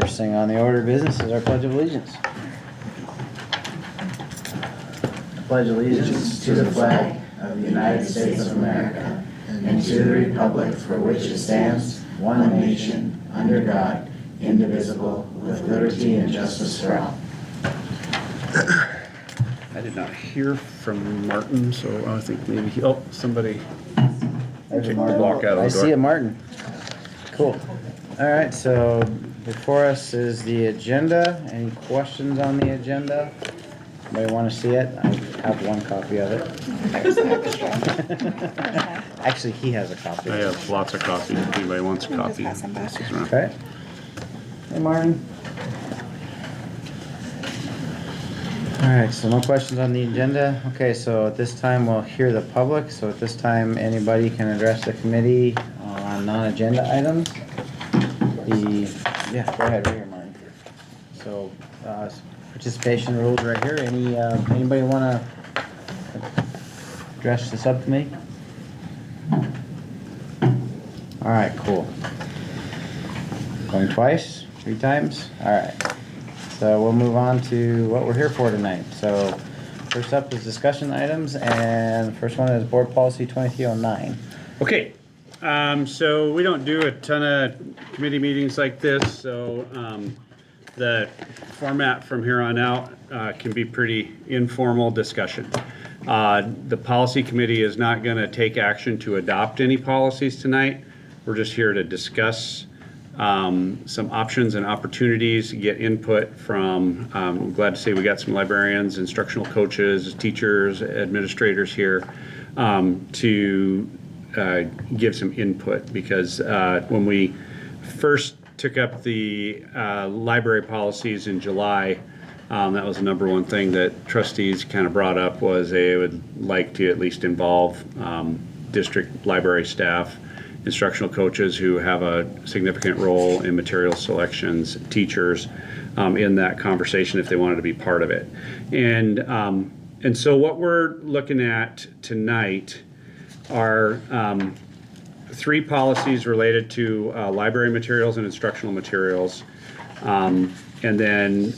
First thing on the order of business is our Pledge of Allegiance. Pledge allegiance to the flag of the United States of America and to the republic for which it stands, one nation, under God, indivisible, with liberty and justice for all. I did not hear from Martin, so I think maybe somebody. There's a Take the Martin. block out of the I door. see a Martin. Cool. All right, so before us is the agenda. Any questions on the agenda? Anybody want to see it? I have one copy of it. Actually, he has a copy. I have lots of copies if anybody wants a copy. pass them back. This is around. Okay. Hey, Martin. All right, so no questions on the agenda. Okay, so at this time, we'll hear the public. So at this time, anybody can address the committee on non-agenda items. Yeah, go ahead, right here, Martin. So, participation rules right here. Anybody want to address the subcommittee? All right, cool. Going twice, 3 times? All right. So we'll move on to what we're here for tonight. So first up is discussion items, and the first one is Board Policy 2309. Okay, so we don't do a ton of committee meetings like this, so the format from here on out can be pretty informal discussion. The policy committee is not going to take action to adopt any policies tonight. We're just here to discuss some options and opportunities, get input from, I'm glad to say we got some librarians, instructional coaches, teachers, administrators here to give some input, because when we first took up the library policies in July, that was the number one thing that trustees kind of brought up, was they would like to at least involve district library staff, instructional coaches who have a significant role in material selections, teachers, in that conversation if they wanted to be part of it. And so what we're looking at tonight are 3 policies related to library materials and instructional materials. And then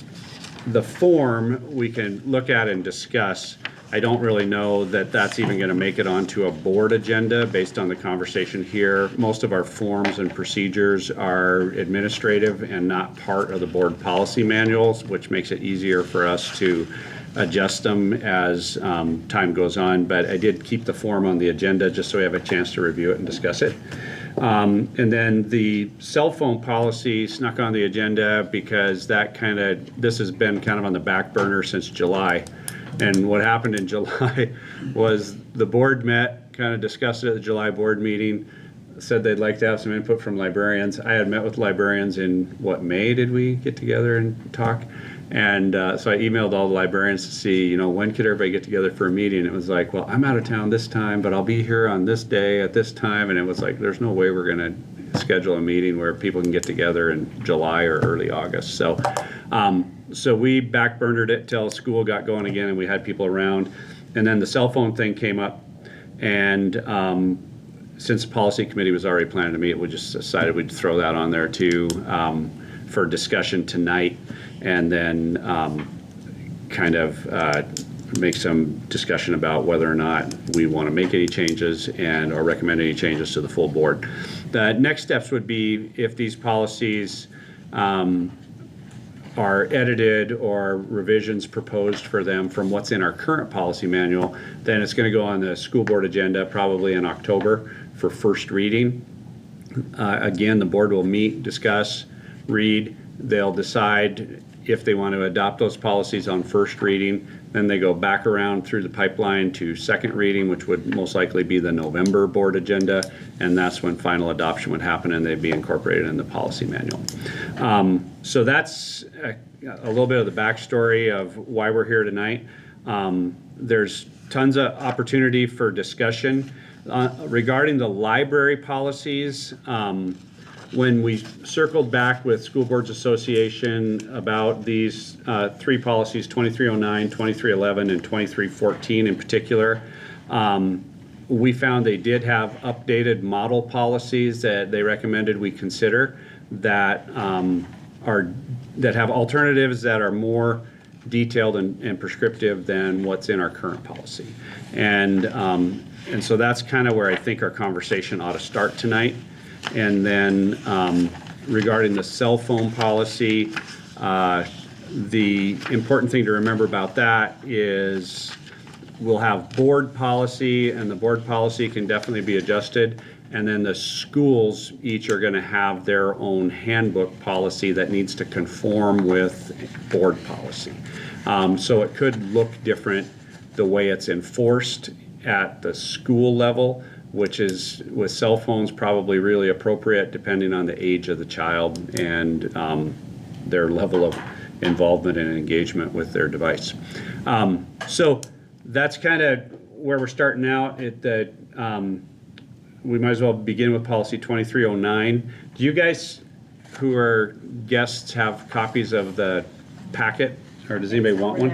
the form we can look at and discuss. I don't really know that that's even going to make it onto a board agenda based on the conversation here. Most of our forms and procedures are administrative and not part of the board policy manuals, which makes it easier for us to adjust them as time goes on. But I did keep the form on the agenda just so we have a chance to review it and discuss it. And then the cell phone policy snuck on the agenda because this has been kind of on the back burner since July. And what happened in July was the board met, kind of discussed it at the July board meeting, said they'd like to have some input from librarians. I had met with librarians in, May did we get together and talk? And so I emailed all the librarians to see, when could everybody get together for a meeting? It was like, well, I'm out of town this time, but I'll be here on this day at this time. And it was like, there's no way we're going to schedule a meeting where people can get together in July or early August. So we backburnered it till school got going again and we had people around. And then the cell phone thing came up. And since the policy committee was already planning to meet, we just decided we'd throw that on there too for discussion tonight. And then kind of make some discussion about whether or not we want to make any changes or recommend any changes to the full board. The next steps would be if these policies are edited or revisions proposed for them from what's in our current policy manual, then it's going to go on the school board agenda probably in October for first reading. Again, the board will meet, discuss, read. They'll decide if they want to adopt those policies on first reading. Then they go back around through the pipeline to second reading, which would most likely be the November board agenda, and that's when final adoption would happen and they'd be incorporated in the policy manual. So that's a little bit of the backstory of why we're here tonight. There's tons of opportunity for discussion. Regarding the library policies, when we circled back with School Boards Association about these 3 policies, 2309, 2311, and 2314 in particular, we found they did have updated model policies that they recommended we consider that that have alternatives that are more detailed and prescriptive than what's in our current policy. And so that's kind of where I think our conversation ought to start tonight. And then regarding the cell phone policy, the important thing to remember about that is we'll have board policy, and the board policy can definitely be adjusted. And then the schools each are going to have their own handbook policy that needs to conform with board policy. So it could look different the way it's enforced at the school level, which is with cell phones probably really appropriate depending on the age of the child and their level of involvement and engagement with their device. So that's kind of where we're starting out. We might as well begin with policy 2309. Do you guys who are guests have copies of the packet, or does anybody want one?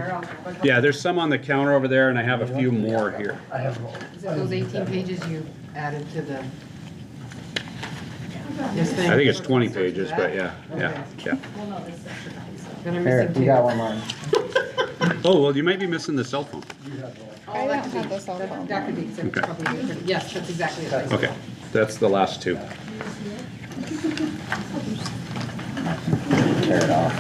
Yeah, there's some on the counter over there, and I have a few more here. Is it those 18 pages you added to the? I think it's 20 pages, but yeah. Then I'm Here, missing you two. got one more. Oh, well, you might be missing the cell phone. Oh, that could have be, the cell phone. Dr. D said it's Okay. probably different. Yes, that's exactly it. Okay, that's the last two. Tear it off.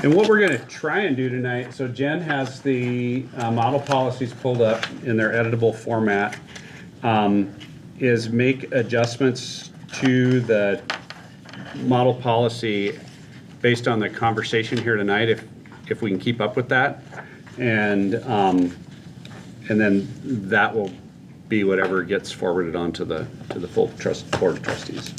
And what we're going to try and do tonight, so Jen has the model policies pulled up in their editable format, is make adjustments to the model policy based on the conversation here tonight, if we can keep up with that. And then that will be whatever gets forwarded on to the full board of trustees.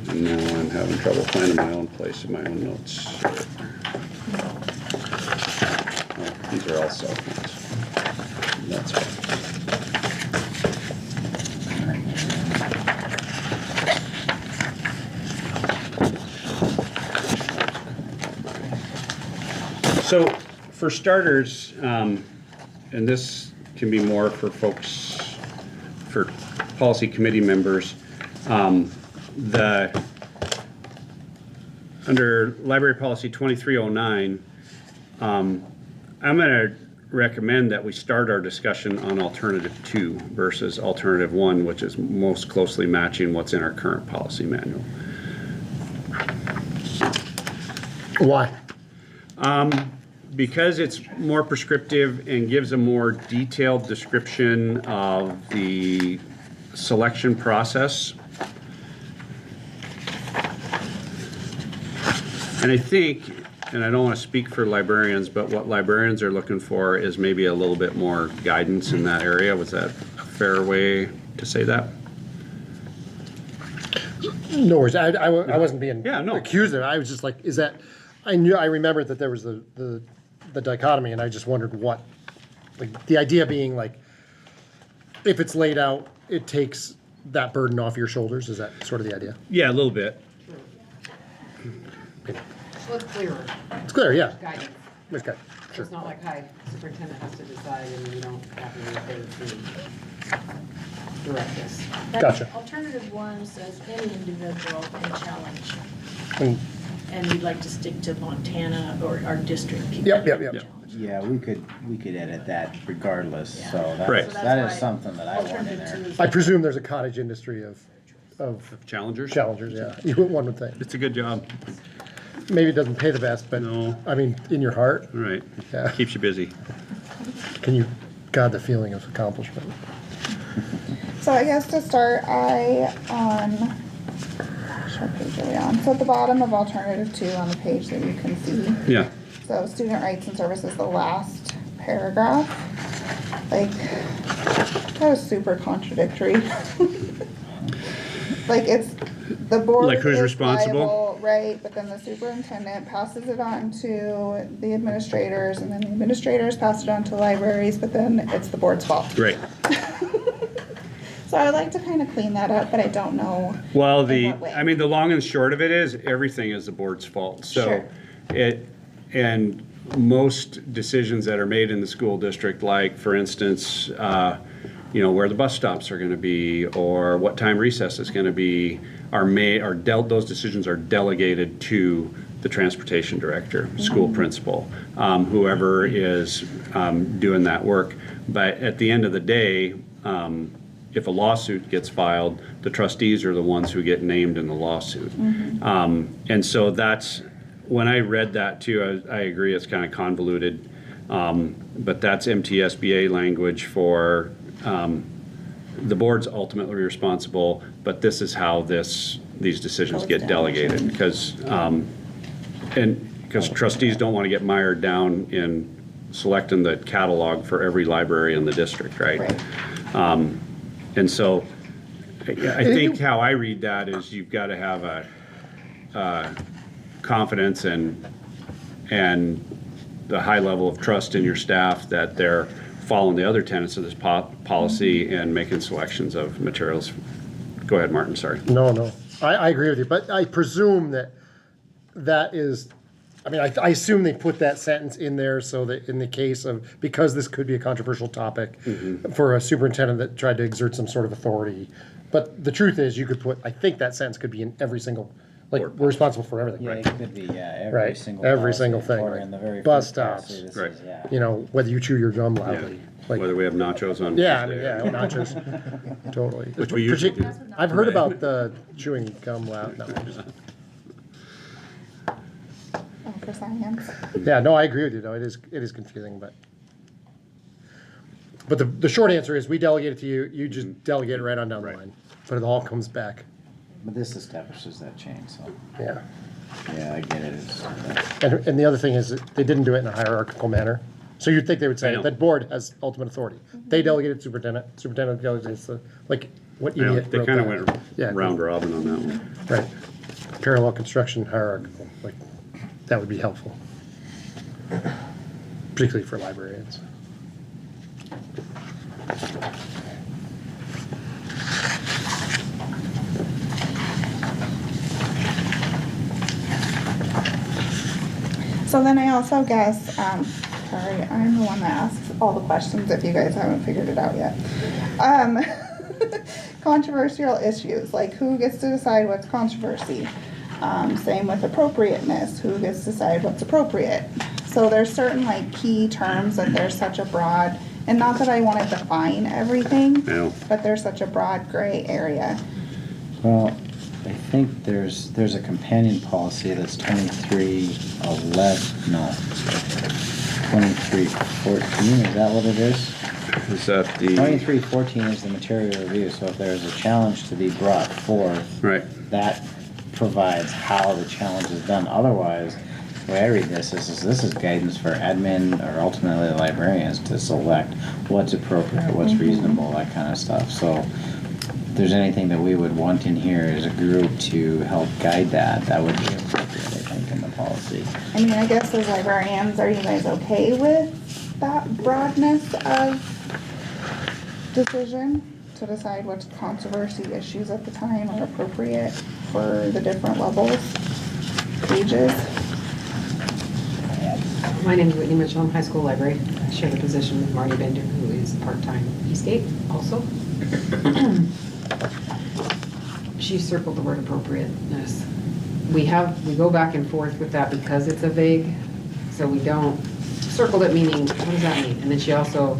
And now I'm having trouble finding my own place in my own notes. Oh, these are all cell phones. That's fine. So for starters, and this can be more for folks, for policy committee members, under Library Policy 2309, I'm going to recommend that we start our discussion on Alternative 2 versus Alternative 1, which is most closely matching what's in our current policy manual. Why? Because it's more prescriptive and gives a more detailed description of the selection process. And I think, and I don't want to speak for librarians, but what librarians are looking for is maybe a little bit more guidance in that area. Was that a fair way to say that? No worries. I wasn't being Yeah, no. accused of it. I was just like, is that, I remembered that there was the dichotomy, and I just wondered what, like, the idea being like, if it's laid out, it takes that burden off your shoulders. Is that sort of the idea? Yeah, a little bit. Well, it's clearer, It's clear, yeah. guidance. Okay, sure. It's not like, hi, superintendent has to decide and you don't have anything to direct us. Gotcha. Alternative 1 says any individual can challenge, And- and we'd like to stick to Montana or our district people. Yep. can challenge. Yeah, we could edit that regardless, so Right. that's, So that that's is why something that I want in Alternative there. 2 is I presume there's a cottage industry of Challengers? challengers, yeah. One would think. It's a good job. Maybe it doesn't pay the best, but, No. I mean, in your heart, All right. Yeah. Keeps you busy. can you, God, the feeling of accomplishment. So I guess to start, what page are we on? So at the bottom of alternative 2 on the page that you can see. Yeah. So student rights and services, the last paragraph. Like, that was super contradictory. Like, it's, the board Like who's is responsible? liable, right, but then the superintendent passes it on to the administrators, and then the administrators pass it on to libraries, but then it's the board's fault. Right. So I would like to kind of clean that up, but I don't know. Well, in what way. I mean, the long and short of it is everything is the board's fault. So Sure. and most decisions that are made in the school district, like for instance, where the bus stops are going to be or what time recess is going to be, those decisions are delegated to the transportation director, school principal, whoever is doing that work. But at the end of the day, if a lawsuit gets filed, the trustees are the ones who get named in the lawsuit. And so when I read that too, I agree it's kind of convoluted. But that's MTSBA language for the board's ultimately responsible, but this is how these decisions get delegated. Because trustees don't want to get mired down in selecting the catalog for every library in the district, right? And so I think how I read that is you've got to have a confidence and the high level of trust in your staff that they're following the other tenets of this policy and making selections of materials. Go ahead, Martin, sorry. No, I agree with you, but I presume that is, I assume they put that sentence in there so that in the case of, because this could be a controversial topic for a superintendent that tried to exert some sort of authority. But the truth is, you could put, I think that sentence could be in every single, we're responsible for everything. Yeah, it could be, every Right, single every policy, single thing, or right. in the very Bus first policy, stops. this Right. is, Whether you chew your gum loudly. Like, Whether we have nachos on yeah, Tuesday. nachos, totally. Which we usually do. I've heard about the chewing gum loud, no, I'm just- Oh, for science. yeah, no, I agree with you, though, it is confusing, but the short answer is, we delegate it to you, you just delegate it right on down the Right. line, but it all comes back, but this establishes that chain, so, yeah. yeah, I get it. And the other thing is, that they didn't do it in a hierarchical manner, so you'd think they would I say, know. that board has ultimate authority. They delegated superintendent delegates the, what You know, idiot they wrote kind of that? went Yeah. round robin on that one. Right. Parallel construction hierarchical, that would be helpful. Particularly for librarians. So then I also guess, sorry, I'm the one that asks all the questions if you guys haven't figured it out yet. Controversial issues, like who gets to decide what's controversy? Same with appropriateness, who gets to decide what's appropriate? So there's certain key terms that there's such a broad, and not that I want to define everything, I know. but there's such a broad gray area. Well, I think there's a companion policy that's 2311, no, 2314, is that what it is? Is that the, 2314 is the material review, so if there's a challenge to be brought forth, right, that provides how the challenge is done. Otherwise, the way I read this is guidance for admin or ultimately the librarians to select what's appropriate, what's reasonable, that kind of stuff. So if there's anything that we would want in here as a group to help guide that would be appropriate, I think, in the policy. I mean, I guess as librarians, are you guys okay with that broadness of decision to decide which controversy issues at the time are appropriate for the different levels, ages? My name is Whitney Mitchell, I'm high school library. I share the position with Marty Bender, who is part-time Eastgate also. She circled the word appropriateness. We go back and forth with that because it's a vague, so we don't, circled it meaning, what does that mean? And then she also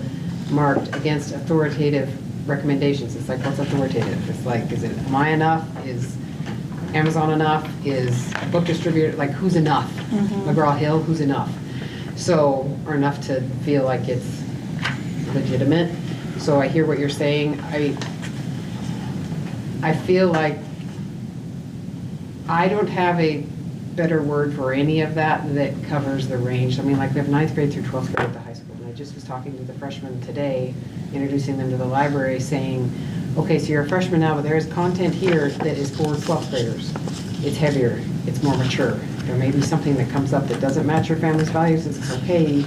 marked against authoritative recommendations. It's like, what's authoritative? It's like, is it, am I enough? Is Amazon enough? Is book distributor, who's enough? McGraw-Hill, who's enough? So, or enough to feel like it's legitimate. So I hear what you're saying. I feel like I don't have a better word for any of that covers the range. I mean, we have 9th grade through 12th grade at the high school. And I just was talking to the freshmen today, introducing them to the library, saying, okay, so you're a freshman now, but there's content here that is for 12th graders. It's heavier, it's more mature. There may be something that comes up that doesn't match your family's values. It's okay, you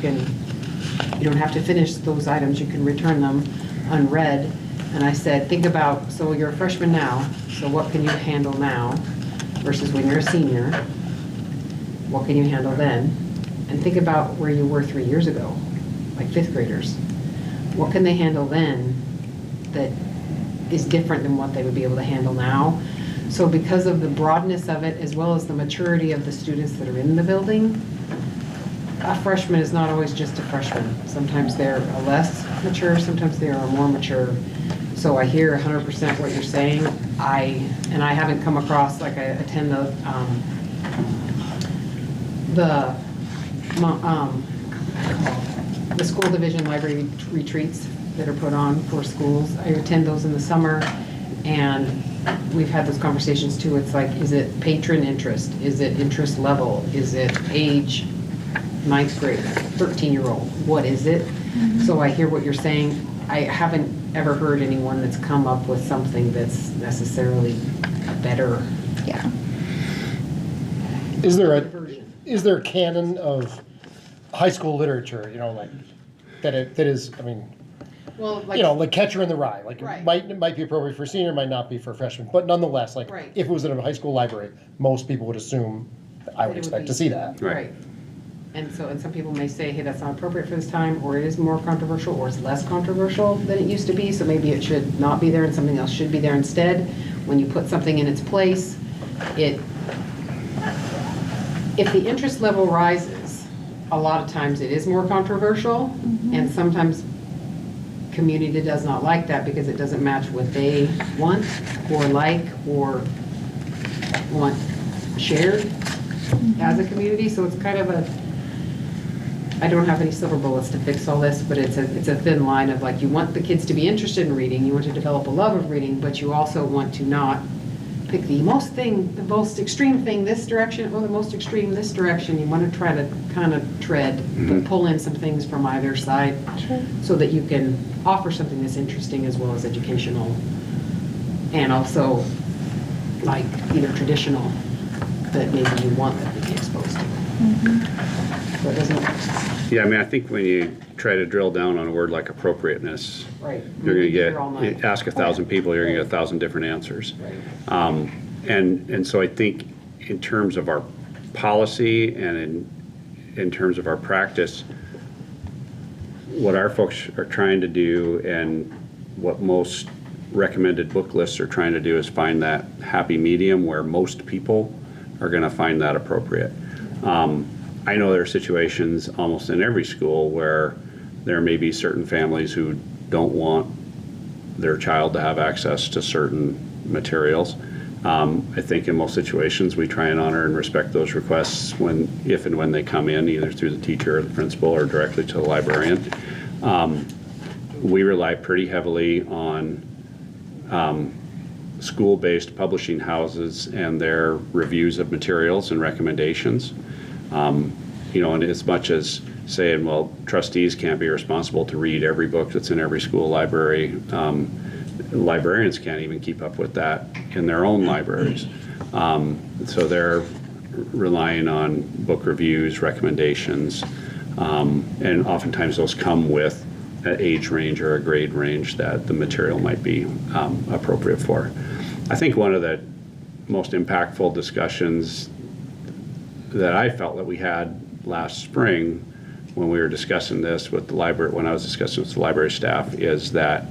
don't have to finish those items. You can return them unread. And I said, think about, so you're a freshman now, so what can you handle now versus when you're a senior? What can you handle then? And think about where you were 3 years ago, like fifth graders. What can they handle then that is different than what they would be able to handle now? So because of the broadness of it, as well as the maturity of the students that are in the building, a freshman is not always just a freshman. Sometimes they're a less mature, sometimes they are a more mature. So I hear 100% what you're saying. I haven't come across, like I attend the school division library retreats that are put on for schools. I attend those in the summer, and we've had those conversations too. It's like, is it patron interest? Is it interest level? Is it age, ninth grade, 13-year-old? What is it? So I hear what you're saying. I haven't ever heard anyone that's come up with something that's necessarily better Yeah. Is there version. a canon of high school literature, you know, like, that is, I mean, Well, like, you know, like Catcher in the Rye, like, Right. it might be appropriate for senior, might not be for freshman, but nonetheless, like, Right. if it was in a high school library, most people would assume, I would That it would expect be- to see that. Right. And some people may say, hey, that's not appropriate for this time, or it is more controversial, or it's less controversial than it used to be, so maybe it should not be there and something else should be there instead. When you put something in its place, if the interest level rises, a lot of times it is more controversial, and sometimes community does not like that because it doesn't match what they want, or like, or want shared as a community. So it's kind of I don't have any silver bullets to fix all this, but it's a thin line of, like, you want the kids to be interested in reading, you want to develop a love of reading, but you also want to not pick the most extreme thing this direction, or the most extreme this direction. You want to try to kind of tread, but pull in some things from either side, Sure. so that you can offer something that's interesting as well as educational, and also like either traditional that maybe you want them to be exposed to. So it doesn't, Yeah, I mean, I think when you try to drill down on a word like appropriateness, right. you're gonna Here all night. get, ask 1,000 people, you're gonna get 1,000 different answers. Right. And so I think in terms of our policy and in terms of our practice, what our folks are trying to do and what most recommended book lists are trying to do is find that happy medium where most people are gonna find that appropriate. I know there are situations almost in every school where there may be certain families who don't want their child to have access to certain materials. I think in most situations, we try and honor and respect those requests if and when they come in, either through the teacher or the principal or directly to the librarian. We rely pretty heavily on school-based publishing houses and their reviews of materials and recommendations. You know, and as much as saying, well, trustees can't be responsible to read every book that's in every school library, librarians can't even keep up with that in their own libraries. So they're relying on book reviews, recommendations, and oftentimes those come with an age range or a grade range that the material might be appropriate for. I think one of the most impactful discussions that I felt that we had last spring when we were discussing this with the library, when I was discussing with the library staff, is that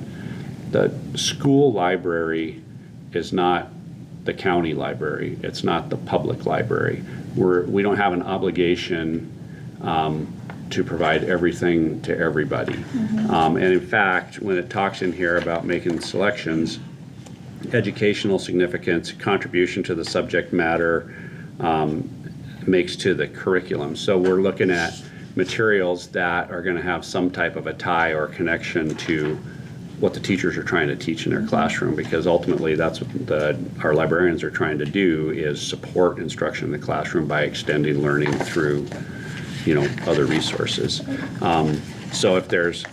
the school library is not the county library. It's not the public library. We don't have an obligation to provide everything to everybody. And in fact, when it talks in here about making selections, educational significance, contribution to the subject matter, makes to the curriculum. So we're looking at materials that are going to have some type of a tie or connection to what the teachers are trying to teach in their classroom, because ultimately that's what our librarians are trying to do, is support instruction in the classroom by extending learning through, you know, other resources. So if there's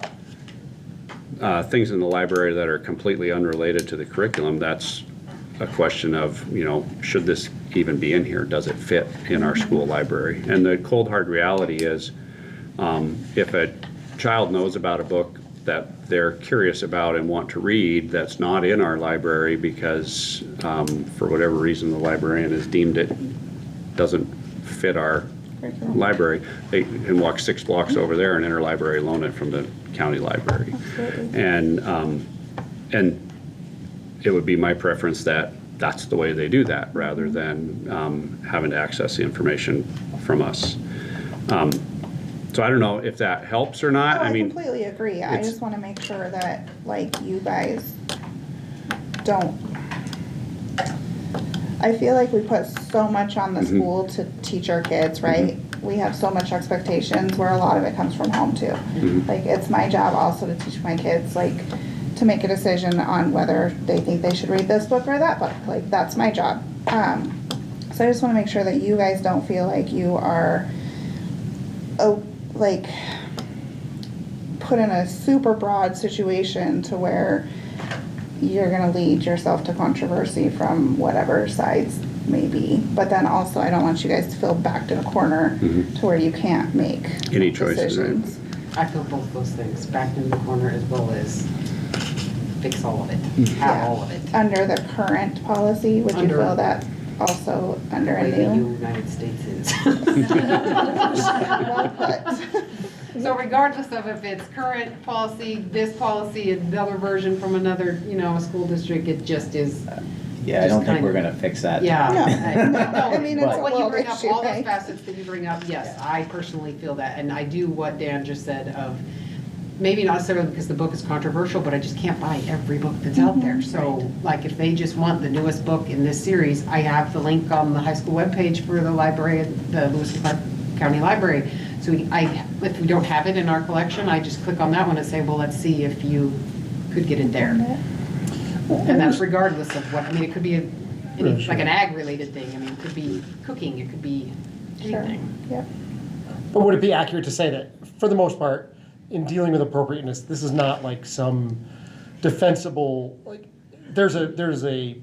things in the library that are completely unrelated to the curriculum, that's a question of, you know, should this even be in here? Does it fit in our school library? And the cold hard reality is, if a child knows about a book that they're curious about and want to read that's not in our library because for whatever reason the librarian has deemed it doesn't fit our Curriculum. library, they can walk 6 blocks over there and interlibrary loan it from the county library. Absolutely. And it would be my preference that that's the way they do that, rather than having to access the information from us. So I don't know if that helps or not. Oh, I mean, completely agree. I it's- just wanna make sure that, like, you guys don't. I feel like we put so much on the school to teach our kids, right? We have so much expectations where a lot of it comes from home too. Like, it's my job also to teach my kids, like, to make a decision on whether they think they should read this book or that book. Like, that's my job. So I just wanna make sure that you guys don't feel like you are, like, put in a super broad situation to where you're gonna lead yourself to controversy from whatever sides may be. But then also, I don't want you guys to feel backed in a corner to where you can't make Any choices, right? decisions. I feel both those things, backed in the corner as well as fix all of it, have Yeah. all of it. Under the current policy, would you Under- feel that also under The a way the new? United States is. Well put. So regardless of if it's current policy, this policy, another version from another, a school district, it just is, Yeah, I Just don't think kind we're of- gonna fix that. yeah. No. I mean, it's But a when you world bring up issue, all those right? facets that you bring up, yes, I personally feel that, and I do what Dan just said of, maybe not necessarily because the book is controversial, but I just can't buy every book that's out there. So, like, if they just want the newest book in this series, I have the link on the high school webpage for the library, the Lewis and Clark County Library. So if we don't have it in our collection, I just click on that one and say, well, let's see if you could get it there. And that's regardless of what, it could be like an ag-related thing. It could be cooking, it could be Sure. anything. Yep. But would it be accurate to say that, for the most part, in dealing with appropriateness, this is not like some defensible, like, there's a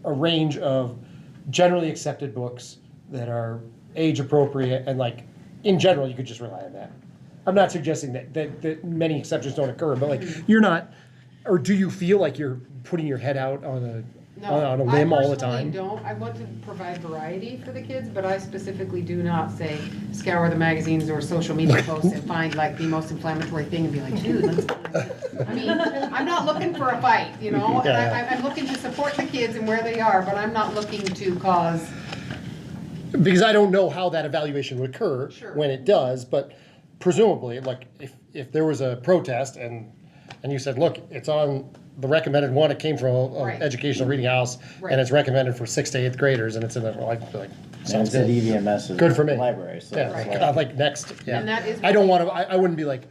range of generally accepted books that are age appropriate, and like, in general, you could just rely on that. I'm not suggesting that many exceptions don't occur, but like, you're not, or do you feel like you're putting your head out on a limb all the time? I personally don't. I want to provide variety for the kids, but I specifically do not say scour the magazines or social media posts and find like the most inflammatory thing and be like, dude, let's. I'm not looking for a fight, and Yeah. I'm looking to support the kids and where they are, but I'm not looking to cause. Because I don't know how that evaluation would occur Sure. when it does, but presumably, like, if there was a protest and you said, look, it's on the recommended one, it came from a Right. educational reading house, Right. and it's recommended for 6th to 8th graders, and it's in the, like, And sounds it's at good. EVMS in Good for me. the library, so Yeah, it's Right. like, like next, yeah. And that is I don't what- want to, I wouldn't be like,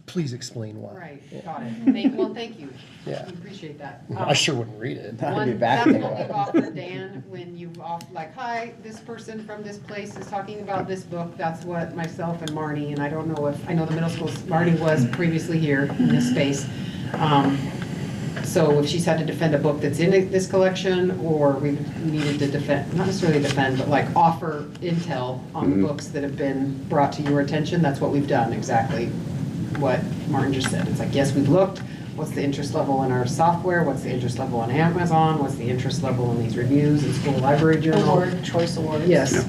please explain why. Right, got it. Thank you. Yeah. We appreciate that. I sure wouldn't read it. I'd be One, back that's in what a we've while. offered Dan, when you like, hi, this person from this place is talking about this book, that's what myself and Marnie, and I don't know if, I know the middle school, Marnie was previously here in this space. So if she's had to defend a book that's in this collection, or we needed to defend, not necessarily defend, but like offer intel on the books that have been brought to your attention, that's what we've done, exactly what Martin just said. It's like, yes, we've looked, what's the interest level in our software, what's the interest level on Amazon, what's the interest level in these reviews in School Library Journal? Award, choice awards. Yes.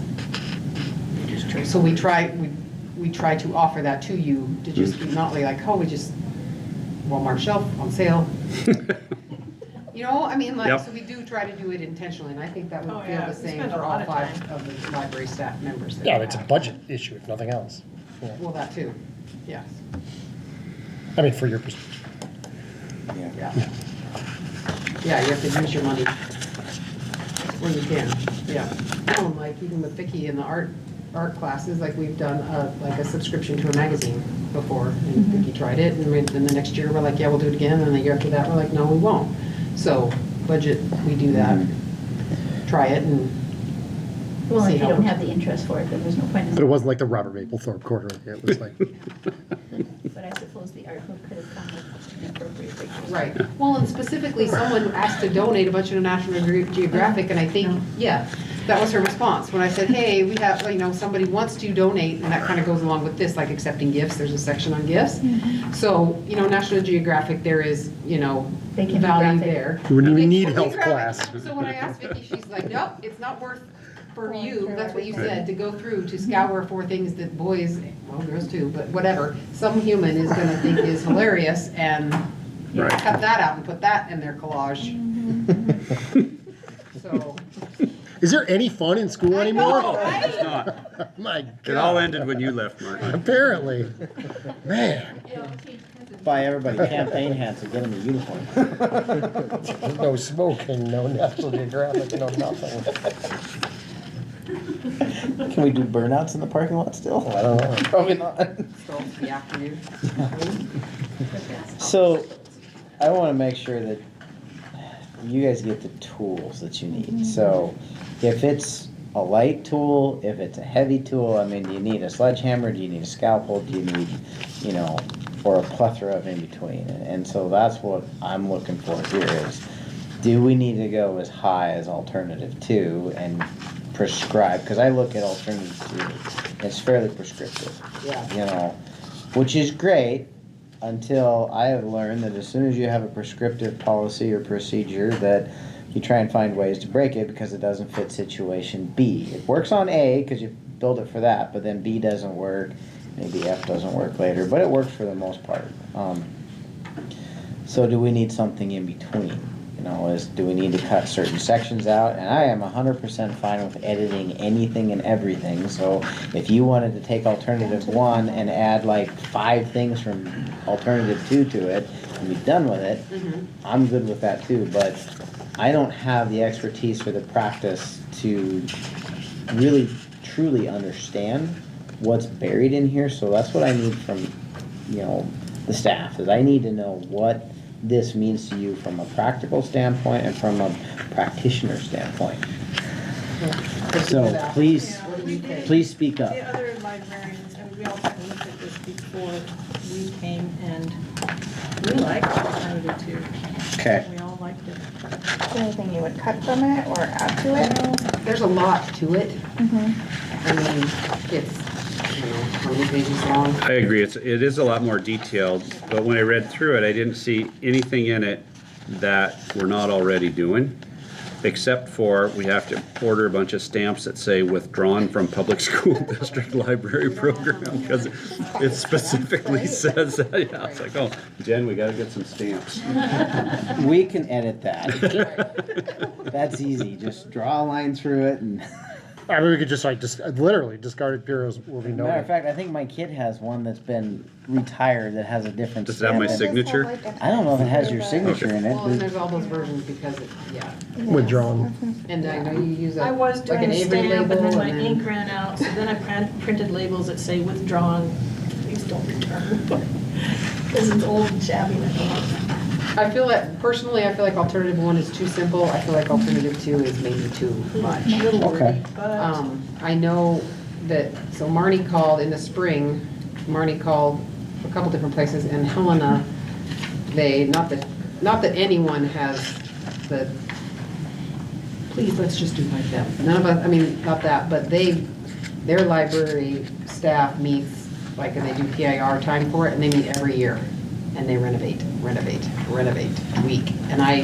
So we try to offer that to you, to just be not like, oh, we just, Walmart shelf on sale. Yep. So we do try to do it intentionally, and I think that Oh, would feel yeah, the we same spend a for all lot of 5 time. of the library staff members. that Yeah, we it's a have. budget issue, if nothing else. Yeah. Well, that too, yes, I mean, for your perspective. yeah. Yeah, you have to use your money when you can, yeah. Like even with Vicky in the art classes, like we've done like a subscription to a magazine before, and Vicky tried it, and then the next year, we're like, yeah, we'll do it again, and the year after that, we're like, no, we won't. So, budget, we do that, try it, and Well, see if you how- don't have the interest for it, then there's no point But it in, wasn't like the Robert Mapplethorpe Quarterly, it was like, but I suppose the art book could have come with an appropriate picture. Right. Well, and specifically, someone asked to donate a bunch of National Geographic, and I think, yeah, that was her response. When I said, hey, we have, somebody wants to donate, and that kind of goes along with this, like accepting gifts, there's a section on gifts. So, National Geographic, there is, They can be value graphic. there. We They need can be health graphic. class. So when I asked Vicky, she's like, nope, it's not worth for Going you, through that's what you everything. said, to go through, to scour for things that boys, well, girls too, but whatever, some human is gonna think is hilarious and Right. cut that out and put that in their collage. So, Is there any fun in school anymore? No, it's not. My It all God. ended when you left, Martin. Apparently. Man, Buy everybody campaign hats and get them a uniform. no smoking, no National Geographic, no nothing. Can we do burnouts in the parking lot still? I don't know. Probably not. still the afternoon. So, I wanna make sure that you guys get the tools that you need. So, if it's a light tool, if it's a heavy tool, I mean, do you need a sledgehammer, do you need a scalpel, do you need, you know, or a plethora of in between? And so that's what I'm looking for here is, do we need to go as high as alternative 2 and prescribe? Because I look at alternative 2, it's fairly prescriptive. Yeah. You know, which is great until I have learned that as soon as you have a prescriptive policy or procedure that you try and find ways to break it because it doesn't fit situation B. It works on A because you build it for that, but then B doesn't work, maybe F doesn't work later, but it works for the most part. So do we need something in between? You know, do we need to cut certain sections out? And I am 100% fine with editing anything and everything. So if you wanted to take alternative 1 and add like 5 things from alternative 2 to it and be done with it, I'm good with that too. But I don't have the expertise or the practice to really truly understand what's buried in here. So that's what I need from, you know, the staff, is I need to know what this means to you from a practical standpoint and from a practitioner standpoint. So please, What do you think? please speak up. The other librarians, I mean, we all kind of looked at this before we came, and we liked alternative 2. Okay. We all liked it. Is there anything you would cut from it or add to it? There's a lot to it. Mhm. I mean, it's, I don't know, how many pages long? I agree, it is a lot more detailed, but when I read through it, I didn't see anything in it that we're not already doing, except for we have to order a bunch of stamps that say withdrawn from public school district library program, because it specifically says that, yeah, it's like, oh, Jen, we gotta get some stamps. We can edit that. That's easy. Just draw a line through it and. I mean, we could just like, literally discarded bureaus will be Matter of noted. fact, I think my kid has one that's been retired that has a different Does it have my stamp in it. signature? I don't know if it has your signature in Well, and it. there's all those versions because it, yeah. Withdrawn. And I know you use a, I was like doing an a Avery stamp, label and then my and then. ink ran out, so then I printed labels that say withdrawn, please don't return. Because it's old and shabby and I don't want that. I feel that, personally, I feel like alternative 1 is too simple. I feel like alternative 2 is maybe too much. A little Okay. wordy, but I know that, so Marnie called in the spring, Marnie called a couple different places, and Helena, they, not that anyone has the, please, let's just do like them. None of us, I mean, not that, but their library staff meets, like, and they do PIR time for it, and they meet every year. And they renovate, tweak. And I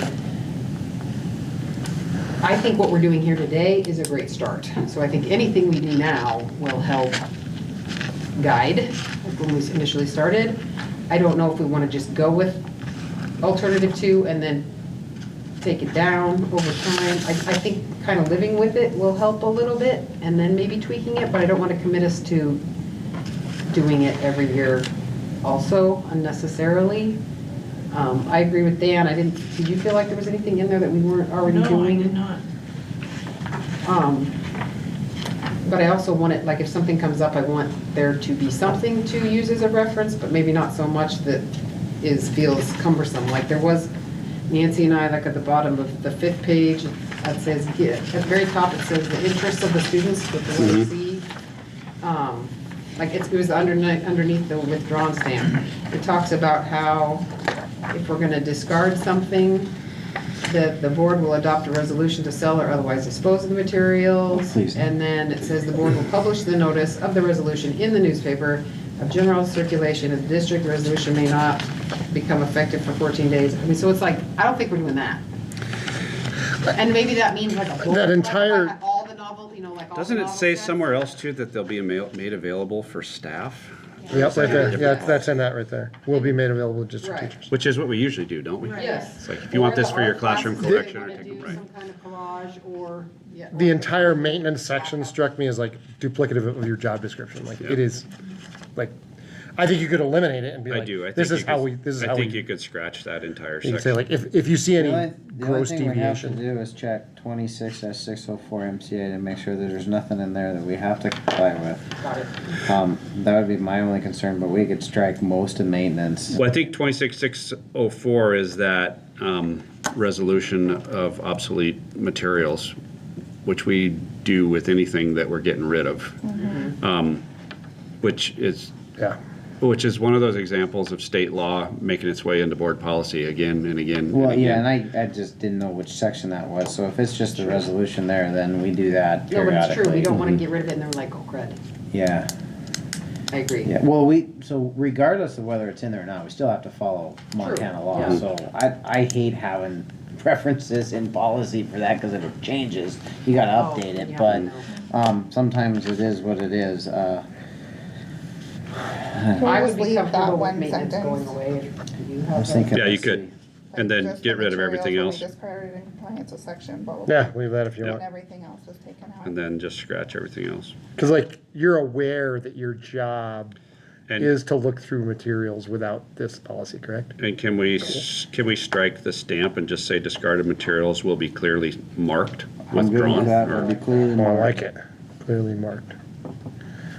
think what we're doing here today is a great start. So I think anything we do now will help guide, like when we initially started. I don't know if we want to just go with alternative 2 and then take it down over time. I think kind of living with it will help a little bit and then maybe tweaking it, but I don't want to commit us to doing it every year also unnecessarily. I agree with Dan. Did you feel like there was anything in there that we weren't already no, I doing? did not. But I also want it, like if something comes up, I want there to be something to use as a reference, but maybe not so much that feels cumbersome. Like there was, Nancy and I, like at the bottom of the 5th page, it says, at the very top, it says the interests of the students with the letter C. Like it was underneath the withdrawn stamp. It talks about how if we're gonna discard something, that the board will adopt a resolution to sell or otherwise dispose of the materials. Please. And then it says the board will publish the notice of the resolution in the newspaper of general circulation. If the district resolution may not become effective for 14 days. I mean, so it's like, I don't think we're doing that. And maybe that means like a book, That entire- like all the novel, you know, like all the Doesn't it novel say sets. somewhere else too that they'll be made available for staff? Yep, right there. Yeah, that's in that right there. Will be made available to district Right. teachers. Which is what we usually do, don't we? Yes. It's like, if you want Or this the for your art classroom classes, they collection or wanna take a do break. some kind of collage or, yeah. The entire maintenance section struck me as like duplicative of your job description. Like Yeah. it is, like, I think you could eliminate it and be I like, do. I this think is you how could- we, this is I how think we. you could scratch that entire You can say section. like, if you see The any only gross thing we have to deviation. do is check 26/604 MCA to make sure that there's nothing in there that we have to comply with. Got it. That would be my only concern, but we could strike most of maintenance. Well, I think 26604 is that resolution of obsolete materials, which we do with anything that we're getting rid of. Which is Yeah. one of those examples of state law making its way into board policy again and again. Well, and yeah, again. and I just didn't know which section that was, so if it's just a resolution there, then we do that No, but it's true, we periodically. don't wanna get rid of it and they're like, oh crud. Yeah, I agree. yeah, well, so regardless of whether it's in there or not, we still have to follow Montana law, yeah. so I hate having references in policy for that, cause if it changes, you gotta Oh, update it, yeah, but, I sometimes it is what it is, Can we I just would be leave that comfortable with one maintenance going sentence? away if you I have was that. thinking. Yeah, you let's could. see. And then Just get the rid of everything materials else. will be discarded in compliance with section, blah, blah, blah. Yeah, leave that if you Yeah. want. And everything else is taken out. And then just scratch everything else. Cause like, you're aware that your job And, is to look through materials without this policy, correct? and can we strike the stamp and just say discarded materials will be clearly marked, I'm good withdrawn? with that, or- would be clearly I marked. like it. Clearly marked.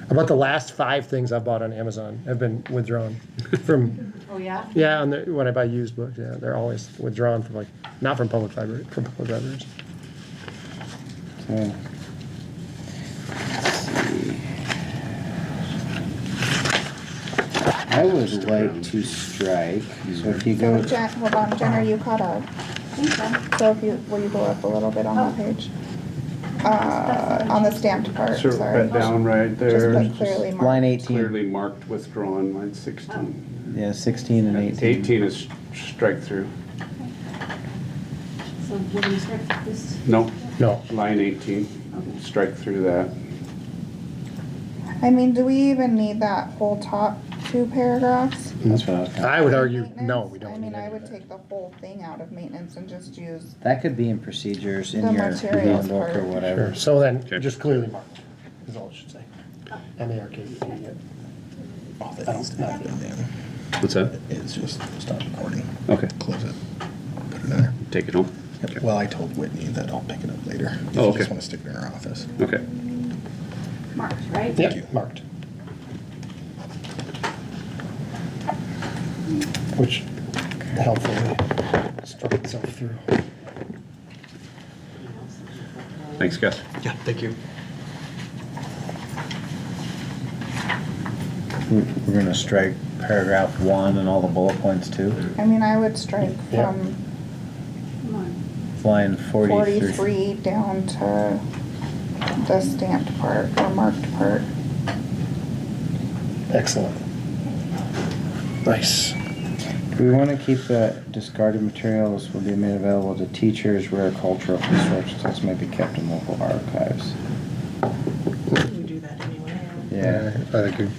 About the last 5 things I've bought on Amazon have been withdrawn from, Oh, yeah? yeah, when I buy used books, yeah, they're always withdrawn from like, not from public library, from public libraries. So, let's see. I would like to strike, so if you go, So Jen, hold on, Jen, are you caught up? So if you, will you go up a little bit on that page? On the stamped part, So sorry. right down right Just there, put clearly line marked. 18, clearly marked withdrawn, line 16. yeah, 16 and 18. 18 is strike through. So we're gonna start this. No, No, line 18, strike through that. I mean, do we even need that whole top 2 paragraphs? That's what I was I would argue, no, Maintenance? we don't I need mean, I any would of that. take the whole thing out of maintenance and just use, That could be in procedures in The your materials handbook or part. whatever. Sure, so then, Okay. just clearly marked, is all it should say. M-A-R-K-E. All that needs to be done What's that? is just stop recording, Okay, close it, put it in there. take it home. Yep. Well, I told Whitney that I'll pick it up later. If Oh, you okay. just want to stick it in her office. Okay. Marked, right? Yeah, you. marked. Which helpfully struck itself through. Thanks, Gus. Yeah, thank you. We're gonna strike paragraph 1 and all the bullet points too, I mean, I would strike Yeah. from Come on. line 43. 43 down to the stamped part or marked part. Excellent. Nice. Do we wanna keep the discarded materials will be made available to teachers where cultural resources may be kept in local archives? We do that anyway. Yeah, I think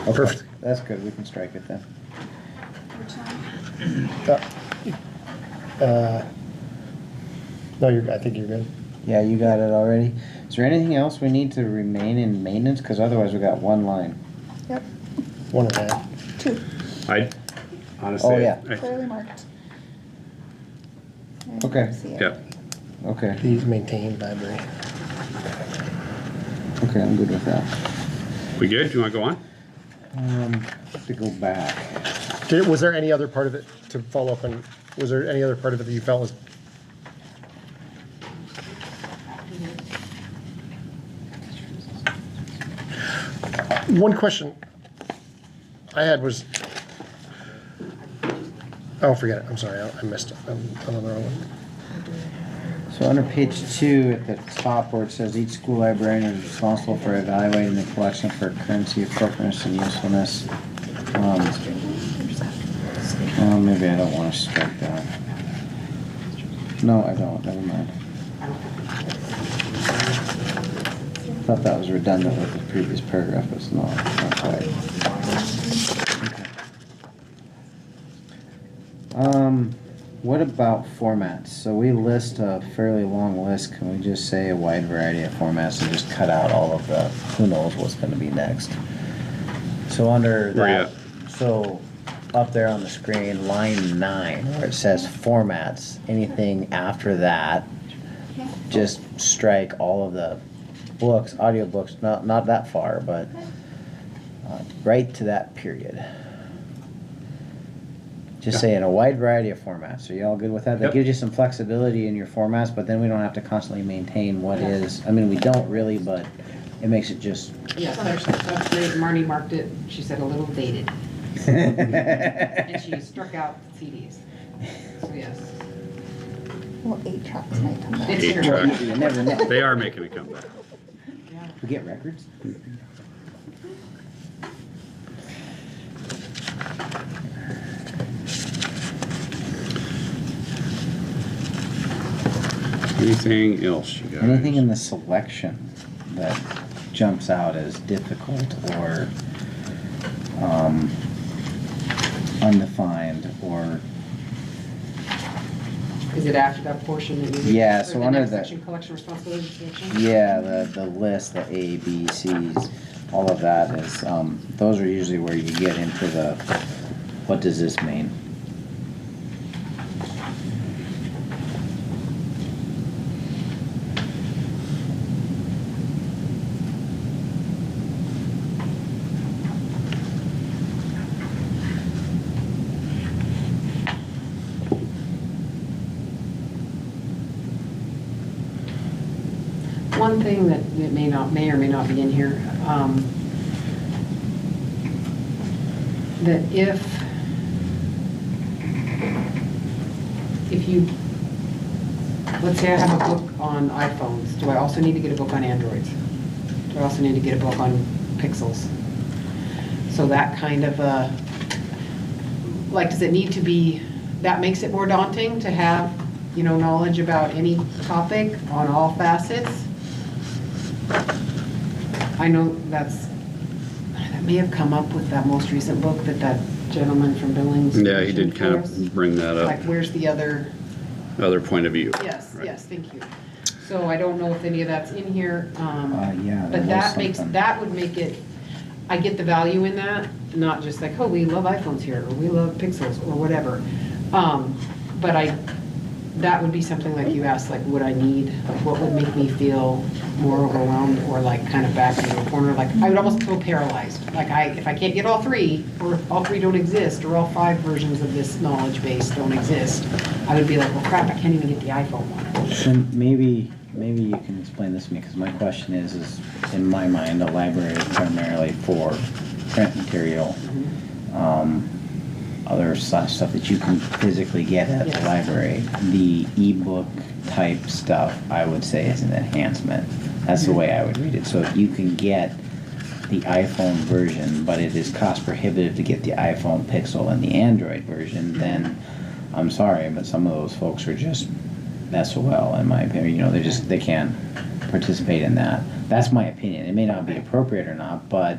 okay, Perfect. that's good, we can strike it then. no, I think you're good. Yeah, you got it already. Is there anything else we need to remain in maintenance? Cause otherwise we got one line. Yep, One of that. 2, I, honestly. Oh, yeah. clearly marked. And Okay. see it. Yeah, Okay, Please maintain library. okay, I'm good with that. we good? Do you wanna go on? To go back. Was there any other part of it to follow up on, was there any other part of it that you felt was? One question I had was, oh, forget it, I'm sorry, I missed it, I'm on the wrong one. So under page 2 at the top where it says each school librarian is responsible for evaluating the collection for currency, appropriateness, and usefulness. Well, maybe I don't wanna strike that. No, I don't, never mind. thought that was redundant with the previous paragraph, but it's not quite. What about formats? So we list a fairly long list. Can we just say a wide variety of formats and just cut out all of the, who knows what's gonna be next? So under Where you that, so up there on the screen, line 9, where it says formats, anything after that, just strike all of the books, audiobooks, not that far, but right to that period. Just saying a wide variety of formats. Are you all good with that? That Yep. gives you some flexibility in your formats, but then we don't have to constantly maintain what is, I mean, we don't really, but it makes it just. Yes, that's great. Marnie marked it, she said a little dated, and she struck out CDs. So yes. Well, 8 tracks might come back. It's Eight true. track. You never know. They are making a comeback. Yeah. We get records? Anything else you guys? Anything in the selection that jumps out as difficult or undefined or, Is it after that portion that you? Yeah, or so the under next the- section, collection responsibility section? yeah, the list, the A, B, Cs, all of that is, those are usually where you get into the, what does this mean? One thing that may or may not be in here, that if you, let's say I have a book on iPhones, do I also need to get a book on Androids? Do I also need to get a book on Pixels? So that kind of like, does it need to be, that makes it more daunting to have, knowledge about any topic on all facets? I know that may have come up with that most recent book that gentleman from Billings. Yeah, he did mentioned kind for us. of bring that Like, up, where's the other, other point of view. yes, Right. yes, thank you. So I don't know if any of that's in here. Yeah, there But was that would make it, I get the value in that, not just like, oh, we love iPhones here, or we love Pixels, or whatever. But that would be something like you asked, like, would I need, like, what would make me feel more overwhelmed or like kind of back into a corner? Like, I would almost feel paralyzed. Like, if I can't get all 3, or if all 3 don't exist, or all 5 versions of this knowledge base don't exist, I would be like, well, crap, I can't even get the iPhone one. So maybe you can explain this to me, because my question is in my mind, a library is primarily for print material, other stuff that you can physically get at the Yes. library. The ebook type stuff, I would say, is an enhancement. That's the way I would read it. So if you can get the iPhone version, but it is cost prohibitive to get the iPhone Pixel and the Android version, then I'm sorry, but some of those folks are just SOL, in my opinion. They can't participate in that. That's my opinion. It may not be appropriate or not, but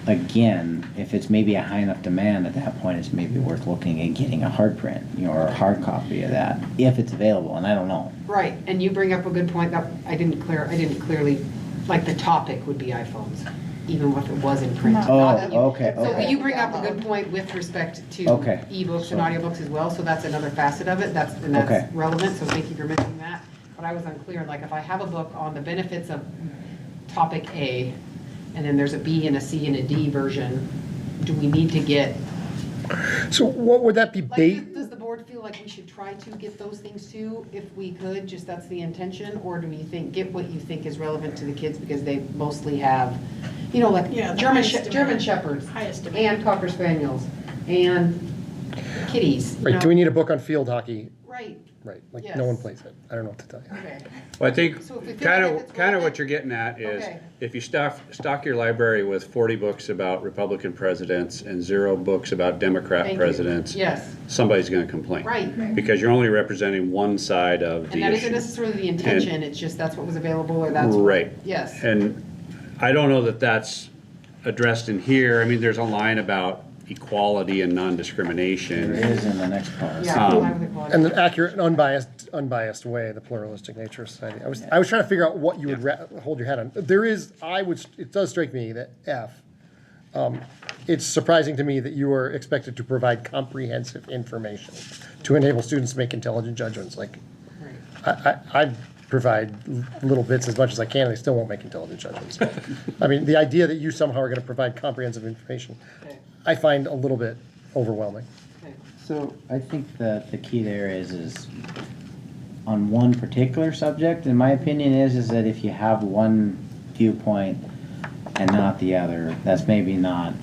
again, if it's maybe a high enough demand, at that point, it's maybe worth looking at getting a hard print, or a hard copy of that, if it's available, and I don't know. Right, and you bring up a good point that I didn't clearly, like, the topic would be iPhones, even if it was in print. Oh, Not that you- okay, So okay. you bring up a good point with respect to Okay. ebooks and So- audiobooks as well, so that's another facet of it, that's Okay. relevant, so thank you for mentioning that. But I was unclear, like, if I have a book on the benefits of topic A, and then there's a B and a C and a D version, do we need to get, So what would that be like, does the board feel like we should try to get those things too, if we could, just that's the intention? Or do we think, get what you think is relevant to the kids, because they mostly have, like Yeah, the German highest German demand. Shepherds, Highest demand. and Cocker Spaniels, and kitties. Right, do we need a book on field hockey? Right, right, like, Yes. no one plays it, I don't know what to tell you. Okay. Well, I think So if we feel kind like of, it's kind of worth what it- you're getting at is, Okay. if you stock your library with 40 books about Republican presidents and 0 books about Democrat Thank you. presidents, Yes, somebody's gonna complain. right. Because you're only representing one side of And the that isn't issue. necessarily the intention, it's just that's what was available or that's. what- Right. Yes. And I don't know that that's addressed in here. I mean, there's a line about equality and There non-discrimination. is in the next policy. Yeah, comply with equality. And the accurate and unbiased way, the pluralistic nature of society. I was trying to figure out what you would hold your hat on. There is, it does strike me that F, it's surprising to me that you are expected to provide comprehensive information to enable students to make intelligent judgments. Like, I provide little bits as much as I can, and they still won't make intelligent judgments. I mean, the idea that you somehow are gonna provide comprehensive information, Okay, I find a little bit overwhelming. okay. So I think the key there is on one particular subject, in my opinion, is that if you have one viewpoint and not the other, that's maybe not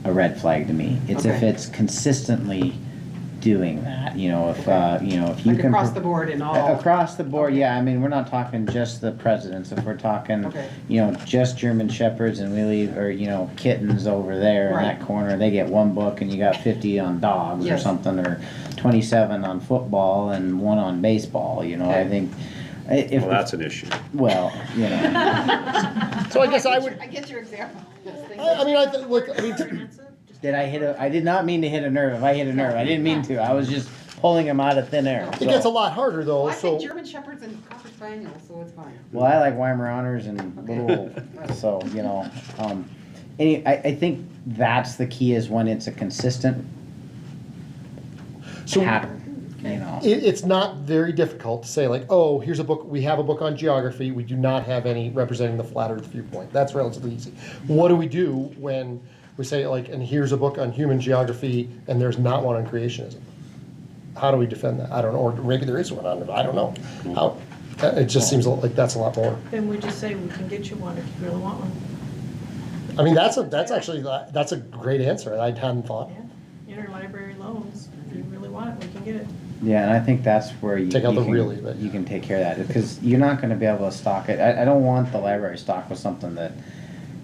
a red flag to me. It's if Okay. it's consistently doing that, if you Like can. across the board and all. Across the board, yeah, I mean, we're not talking just the presidents, if we're talking, Okay. just German Shepherds and we leave, or, kittens over there in that Right. corner, corner, they get one book and you got 50 on dogs or Yes. something, or 27 on football and 1 on baseball, I Okay. think. If, Well, that's an issue. well, So I guess I would, I get your example. Yes, thank I you. mean, look, I mean, did I hit I did not mean to hit a nerve. If I hit a nerve, I didn't mean to. I was just pulling them out of thin air. it gets a So- lot harder though, Well, I so. think German Shepherds and Cocker Spaniels, so it's fine. Well, I like Weimaraners and little, so, I think that's the key is when it's a consistent So pattern, it's not very difficult to say like, oh, here's a book, we have a book on geography, we do not have any representing the flat earth viewpoint. That's relatively easy. What do we do when we say like, and here's a book on human geography and there's not one on creationism? How do we defend that? I don't know, or maybe there is one on it, I don't know. How, it just seems like that's a lot more. Then we just say we can get you one if you really want one. I mean, that's a great answer, I hadn't thought. Yeah, interlibrary loans, if you really want it, we can get it. Yeah, and I think that's where you Take out the can, really, but- you can take care of that, because you're not gonna be able to stock it. I don't want the library stocked with something that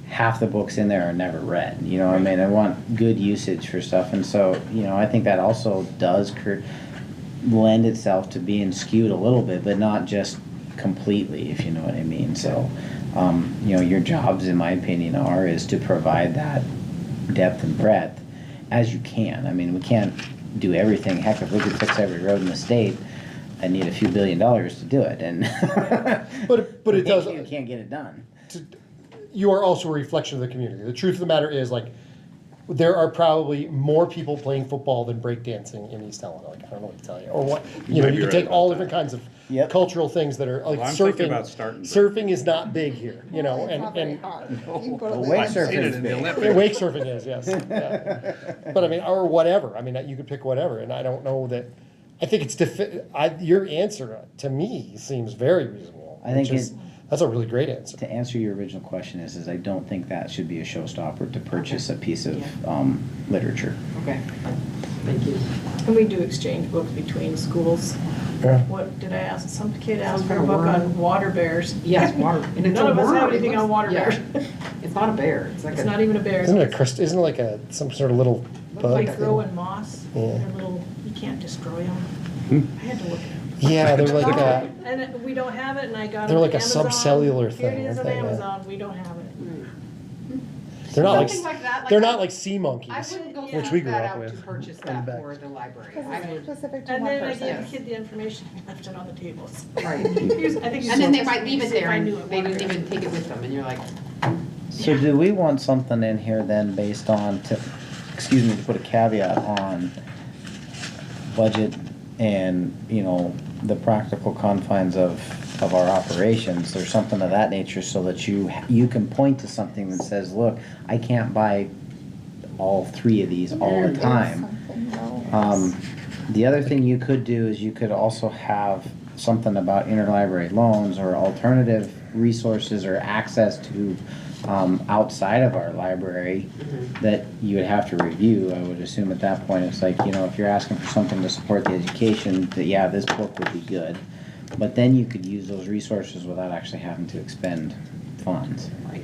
half the books in there are never read, I mean? I want good usage for stuff, and so, I think that also does lend itself to being skewed a little bit, but not just completely, if you know what I mean. So, your jobs, in my opinion, is to provide that depth and breadth as you can. I mean, we can't do everything. Heck, if we could fix every road in the state, I need a few $1 billion to do it, and But it does. you can't get it done. You are also a reflection of the community. The truth of the matter is, like, there are probably more people playing football than breakdancing in East Helena. Like, I don't know what to tell you. Or what, might you be can right take about all that. different kinds of Yep. cultural things that are, like, Well, I'm thinking surfing. about starting Surfing is not big here, It's not very and hard. You can go to Well, the wake website. surfing is big. yeah, wake surfing is, yes. Yeah. But I mean, or whatever. I mean, you could pick whatever, and I don't know that, I think it's, your answer to me seems very reasonable. I think which is- that's a really great answer. To answer your original question is I don't think that should be a showstopper to purchase a piece of literature. Okay, thank you. And we do exchange books between schools. Yeah. What, did I ask, some kid asked Some for a kind of book worm. on water bears. Yes, water, and it's None a of us worm. have It anything looks- on water yeah. bears. It's not a bear, it's like It's a. not even a bear. Isn't it isn't it like some sort of little bug? Like thing? growing moss, Yeah. they're little, you can't destroy them. I had to look at them. Yeah, they're like And we don't have it, and I got it They're on like a Amazon. subcellular Here thing, it is aren't on they? Yeah. Amazon, we don't have it. they're not Something like that, like they're I- not like sea I monkeys. wouldn't go Which we seek grew that up out to with. purchase On that back. for the library. Because I it's would, specific to And one then I person. gave the kid the information, and left it on the tables. right. Here's- I think And then they you might leave it see if there I and knew it they didn't water even take it with them and you're like, So do we want something in here then based on, to put a caveat on budget and, the practical confines of our operations, or something of that nature, so that you can point to something that says, look, I can't buy all 3 of these all the There is time. something else. The other thing you could do is you could also have something about interlibrary loans or alternative resources or access to outside of our library that you would have to review. I would assume at that point, it's like, you know, if you're asking for something to support the education, that, yeah, this book would be good. But then you could use those resources without actually having to expend funds. Right.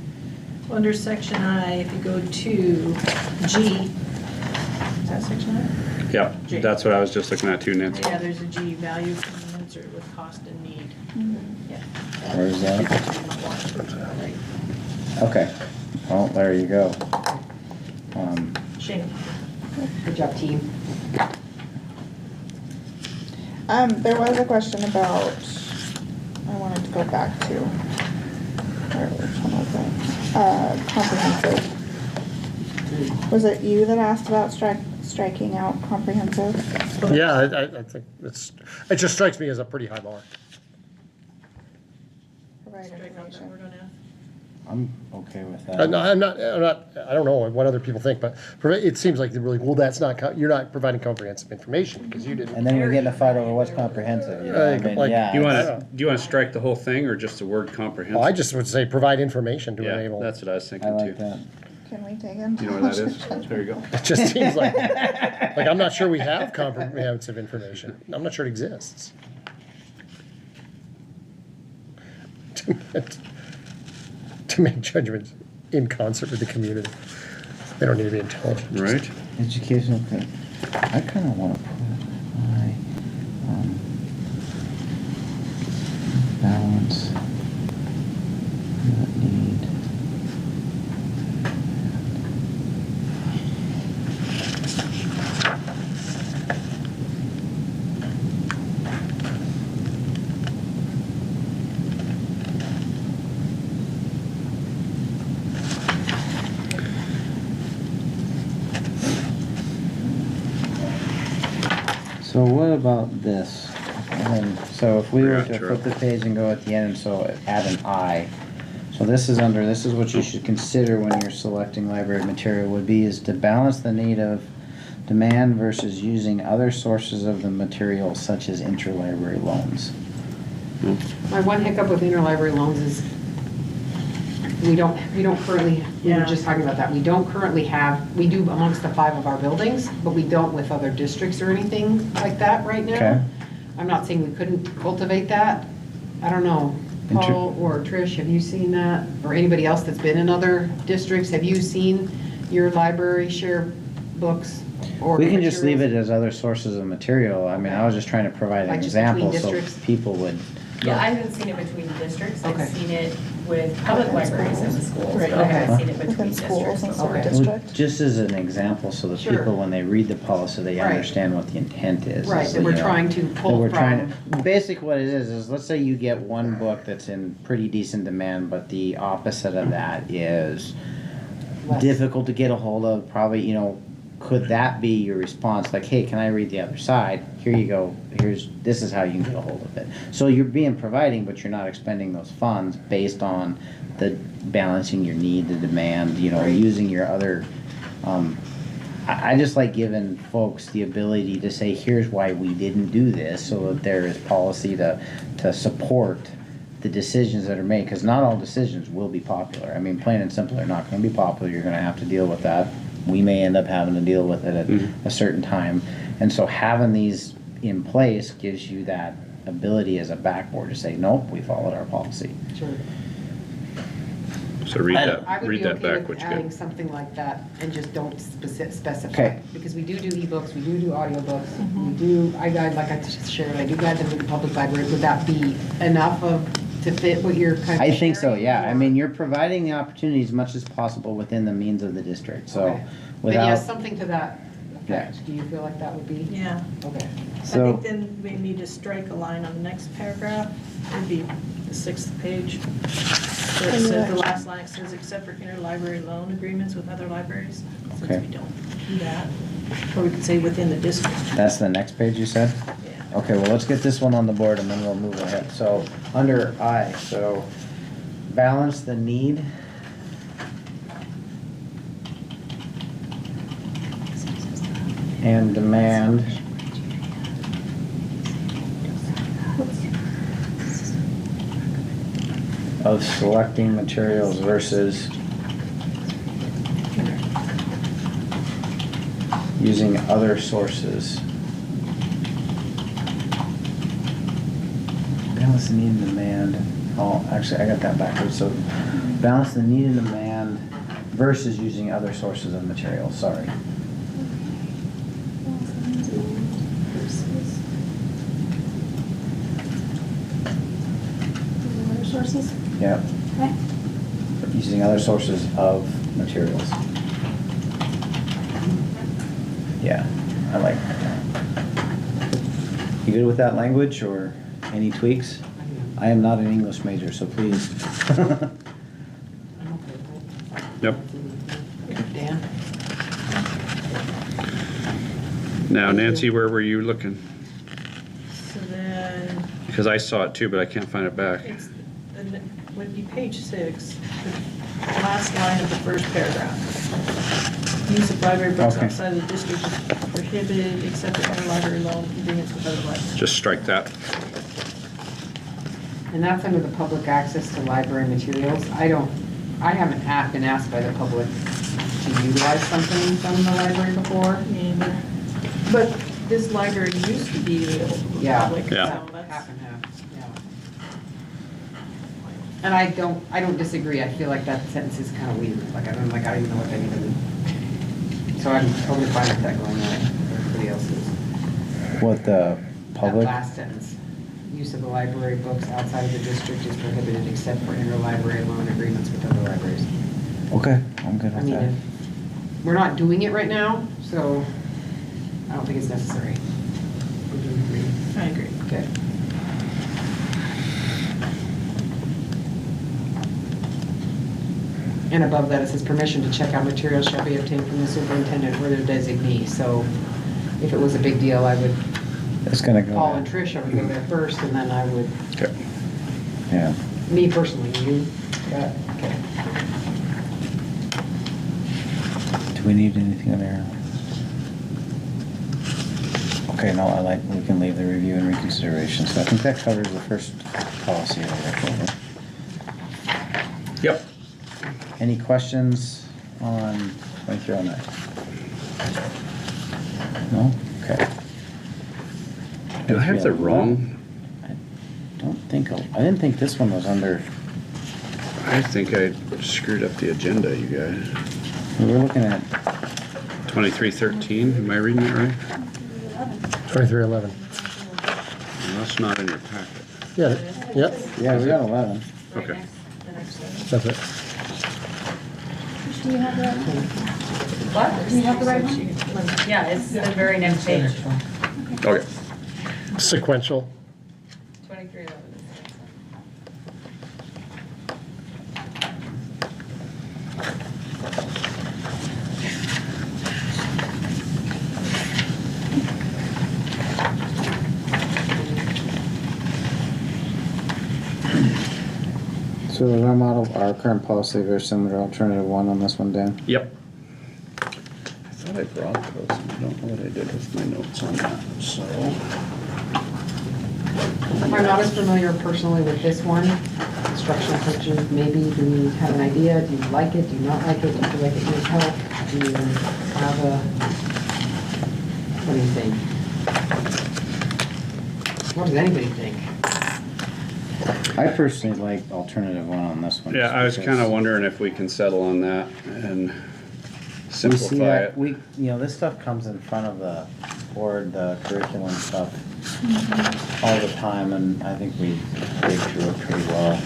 Under section I, if you go to G, is that section I? Yep, that's what I was just looking at too, Nancy. Yeah, there's a G, value commensurate with cost and need. Yeah. Where is that? Right. Okay, well, there you go. Shane. Good job, team. There was a question about, I wanted to go back to, which one was it? Comprehensive. Was it you that asked about striking out comprehensive? Yeah, I think it just strikes me as a pretty high bar. Provide Strike out that information. word on F. I'm okay with that. I'm not, I don't know what other people think, but it seems like they're really, well, that's not, you're not providing comprehensive information because you didn't. And then we get in a fight over what's comprehensive, you know, I mean, Like- yeah. Do you it's- wanna strike the whole thing or just the word comprehensive? Well, I just would say provide information to Yeah, enable. that's what I was I thinking like too. that. Can we take into? You know what that is? There you go. It just seems like I'm not sure we have comprehensive information. I'm not sure it exists. To make judgments in concert with the community. They don't need to be intelligent. Right? Educational, I kinda wanna put my, balance, that need. So what about this? So if we were Yeah, to true. flip the page and go at the end, and so add an I. So this is what you should consider when you're selecting library material would be is to balance the need of demand versus using other sources of the material such as interlibrary loans. My one hiccup with interlibrary loans is we don't currently, we were Yeah. just talking about that, we don't currently have, we do amongst the 5 of our buildings, but we don't with other districts or anything like that right now. Okay. I'm not saying we couldn't cultivate that. I don't know. Paul or Trish, have you seen that? Or anybody else that's been in other districts? Have you seen your library share books or We can just leave materials? it as other sources of material. I mean, I was just trying to provide an Like just between example so districts? people would. Yeah, I haven't seen it between districts, Okay. I've seen it with public libraries and the schools, Right. but I haven't Okay. seen it between Within districts schools and before. school Okay. district. Just as an example, so that Sure. people, when they read the policy, they Right. understand what the intent is. Right, So, that we're you know, trying to that pull we're trying from. to- Basically what it is let's say you get one book that's in pretty decent demand, but the opposite of that is Less. difficult to get a hold of, probably, you know, could that be your response? Like, hey, can I read the other side? Here you go, this is how you can get a hold of it. So you're providing, but you're not expending those funds based on the balancing your need, the demand, you know, Right. using your other, I just like giving folks the ability to say, here's why we didn't do this, so that there is policy to support the decisions that are made, because not all decisions will be popular. I mean, plain and simple, they're not gonna be popular, you're gonna have to deal with that. We may end up having to deal with it at a certain time. And so having these in place gives you that ability as a backboard to say, nope, we followed our policy. Sure. So read I would read be that okay back, with what you adding get. something like that and just don't specify. Okay. Because we do ebooks, we do audiobooks, we do, I guide, like I just shared, I do guide them to the public library. Would that be enough to fit what you're kind of I think so, sharing, yeah. I or- mean, you're providing the opportunity as much as possible within the means of the district, so Okay. Then without. yes, something to that Yeah. effect. Do you feel like that would be? Yeah. Okay. I So, think then we need to strike a line on the next paragraph, it'd be the 6th page. So it says, the last line, it says, except for interlibrary loan agreements with other libraries, Okay. since we don't do that. Or we could say within the district, that's the next page you said? yeah. Okay, well, let's get this one on the board and then we'll move ahead. So, under I, so balance the need. And demand. Of selecting materials versus using other sources. Balance the need and demand. Oh, actually, I got that backwards. So balance the need and demand versus using other sources of material, sorry. Water sources? Yep, Okay. using other sources of materials. Yeah, I like that. You good with that language or any tweaks? I am not an English major, so please. I'm okay with it. Yep. Dan? Now, Nancy, where were you looking? So then, Because I saw it too, but I can't find it back. it's, would be page 6, the last line of the first paragraph. Use of library books Okay. outside of the district is prohibited except for interlibrary loan agreements with other libraries. Just strike that. And that's under the public access to library materials. I haven't been asked by the public to utilize something from the library before. But this library used to be available to the Yeah. public, so Yeah. Half that's, and half, yeah. And I don't disagree. I feel like that sentence is kind of weird. Like, I don't even know what that even, so I'm totally fine with that going away. Everybody else is. What the public? That last sentence. Use of the library books outside of the district is prohibited except for interlibrary loan agreements with other libraries. Okay, I'm good I with mean, that. we're not doing it right now, so I don't think it's necessary. Would you agree? I agree. Okay. And above that, it says permission to check out materials shall be obtained from the superintendent or their designee. So if it was a big deal, I would, It's gonna go. Paul and Trish, I would go there first, and then I would, Okay. Yeah. me personally, you, yeah, okay. Do we need anything in there? Okay, no, we can leave the review and reconsideration. So I think that covers the first policy area. Yep. Any questions on 2309? No? Okay. Did I have the wrong? I didn't think this one was under, I think I screwed up the agenda, you guys. we were looking at, 2313, am I reading it right? 2311. Well, that's not in your packet. Yeah, yep, yeah, we got 11. Okay. that's it. Do you have the right one? What? Do you have the right one? Yeah, it's the very next page. Okay. Sequential. 2311. So is our model, our current policy very similar to alternative one on this one, Dan? Yep. I thought I brought those, and I don't know what I did with my notes on that, so. I'm not as familiar personally with this one, instructional coaches, maybe, do you have an idea, do you like it, do you not like it, do you feel like it needs help, do you have a, what do you think? What does anybody think? I personally like alternative one on this one. Yeah, I was just kinda because wondering if we can settle on that and We see simplify that, it. this stuff comes in front of the board, the curriculum stuff all the time, and I think we dig through it pretty well.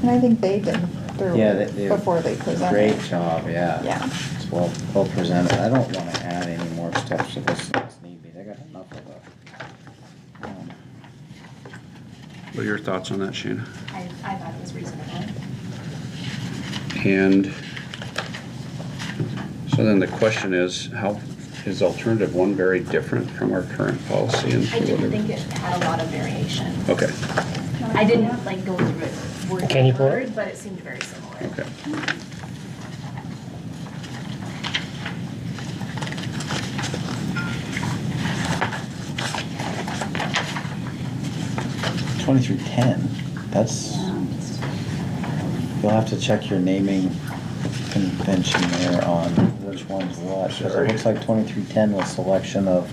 And I think they did through Yeah, it they. before they presented. Great job, yeah. Yeah. It's well presented. I don't wanna add any more steps to this as need be. They got enough of it. What are your thoughts on that, Shana? I thought it was reasonable. And so then the question is, how, is alternative one very different from our current policy? And I didn't think it had a lot of variation. Okay, I didn't like go through it word Can you by pull it? word, but it seemed very similar. okay. $23.10, that's, you'll have to check your naming convention there on which one's what. 'Cause it looks like 2310 was selection of,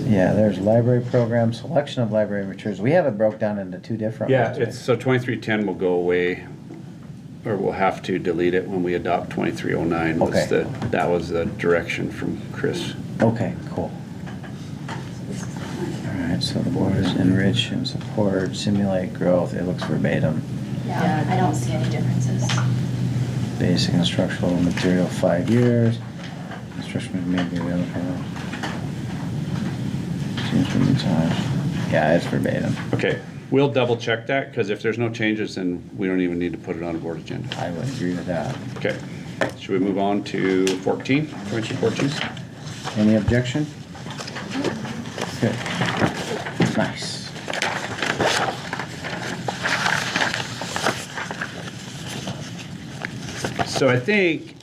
yeah, there's library program, selection of library materials. We have it broke down into two different Yeah, ones. it's, so 2310 will go away, or we'll have to delete it when we adopt 2309. Was Okay. that was the direction from Chris. Okay, cool. Alright, so the board is enrich and support, simulate growth, it looks verbatim. Yeah, I don't see any differences. Basic instructional material, 5 years. Instruction may be available. Seems to be times. Yeah, it's verbatim. Okay, we'll double check that, because if there's no changes, then we don't even need to put it on a board agenda. I would agree with that. Okay, should we move on to 14, 2014? Any objection? Good. Nice. So I think,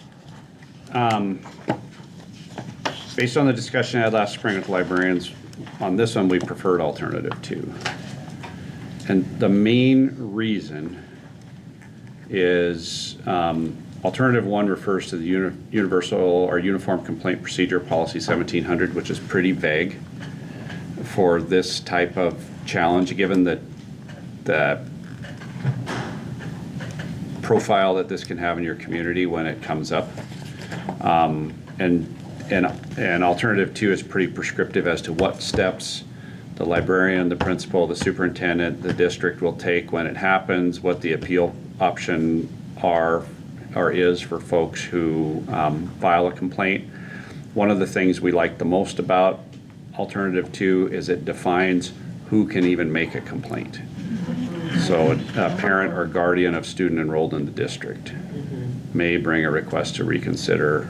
based on the discussion I had last spring with librarians, on this one, we preferred alternative 2. And the main reason is, alternative 1 refers to the universal or uniform complaint procedure policy 1700, which is pretty vague for this type of challenge, given that the profile that this can have in your community when it comes up. And alternative 2 is pretty prescriptive as to what steps the librarian, the principal, the superintendent, the district will take when it happens, what the appeal option is for folks who file a complaint. One of the things we like the most about alternative 2 is it defines who can even make a complaint. So a parent or guardian of student enrolled in the district may bring a request to reconsider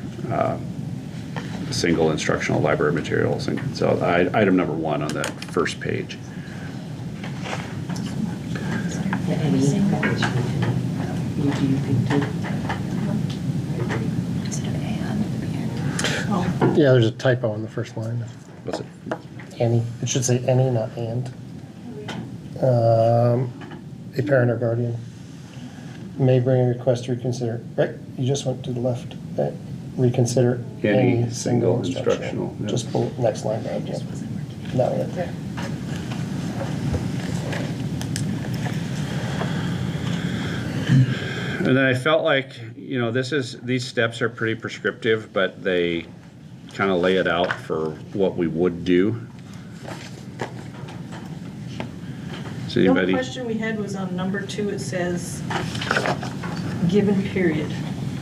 single instructional library materials. And so item number 1 on that first page. Instead of and. Yeah, there's a typo in the first line. What's it? Any, it should say any, not and. A parent or guardian may bring a request to reconsider, right, you just went to the left, right? Reconsider Any single instructional, yeah. Just pull, next line down, yeah. That one right there. And then I felt like, these steps are pretty prescriptive, but they kind of lay it out for what we would do. Does The only anybody? question we had was on number 2, it says, given period.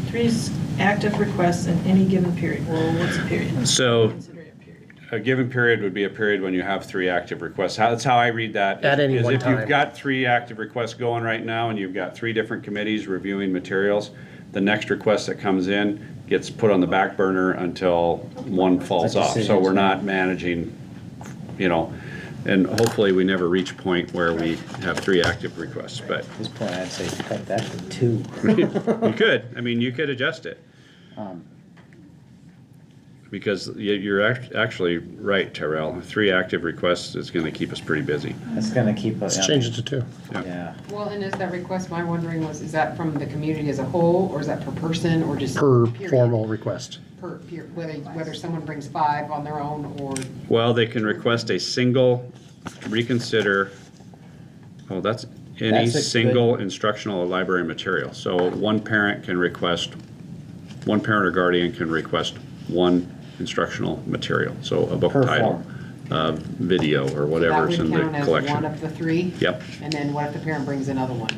3 is active requests in any given period. Well, what's a period? So Consider it a period. a given period would be a period when you have 3 active requests. That's how I read that. At any is one if time. you've got 3 active requests going right now and you've got 3 different committees reviewing materials, the next request that comes in gets put on the back burner until one falls Like off. So decisions, we're yeah. not managing, and hopefully we never reach a point where we have 3 active requests, but At this point, I'd say cut that to 2. you could. You could adjust it. Because you're actually right, Terrell. 3 active requests is going to keep us pretty busy. It's gonna keep us. Let's change it to 2. Yeah. Well, and is that request, my wondering was, is that from the community as a whole, or is that per person, or just? Per period? formal request. Whether someone brings 5 on their own, or, Well, they can request a single reconsider. Oh, that's any That's a single good- instructional or library material. So one parent or guardian can request 1 instructional material. So a book Per title, video, or that whatever's would in the count as one collection. of the 3? Yep, And then what if the parent brings another one?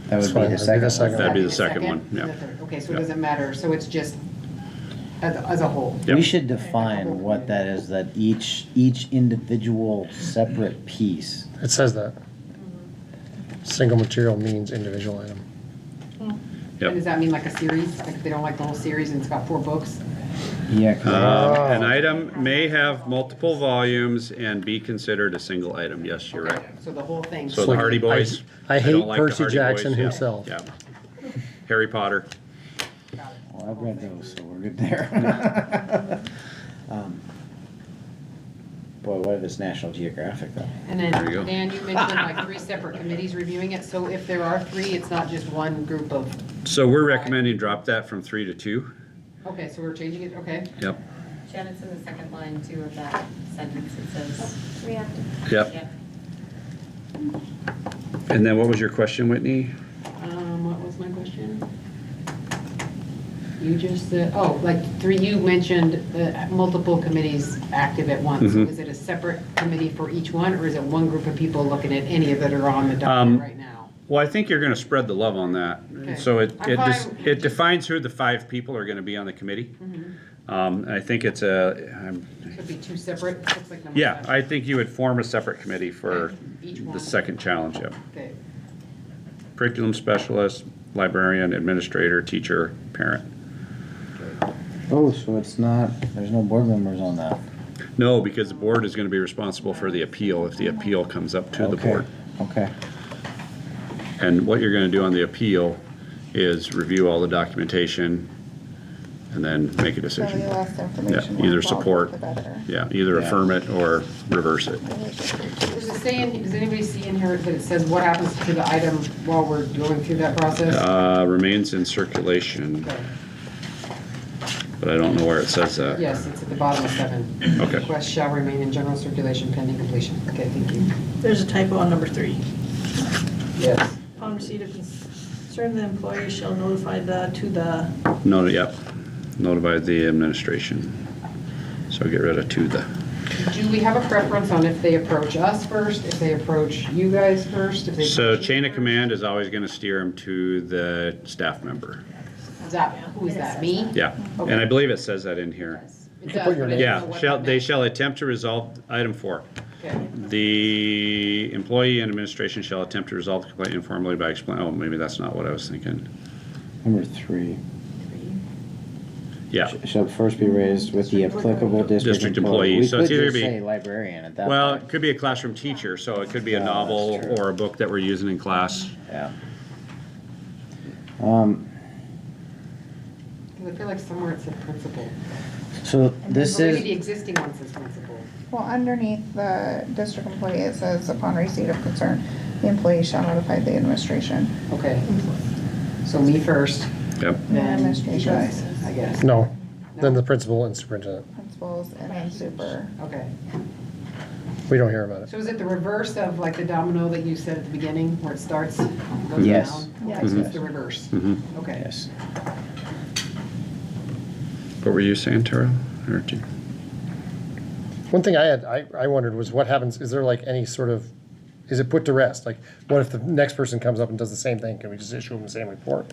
That would That's be fine, the that'd be the second second one. that'd be the second one, And yeah. the third. Okay, so it Yep. doesn't matter, so it's just as a whole? Yep. We should define what that is, that each individual separate piece. It says that. Single material means individual item. And Yep. does that mean like a series? Like if they don't like the whole series and it's got 4 books? Yeah, 'cause An item may have multiple volumes and be considered a single item. Yes, you're right. So the whole thing? So the Hardy Boys. I don't hate like the Percy Hardy Jackson Boys, yeah, himself. Yeah. Harry Potter. well, I've read those, so we're good there. Boy, what if it's National Geographic though? And then, There you go. Dan, you mentioned like 3 separate committees reviewing it, so if there are 3, it's not just one group of, So we're recommending drop that from 3 to 2. okay, so we're changing it, okay? Yep, Janet's in the second line too of that sentence. It says, Reactive. yep. yeah. And then what was your question, Whitney? What was my question? You just said, oh, like 3, you mentioned multiple committees active at once. Mhm. Is it a separate committee for each one, or is it one group of people looking at any of that are on the document right now? Well, I think you're gonna spread the love on that. Okay. So I'm fine. it defines who the 5 people are gonna be on the committee. And I think it's Could be 2 separate, looks like number yeah, 5. I think you would form a separate committee for Each the one. second challenge, yep. Okay, Curriculum specialist, librarian, administrator, teacher, parent. Oh, so it's not, there's no board members on that. No, because the board is gonna be responsible for the appeal if the appeal comes up to the Okay, board. Okay, And what you're gonna do on the appeal is review all the documentation and then make a So the decision. less information. Yeah, we're either involved support. with, the better. Yeah, either Yeah. affirm it or reverse it. does it say, does anybody see in here that it says what happens to the item while we're going through that process? Remains in circulation, Okay. but I don't know where it says that. Yes, it's at the bottom of 7. Okay. Request shall remain in general circulation pending completion. Okay, thank you. There's a typo on number 3. Yes. Upon receipt of concern, the employee shall notify to the, No, yep, notify the administration. So get rid of to the. Do we have a preference on if they approach us first, if they approach you guys first, if they? So approach you chain of first? command is always gonna steer them to the staff member. Is that, who is that, me? Yeah, and I believe it says that in here. It does, put your but I didn't Yeah, know what shall, that they meant. shall attempt to resolve, item 4. Okay. The employee and administration shall attempt to resolve the complaint informally by explaining, oh, maybe that's not what I was thinking. number 3. Yeah, Shall first be raised with the applicable district District employee. employee, We so it's could either just be- say librarian at that point. well, it could be a classroom teacher, so it could be a Oh, that's novel true. or a book that we're using in class. Yeah. 'Cause I feel like somewhere it said principal. So this Or maybe the is, existing one says principal. Well, underneath the district employee, it says upon receipt of concern, the employee shall notify the administration. Okay. So me first, Yep, then you Administration. guys, I guess. No, then the principal and superintendent. Principals and then super. Okay. We don't hear about it. So is it the reverse of like the domino that you said at the beginning, where it starts, goes Yes. down? Yes. Okay, so it's the reverse. mhm. Okay. yes. What were you saying, Tara? Or did you- One thing I wondered was what happens, is there like any sort of, is it put to rest? Like, what if the next person comes up and does the same thing? Can we just issue them the same report?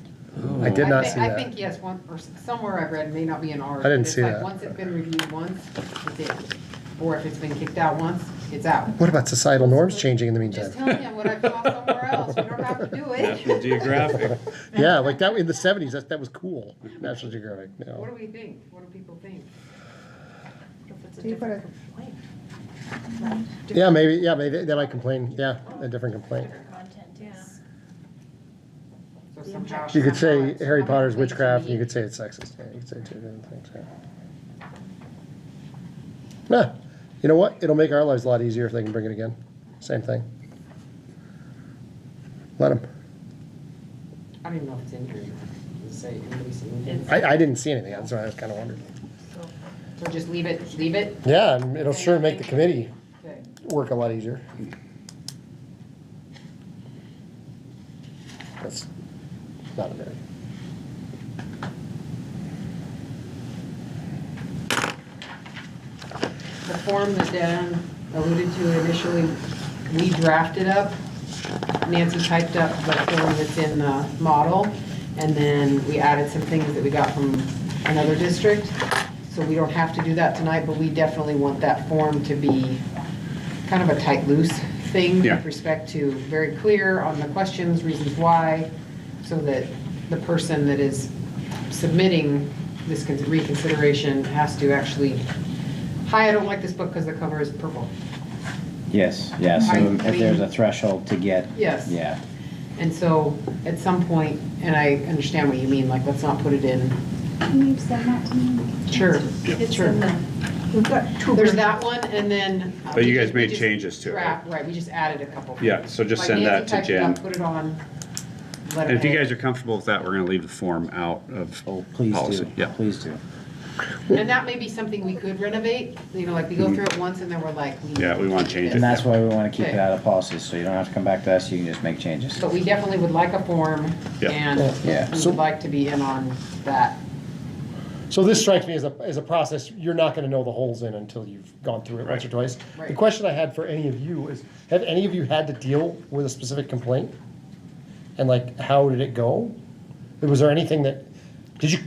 I did not see I that. think, yes, one, or somewhere I've read, may not be in ours. I didn't but it's see like that. Once it's been reviewed once, it's it. Or if it's been kicked out once, it's out. What about societal norms changing in the meantime? Just telling you what I saw somewhere else, we don't have to do National it. Geographic. Yeah, like that, in the 70s, that was cool, National Geographic, What no. do we think? What do people think? if it's a Do you put different complaint. Yeah, maybe they might complain, yeah, a different complaint. Different content, yes. So somehow- You could somehow say it's Harry coming Potter's to witchcraft, and me. you could say it's sexist, yeah, you could say two different things, yeah. Nah, you know what, it'll make our lives a lot easier if they can bring it again, same thing. Let them. I don't even know if it's in here. Does it say anybody see anything? I didn't see anything, that's why I was kinda wondering. So just leave it, leave it? Yeah, and it'll sure make the committee Okay. work a lot easier. That's not a very. The form that Dan alluded to initially, we drafted up. Nancy typed up the form that's in the model, and then we added some things that we got from another district. So we don't have to do that tonight, but we definitely want that form to be kind of a tight, loose thing Yeah. with respect to very clear on the questions, reasons why, so that the person that is submitting this reconsideration has to actually, hi, I don't like this book because the cover is purple. Yes, yeah, so I if there's mean- a threshold to get. Yes. Yeah, And so, at some point, and I understand what you mean, like, let's not put it in. Can you send that to me? Sure. It's Sure. in the We've got two. There's that one, and then. But you we guys just- made we just changes to it, right? Right, we just added a couple. Yeah, so just Like send that Nancy to typed it up, Jen. Put it on. And if you guys are comfortable with that, we're gonna leave the form out of Oh, please policy. do, Yeah. please do. And that may be something we could renovate, you know, like we go through it once and then we're like. Yeah, we want to change And it. that's why we wanna keep it Okay. out of policy, so you don't have to come back to us, you can just make changes. But we definitely would like a form Yeah. and Yeah. we would like to be in on that. So this strikes me as a process, you're not gonna know the holes in until you've gone through it once or twice. The Right. question I had for any of you is, have any of you had to deal with a specific complaint? And like, how did it go? Was there anything that,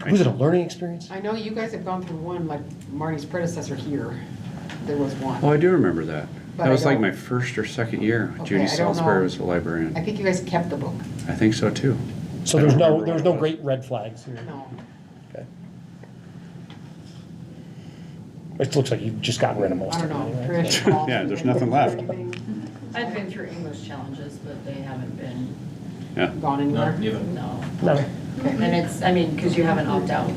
was it a learning experience? I know you guys have gone through one, like Marty's predecessor here, there was Oh, one. I do remember that. But That I was like don't- my first or second year. Okay, Judy I don't Salisbury know. was the librarian. I think you guys kept the book. I think so too. So I there's don't no, remember there was what no it was. great red flags here. No. Okay. It looks like you've just gotten rid of most I of don't it know, anyway. Trish. Paul, Yeah, there's anything? nothing left. Anything I've been through English challenges, but they haven't been, Yeah. Gone anywhere? no. No, And it's, I mean, because you have an opt-out,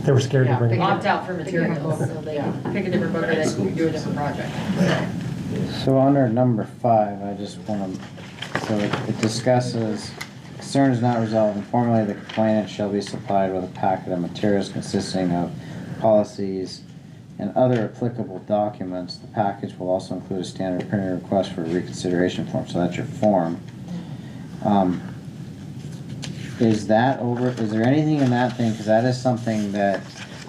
they were scared to Yeah, bring it they- up. opt-out for Pick a different materials, book. so they Yeah. pick a different book or they do a different project. So under number 5, I just wanna, so it discusses, concern is not resolved informally, the complainant shall be supplied with a packet of materials consisting of policies and other applicable documents. The package will also include a standard printed request for a reconsideration form, so that's your form. Is there anything in that thing, cause that is something that,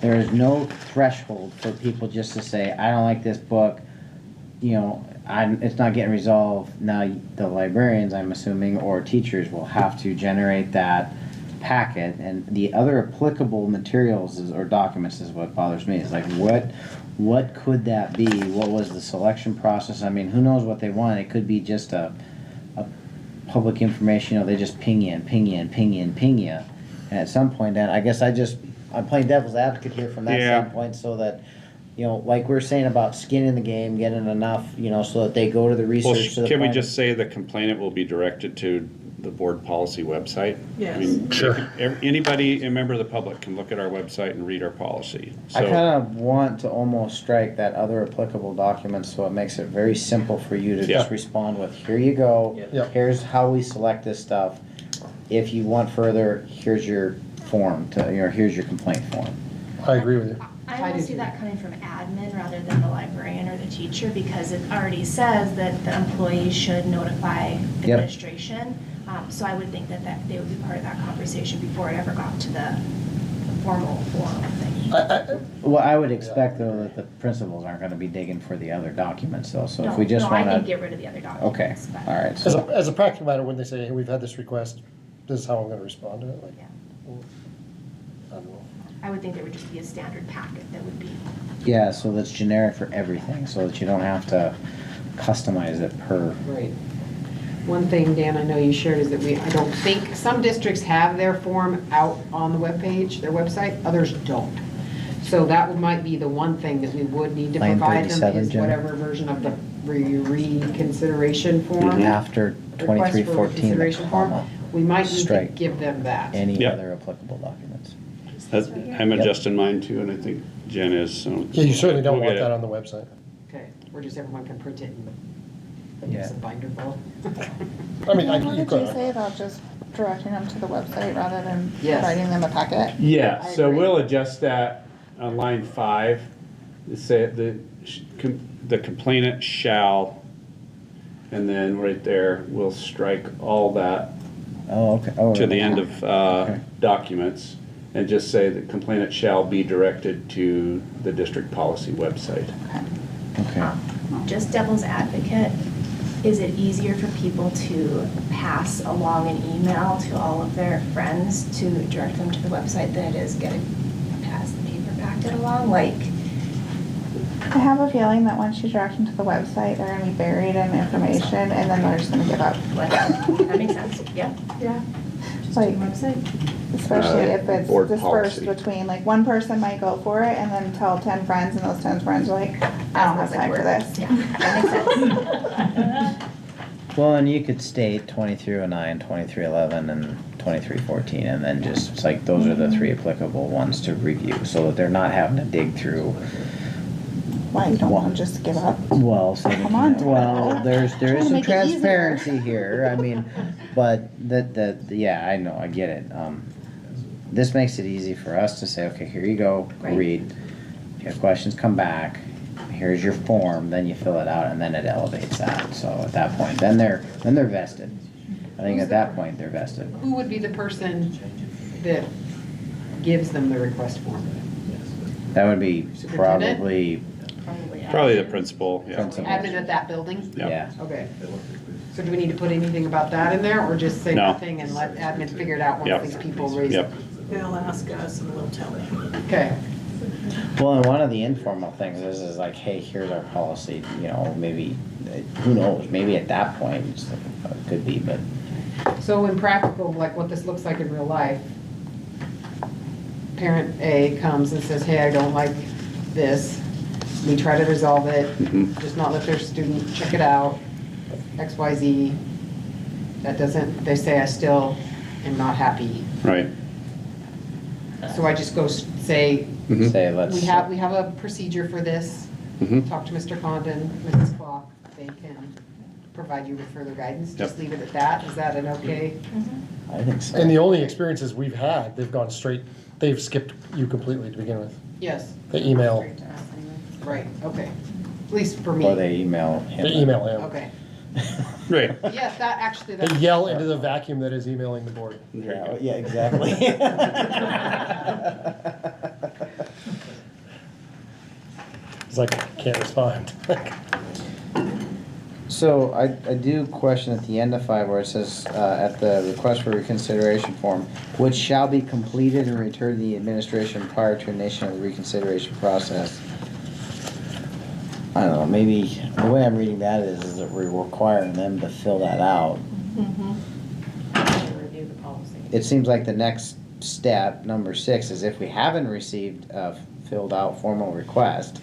there is no threshold for people just to say, I don't like this book, you know, it's not getting resolved. Now, the librarians, I'm assuming, or teachers will have to generate that packet, and the other applicable materials or documents is what bothers me. It's like, what could that be? What was the selection process? I mean, who knows what they want? It could be just a public information, you know, they just ping you and ping you and ping you and ping you. And at some point, then, I guess I'm playing devil's advocate here from that Yeah. standpoint, so that, you know, like we we're saying about skin in the game, getting enough, you know, so that they go to the Well, research to the can we point just of- say the complainant will be directed to the board policy website? Yes. I mean, Sure. Anybody, a member of the public can look at our website and read our policy. I So, kinda want to almost strike that other applicable documents, so it makes it very simple for you to just Yeah. respond with, here you go. Yep. Here's how we select this stuff. If you want further, here's your form here's your complaint form. I agree with you. I I do almost see too. that coming from admin rather than the librarian or the teacher, because it already says that the employee should notify administration. So I would think that they would be part of that conversation before it ever got to the formal forum thing. Well, I would expect though that the principals aren't gonna be digging for the other documents though, so if we just No, I wanna. can get rid of the other Okay, documents. but- alright, As so, as a practical matter, when they say, hey, we've had this request, this is how I'm gonna respond to it, like, Yeah. I don't know. I would think there would just be a standard packet that would be, yeah, so that's generic for everything, so that you don't have to customize it per. Right. One thing, Dan, I know you shared is that I don't think, some districts have their form out on the webpage, their website, others don't. So that might be the one thing that we would need to Line provide them 37, is Jen? whatever version of the reconsideration form. After Request for 2314, the reconsideration form. comma, We might need to strike give them that. any Yeah. other applicable documents. I'm Yep. adjusting mine too, and I think Jen is, so. Yeah, you certainly don't We'll want get that it. on the website. Okay, or just everyone can print it and Yeah. use a binder full. I mean, What you did you could. say about just directing them to the website rather than Yes. providing them a packet? Yeah, I so agree. we'll adjust that on line 5, say the complainant shall, and then right there, we'll strike all that Oh, okay. Oh, to the okay. end of Okay. documents, and just say the complainant shall be directed to the district policy website. Okay. just devil's advocate, is it easier for people to pass along an email to all of their friends to direct them to the website than it is pass the paper packet along? Like, I have a feeling that once you direct them to the website, they're gonna be buried in information and then they're just gonna give up. that makes sense, yeah. Yeah. Just to the Like, website. especially if it's board dispersed policy. between, like, one person might go for it and then tell 10 friends and those 10 friends are like, I don't have time for this. Yeah, that makes sense. Well, and you could state 2309, 2311, and 2314, and then just, it's like, those are the 3 applicable ones to review, so that they're not having to dig through Why, you don't want them just to give up? Well, Come on, well, there is Trying to some make it easier. transparency here, I mean, but yeah, I know, I get it. This makes it easy for us to say, okay, here you go, Right. read. If you have questions, come back. Here's your form, then you fill it out, and then it elevates that. So at that point, then they're vested. I think at that point, they're vested. Who would be the person that gives them the request form? That would be Superintendent? probably, Probably the principal, yeah. Principal. Admin at that building? Yeah. yeah. Okay. So do we need to put anything about that in there, or just say No. nothing and let admin figure it out Yep. once these people raise it? Yep. They'll ask us and we'll tell them. Okay. Well, and one of the informal things is like, hey, here's our policy, you know, maybe, who knows, maybe at that point, it could be, but. So in practical, like what this looks like in real life, parent A comes and says, hey, I don't like this. We try to resolve it, just not let their student check it out, X, Y, Z. That doesn't, they say I still am not happy. Right. So I just go say, Say, let's. we have a procedure for this. Mhm. Talk to Mr. Condon, Mrs. Clock, they can provide you with further guidance. Just Yep. leave it at that. Is that an okay? I think so. And the only experiences we've had, they've gone straight, they've skipped you completely to begin with. Yes, They email, Straight to us anyway. right, okay. At least for me. Or they email him. they email him. Okay. Right. Yes, that actually, They that's. yell into the vacuum that is emailing the board. Yeah, yeah, exactly. It's like, can't respond. So I do question at the end of 5 where it says, at the request for reconsideration form, which shall be completed and returned to the administration prior to initiation of the reconsideration process. I don't know, maybe, the way I'm reading that is that we're requiring them to fill that out. Review the policy. It seems like the next step, number 6, is if we haven't received a filled out formal request,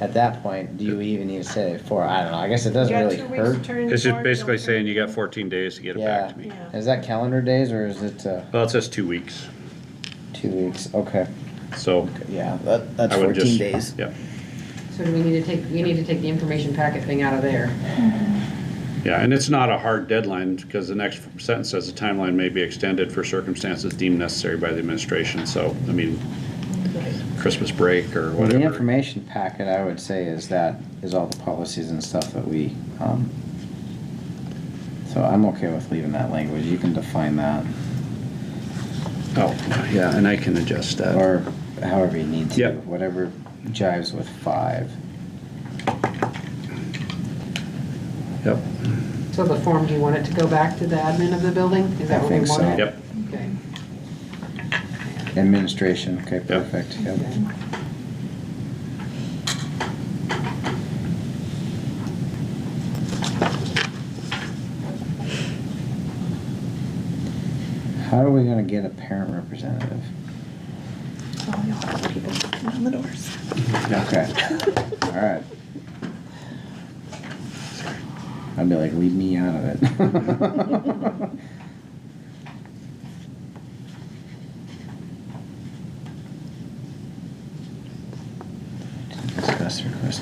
at that point, do you even need to say it for, I don't know, I guess it doesn't You got really 2 weeks hurt. to turn in It's the just board, basically don't saying turn you it got in. 14 days to get it back to me. Yeah. Is that calendar days or is it Well, it says 2 weeks, 2 weeks? Okay, so yeah, that's I would 14 just. days. Yeah, So do we need to take the information packet thing out of there? yeah, and it's not a hard deadline, because the next sentence says the timeline may be extended for circumstances deemed necessary by the administration, so, I mean, Christmas break or Well, the whatever. information packet, I would say, is all the policies and stuff that we, so I'm okay with leaving that language. You can define that, Oh, yeah, and I can adjust that. or however you need to. Yep. Whatever jives with 5. Yep, So the form, do you want it to go back to the admin of the building? Is that I what we think want so. it? yep. Okay. Administration, okay, perfect, yep. Okay. How are we gonna get a parent representative? Oh, you'll have people knocking on the doors. Okay, all right. I'd be like, leave me out of it. Discuss request.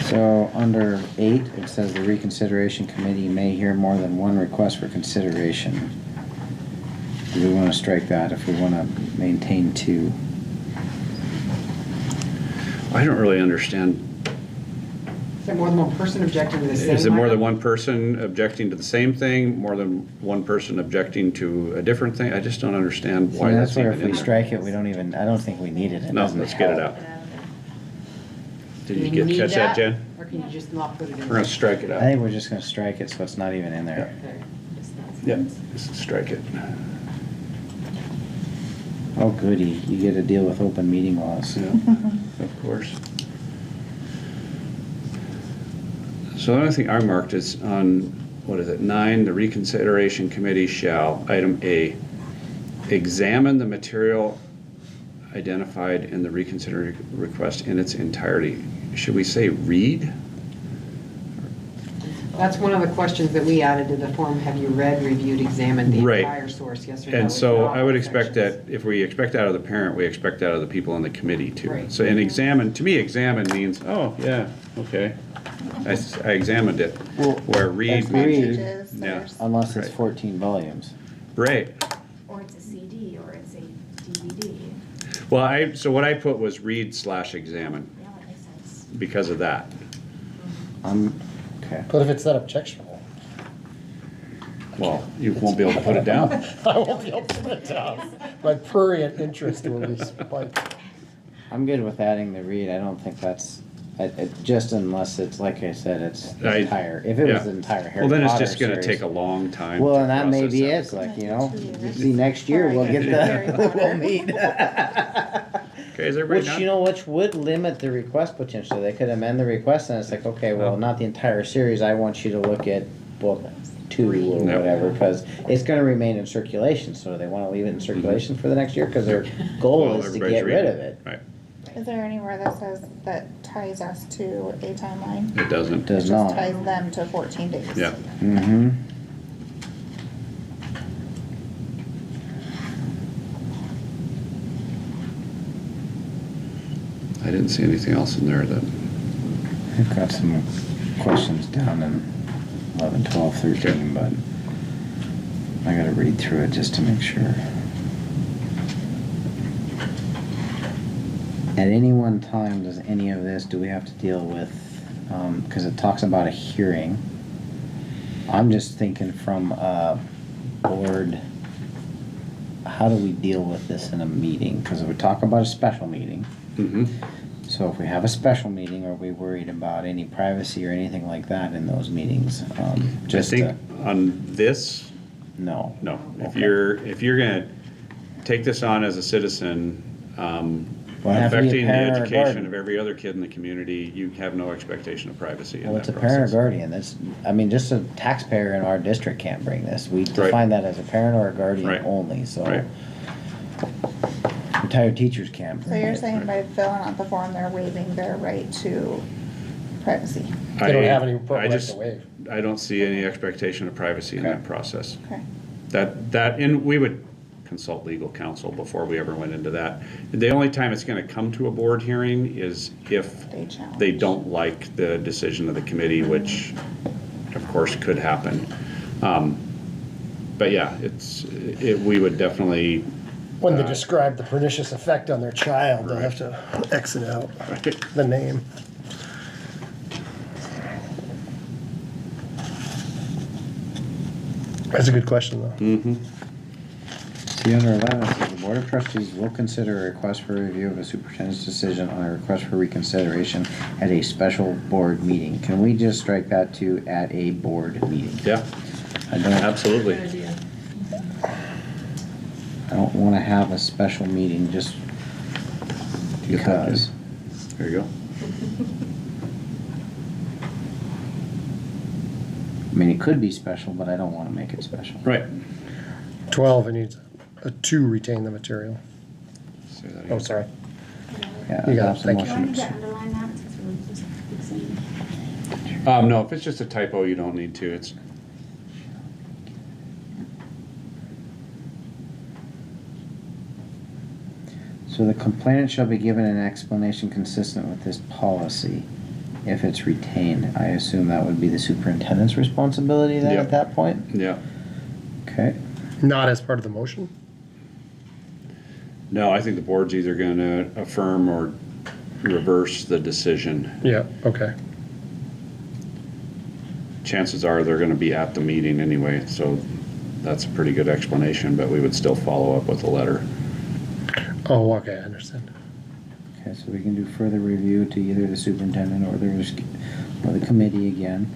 So, under 8, it says the reconsideration committee may hear more than one request for consideration. Do we wanna strike that if we wanna maintain 2? I don't really understand. Is there more than one person objecting to the same? Is it more than item? one person objecting to the same thing, more than one person objecting to a different thing? I just don't understand So why that's that's where even if in we there. strike it, we don't even, I don't think we need it. It No, doesn't let's get it help. out. Get out of there. Did Do you we get need catch that, Jen? Or can you just not put it in? We're gonna strike it I out. think we're just gonna strike it so it's not even in there. Okay. Just that Yep, sentence. just strike it. Oh goody, you get to deal with open meeting laws. Yeah, of course. So the only thing I marked is on, what is it, 9, the reconsideration committee shall, item A, examine the material identified in the reconsideration request in its entirety. Should we say read? That's one of the questions that we added to the form. Have you read, reviewed, examined the Right. entire source? Yes or no? And with so all I would expect sections. that if we expect out of the parent, we expect out of the people on the committee too. Right. So, and examine, to me, examine means, oh, yeah, okay. I examined it. Well, Where read, that's Ten read. pages, Yeah. there's- Unless it's Right. 14 volumes. right. Or it's a CD, or it's a DVD. Well, so what I put was read/examine Yeah, that makes sense. because of that. Okay. But if it's that objectionable, Well, you won't be able to put it down. I won't be able to put it down. My prurient interest will be spiked. I'm good with adding the read. I don't think that's, just unless it's, like I said, it's the I- entire, if it was yeah. the entire Harry Potter Well, then it's just gonna series. take a long time. Well, to and that may process be that. it. It's like, you know, 2 years. see, next year we'll get Harry the, Potter. we'll meet. Okay, is everybody Which, done? you know, which would limit the request potentially. They could amend the request and it's like, okay, well, not the entire series. I want you to look at book 2 or No. whatever, because it's gonna remain in circulation. So they wanna leave it in circulation for the next year, because their goal Well, is to everybody's get rid reading. of it. Right, Is there anywhere that says, that ties us to a timeline? it doesn't. Does Just not. ties them to 14 days. Yeah. Mm-hmm. I didn't see anything else in there that, I've got some questions down in 11, 12, 13, but I gotta read through it just to make sure. At any one time, does any of this, do we have to deal with, because it talks about a hearing. I'm just thinking from a board, how do we deal with this in a meeting? Because we talk about a special meeting. mhm. So if we have a special meeting, are we worried about any privacy or anything like that in those meetings? I Just think to, on this, no. no. If Okay. you're gonna take this on as a citizen, Well, it have to be a affecting the parent or education guardian. of every other kid in the community, you have no expectation of privacy in Well, it's that a parent or process. guardian. That's, I mean, just a taxpayer in our district can't bring this. We Right. define that as a parent or a guardian Right. only, so. Right. Retired teachers can't So bring you're it. saying by filling out the form, they're waiving their right to privacy? They don't have any I right just- to waive. I don't see any expectation of privacy in Okay. that process. Okay. And we would consult legal counsel before we ever went into that. The only time it's gonna come to a board hearing is if They challenge. they don't like the decision of the committee, which of course could happen. But yeah, we would definitely, When they describe the pernicious effect on their child, they'll have to exit out the name. That's a good question, though. See, under 11, it says the Board of Trustees will consider a request for review of a superintendent's decision on a request for reconsideration at a special board meeting. Can we just strike that to at a board meeting? yeah, I don't, absolutely. Good idea. I don't wanna have a special meeting just Get that, because. There you go. I mean, it could be special, but I don't wanna make it special. Right. 12, it needs a 2 retain the material. Say that Oh, again. sorry. Yeah, You got it, adopt the thank you. Do I need motion. to underline that since we're just fixing? No, if it's just a typo, you don't need to. It's, So the complainant shall be given an explanation consistent with this policy if it's retained. I assume that would be the superintendent's responsibility then Yep. at that point? yeah. Okay. Not as part of the motion? No, I think the board's either gonna affirm or reverse the decision. Yeah, okay. Chances are they're gonna be at the meeting anyway, so that's a pretty good explanation, but we would still follow up with a letter. Oh, okay, I understand. Okay, so we can do further review to either the superintendent or the committee again.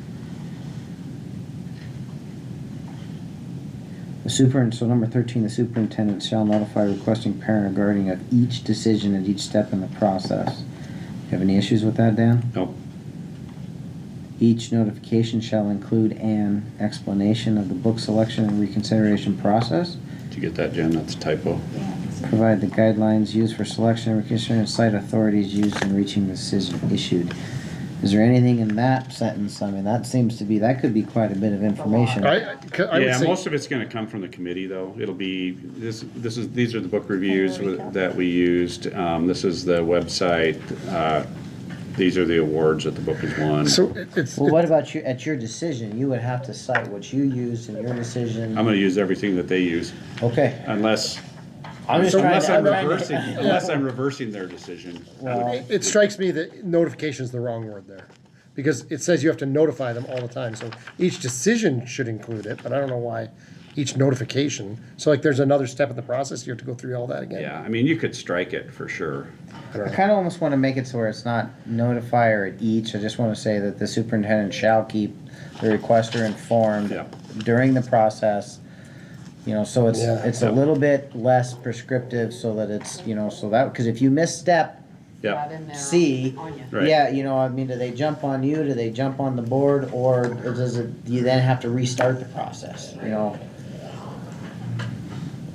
So number 13, the superintendent shall notify requesting parent or guardian of each decision at each step in the process. You have any issues with that, Dan? Nope. Each notification shall include an explanation of the book selection and reconsideration process. Did you get that, Jen? That's a typo. Provide the guidelines used for selection and reconsideration and cite authorities used in reaching the decision issued. Is there anything in that sentence? I mean, that seems to be, that could be quite a bit of information. I would Yeah, say, most of it's gonna come from the committee, though. It'll be, these are the book reviews recap. that we used. This is the website. These are the awards that the book has won. so it's, Well, what about you, at your decision, you would have to cite what you used in your decision? I'm gonna use everything that they use, Okay, unless, I'm just trying to, I'm trying to. unless I'm reversing their decision. Well, it strikes me that notification is the wrong word there. Because it says you have to notify them all the time, so each decision should include it, but I don't know why each notification. So like there's another step in the process, you have to go through all that again. Yeah, I mean, you could strike it for sure. I kinda almost wanna make it so where it's not notify or at each, I just wanna say that the superintendent shall keep the requester informed Yeah. during the process. You know, so it's, Yeah. it's a little bit less prescriptive so that it's, you know, so that, cause if you misstep Yeah, Got in there C, on you. Right. yeah, you know, I mean, do they jump on you, do they jump on the board, or does it, you then have to restart the process, you know?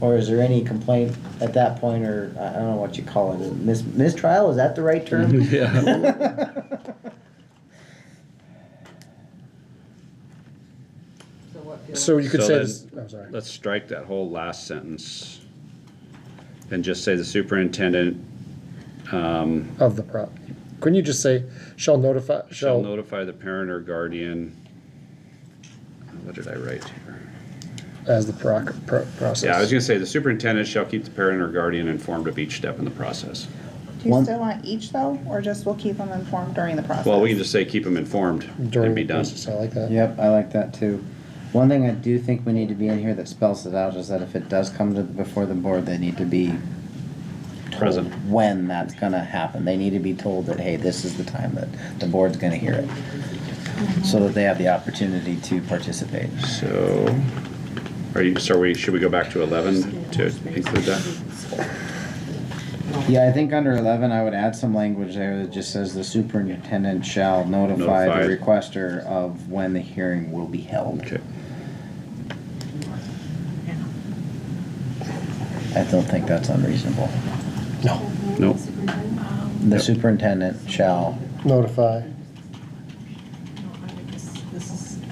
Or is there any complaint at that point, or I don't know what you call it, mistrial, is that the right term? yeah. So what feels? So you could So say, then- this- I'm sorry. Let's strike that whole last sentence. And just say the superintendent, Of the couldn't you just say, shall notify, shall shall, notify the parent or guardian. What did I write here? as the process? Yeah, I was gonna say, the superintendent shall keep the parent or guardian informed of each step in the process. Do you One- still want each though, or just we'll keep them informed during the process? Well, we can just say, keep them informed During and be the done. process, I like that. Yep, I like that too. One thing I do think we need to be in here that spells it out is that if it does come to, before the board, they need to be told Present. when that's gonna happen. They need to be told that, hey, this is the time that the board's gonna hear it. So that they have the opportunity to participate. So, should we go back to 11 to include that? Yeah, I think under 11, I would add some language there that just says the superintendent shall notify Notify. the requester of when the hearing will be held. Okay. I don't think that's unreasonable. No, Nope. The superintendent shall, notify. I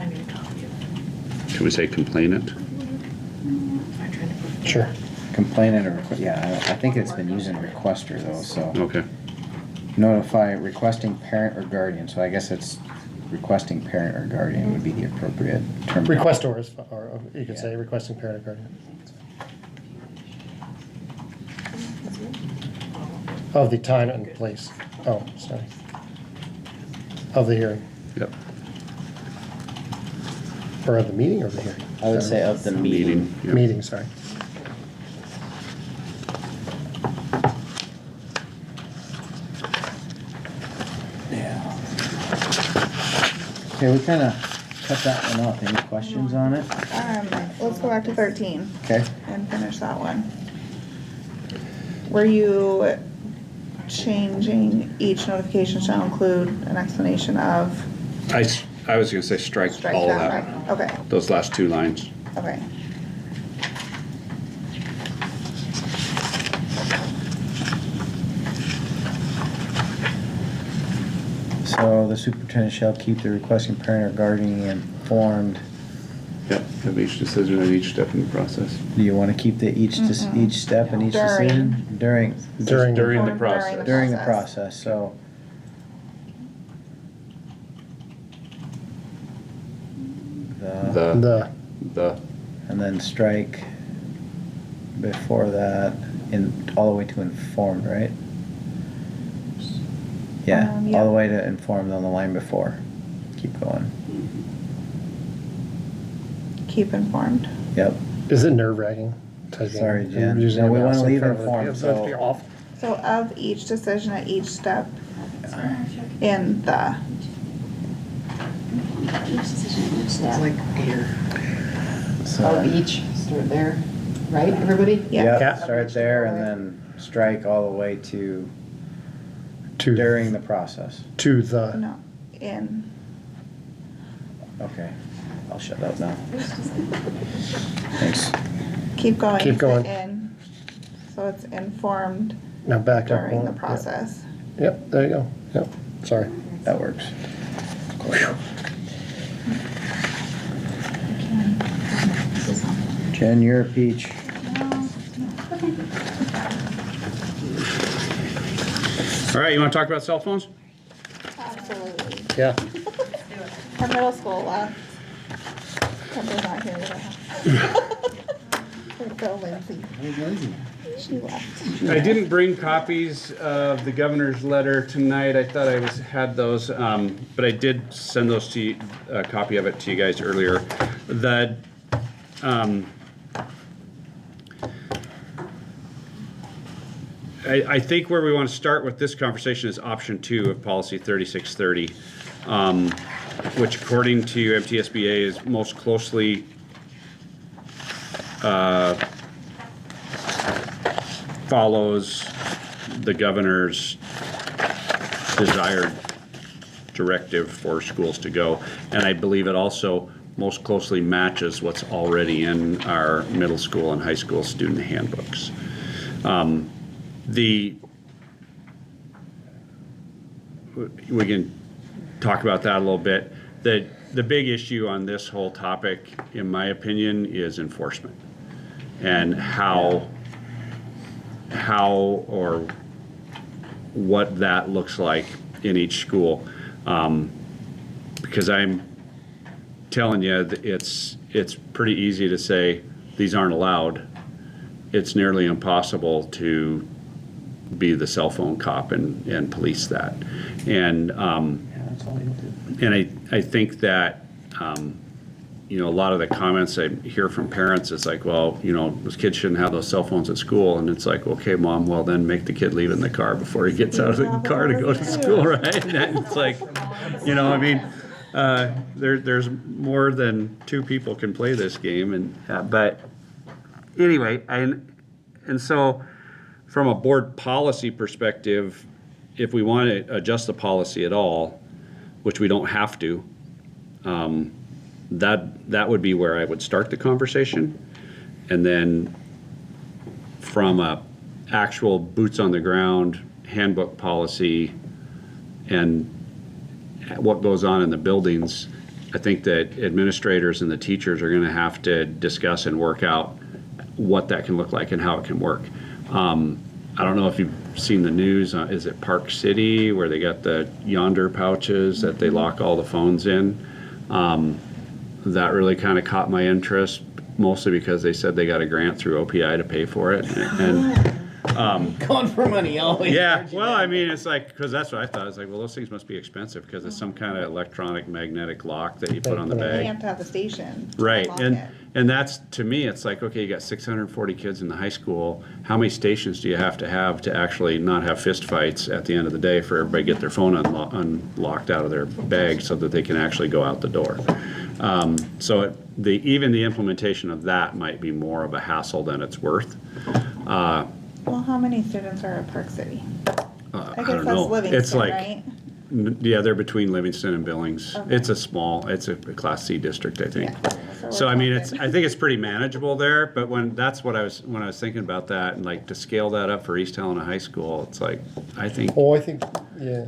need a copy of it. Can we say complainant? I'm trying to put. Sure. complainant or, yeah, I think it's been using requester though, so. Okay. Notify requesting parent or guardian, so I guess it's requesting parent or guardian would be the appropriate term. Requestor is, or you could say requesting parent or guardian. Of the time and place. Oh, sorry. Of the hearing, Yep. or of the meeting or the hearing? I would say of the meeting. Yep. Meeting, sorry. Yeah. Okay, we kinda cut that one off. Any questions on it? Let's go back to 13 Okay. and finish that one. Were you changing each notification shall include an explanation of? I was gonna say strike Strike all of that, that, right? Okay, those last two lines. okay. So the superintendent shall keep the requesting parent or guardian informed. Yep, of each decision at each step in the process. Do you wanna keep the each step in each During. decision? During. During. During the Informed process. During the process, so. The, The, And then strike before that, all the way to informed, right? Yeah, Yeah. all the way to informed on the line before. Keep going. Keep informed. Yep. is it nerve wracking? Sorry, Jen. No, we wanna leave informed, so- So of each decision at each step in the, It's like here, So- of each, start there, right, everybody? Yeah. Yep, start there and then strike all the way to To, during the process. to the, no, in, Okay, I'll shut up now. Thanks. keep going. Keep to going. In, so it's informed now back up. during the one. process. Yep, there you go. Yep, sorry. That works. Jen, you're a peach. All right, you want to talk about cell phones? Absolutely. Yeah. Our middle school left. Temper's not here today. Go Lindsay. She left. I didn't bring copies of the governor's letter tonight. I thought had those, but I did send those to you, a copy of it to you guys earlier. That I think where we want to start with this conversation is option 2 of policy 3630, which according to MTSBA is most closely follows the governor's desired directive for schools to go. And I believe it also most closely matches what's already in our middle school and high school student handbooks. We can talk about that a little bit. The big issue on this whole topic, in my opinion, is enforcement and how or what that looks like in each school. Because I'm telling you, that it's pretty easy to say these aren't allowed. It's nearly impossible to be the cell phone cop and police that. And I think that a lot of the comments I hear from parents is like, well, those kids shouldn't have those cell phones at school. And it's like, okay, mom, well then make the kid leave in the car before he gets out of the car to go to school, right? And it's like, there's more than 2 people can play this game. And but anyway, and so from a board policy perspective, if we want to adjust the policy at all, which we don't have to, that would be where I would start the conversation. And then from a actual boots on the ground handbook policy and what goes on in the buildings, I think that administrators and the teachers are going to have to discuss and work out what that can look like and how it can work. I don't know if you've seen the news. Is it Park City where they got the Yonder pouches that they lock all the phones in? That really kind of caught my interest, mostly because they said they got a grant through OPI to pay for it. And Going for money always. yeah, well, I mean, it's like, because that's what I thought. It's like, well, those things must be expensive because it's some kind of electronic magnetic lock that you put on the They bag. have to have the station. to Right, unlock and it. and that's, to me, it's like, okay, you got 640 kids in the high school. How many stations do you have to actually not have fist fights at the end of the day for everybody to get their phone unlocked out of their bag so that they can actually go out the door? So even the implementation of that might be more of a hassle than it's worth. Well, how many students are at Park City? I I guess don't that's know. It's Livingston, like, right? yeah, they're between Livingston and Billings. Okay. It's a Class C district, I think. Yeah. So we're I mean, talking- I think it's pretty manageable there, but when I was thinking about that and like to scale that up for East Helena High School, it's like, I think Oh, I think, yeah.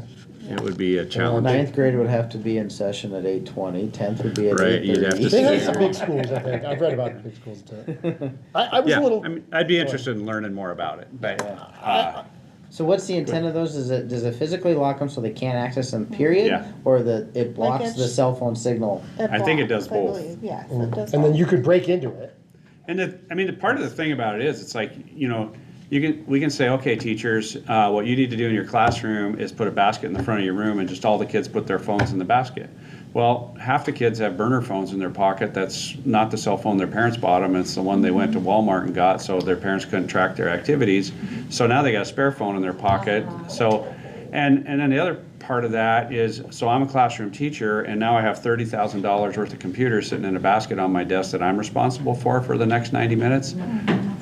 it would be a Well, challenge. 9th grade would have to be in session at 8:20, 10th would be at Right, you'd have to 8:30. They have Yeah. some big schools, I think. I've read about the big schools too. I was Yeah, a little, I mean, I'd be interested in learning more about it, but, So what's the intent of those? Does it physically lock them so they can't access them, period? Yeah. Or it blocks it's- the cell phone signal? I think it does blocks, I both. believe. Yes, it does. and then both. you could break into it. and the part of the thing about it is, it's like, we can say, okay, teachers, what you need to do in your classroom is put a basket in the front of your room and just all the kids put their phones in the basket. Well, half the kids have burner phones in their pocket. That's not the cell phone their parents bought them. It's the one they went to Walmart and got so their parents couldn't track their activities. So now they got a spare phone in their pocket. So, and then the other part of that is, so I'm a classroom teacher and now I have $30,000 worth of computers sitting in a basket on my desk that I'm responsible for the next 90 minutes.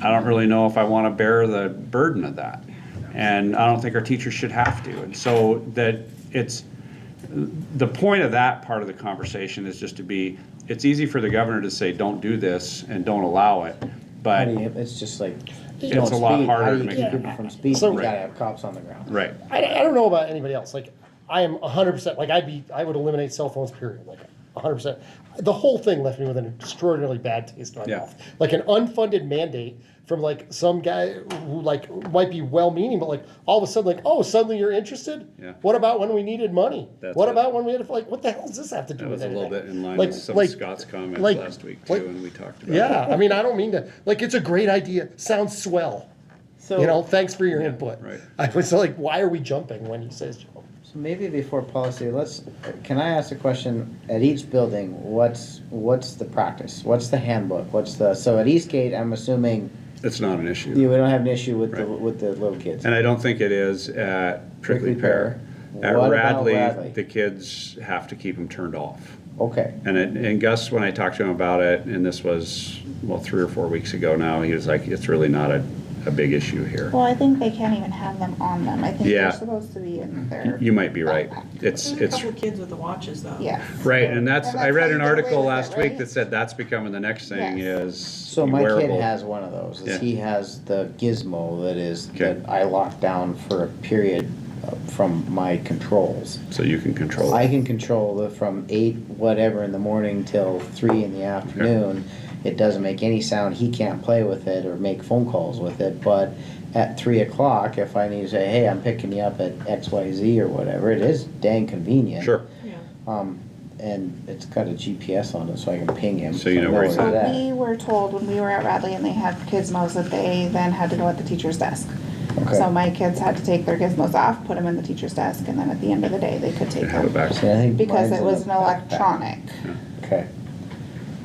I don't really know if I want to bear the burden of that. And I don't think our teachers should have to. And so the point of that part of the conversation is just it's easy for the governor to say, don't do this and don't allow it. But, It's just like, It's don't a lot speed. harder How to do you make keep it people from speeding? So- You gotta have cops on the ground. right. I don't know about anybody else. Like, I am 100%, like, I would eliminate cell phones, period, like, 100%. The whole thing left me with an extraordinarily bad taste in my Yeah. mouth. Like an unfunded mandate from like some guy who like might be well-meaning, but like all of a sudden, like, oh, suddenly you're interested? Yeah. What about when we needed money? That's what it. about when we had, like, what the hell does this have to do That with was a anything? little bit in line Like- with some like- of Scott's comments like- last week like- too, and we talked about it. Yeah, I mean, I don't mean to, like, it's a great idea, sounds swell. So, You know, thanks for your input. right. I was like, why are we jumping when he says jump? so maybe before policy, can I ask a question? At each building, what's the practice? What's the handbook? So at Eastgate, I'm assuming It's not an issue. we don't have an issue with Right. with the little kids. And I don't think it is at Prickly Pear. At What about Radley, Radley? the kids have to keep them turned off. Okay, And Gus, when I talked to him about it, and this was, well, 3 or 4 weeks ago now, he was like, it's really not a big issue here. Well, I think they can't even have them on them. I think Yeah. they're supposed to be in their. You might be right. There's a It's, couple of kids with the watches though. Yes. right, and that's, And I that's read how an you get away article with it, last week right? that said that's becoming the next thing Yes. is so my kid wearable. has one of those. Yeah. He has the gizmo Okay. that I lock down for a period from my controls. So you can control I it. can control it from 8 whatever in the morning till 3 in the afternoon. It doesn't make any sound. He can't play with it or make phone calls with it. But at 3 o'clock, if I need to say, hey, I'm picking you up at XYZ or whatever, it is dang convenient. Sure. Yeah. And it's got a GPS on it, so I can ping him. So you know where he's he's at. at. We were told when we were at Radley and they had gizmos that they then had to go at the teacher's desk. Okay. So my kids had to take their gizmos off, put them in the teacher's desk, and then at the end of the day, they could take Have it them. back. See, I think Because mine's it in was the an backpack. electronic. Okay.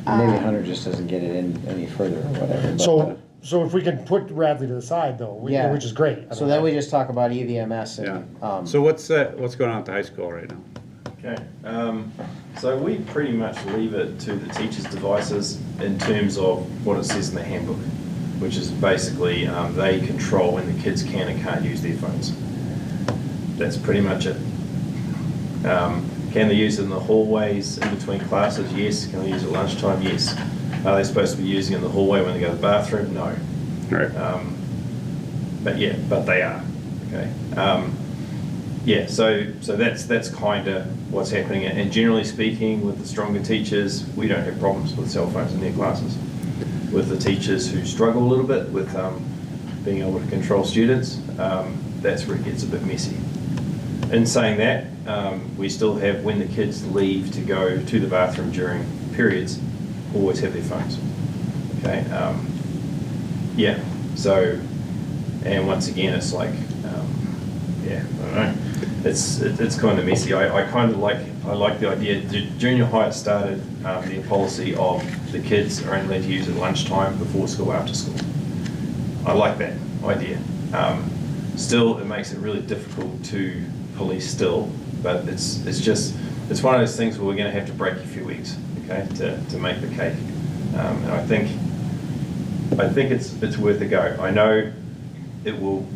Maybe Um, Hunter just doesn't get it in any further or whatever. but- So if we can put Radley to the side though, Yeah. which is great. I So mean, then we just talk about EVMS Yeah. and, So what's going on at the high school right now? Okay, so we pretty much leave it to the teachers' devices in terms of what it says in the handbook, which is basically they control when the kids can and can't use their phones. That's pretty much it. Can they use it in the hallways in between classes? Yes. Can they use it at lunchtime? Yes. Are they supposed to be using it in the hallway when they go to the bathroom? No. All right. But they are, okay? Yeah, so that's kind of what's happening, and generally speaking, with the stronger teachers, we don't have problems with cell phones in their classes. With the teachers who struggle a little bit with being able to control students, that's where it gets a bit messy. In saying that, we still have, when the kids leave to go to the bathroom during periods, always have their phones, okay? Yeah, so, and once again, it's like, yeah, I don't know. It's kind of messy. I kind of like the idea. Junior high started the policy of the kids are only allowed to use it lunchtime, before school, after school. I like that idea. Still, it makes it really difficult to police still, but it's one of those things where we're going to have to break a few eggs, okay, to make the cake. And I think it's worth a go. I know it will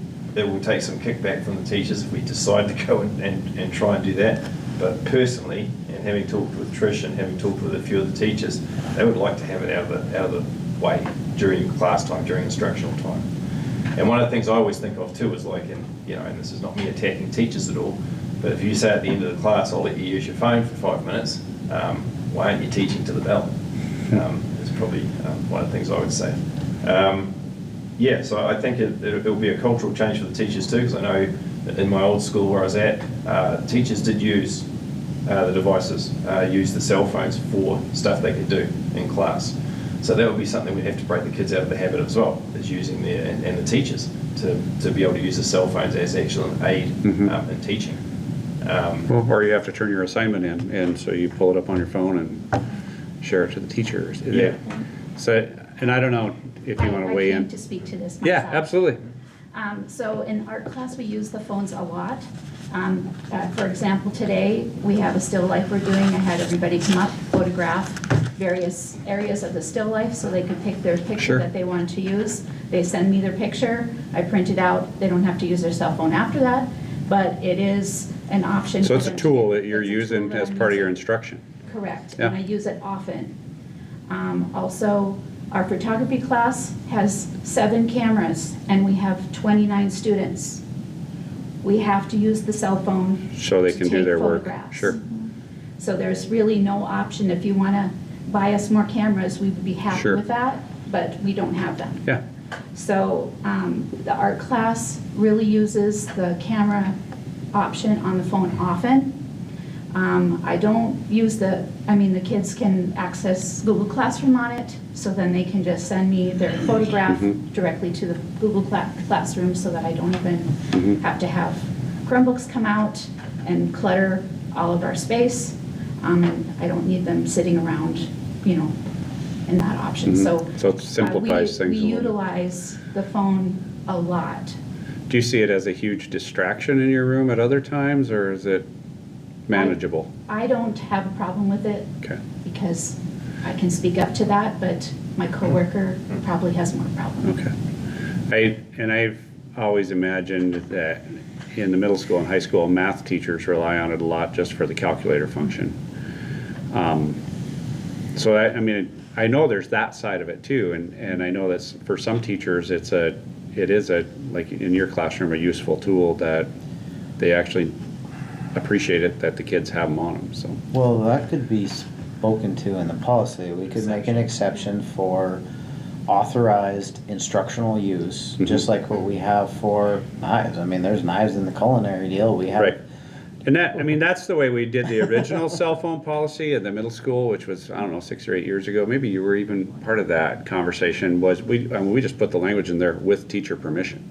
take some kickback from the teachers if we decide to go and try and do that. But personally, and having talked with Trish and having talked with a few of the teachers, they would like to have it out of the way during class time, during instructional time. And one of the things I always think of too is like, and this is not me attacking teachers at all, but if you say at the end of the class, I'll let you use your phone for 5 minutes, why aren't you teaching to the bell? It's probably one of the things I would say. Yeah, so I think it'll be a cultural change for the teachers too, because I know that in my old school where I was at, teachers did use the devices, use the cell phones for stuff they could do in class. So that would be something we'd have to break the kids out of the habit as well, is using and the teachers to be able to use the cell phones as actual aid in teaching. Well, or you have to turn your assignment in, and so you pull it up on your phone and share it to the teachers. Yeah. So, and I don't know if you want to weigh I in. came to speak to this Yeah, myself. absolutely. So in art class, we use the phones a lot. For example, today, we have a still life we're doing. I had everybody come up, photograph various areas of the still life so they could pick their picture Sure. that they wanted to use. They send me their picture, I print it out. They don't have to use their cell phone after that, but it is an option. So for it's a them to tool do. that you're It's a tool using that as I'm part of your using. instruction. Correct, Yeah. and I use it often. Also, our photography class has 7 cameras, and we have 29 students. we have to use the cell phone. So they to can do take their work. photographs. Sure. So there's really no option. If you want to buy us more cameras, we would be happy Sure. with that, but we don't have them. Yeah. So the art class really uses the camera option on the phone often. I don't use the kids can access Google Classroom on it, so then they can just send me their photograph directly to the Google Classroom so that I don't even have to have Chromebooks come out and clutter all of our space. And I don't need them sitting around, in that option. So it simplifies things a we little bit. utilize the phone a lot. Do you see it as a huge distraction in your room at other times, or is it manageable? I don't have a problem with it Okay. because I can speak up to that, but my coworker probably has more problem. Okay. I've always imagined that in the middle school and high school, math teachers rely on it a lot just for the calculator function. So I know there's that side of it too, and I know that for some teachers, it is like in your classroom, a useful tool that they actually appreciate it that the kids have them on them, so. Well, that could be spoken to in the policy. We could make an exception for authorized instructional use, just like what we have for knives. I mean, there's knives in the culinary deal. We have. Right. And that's the way we did the original cell phone policy in the middle school, which was, 6 or 8 years ago. Maybe you were even part of that conversation, was we just put the language in there with teacher permission.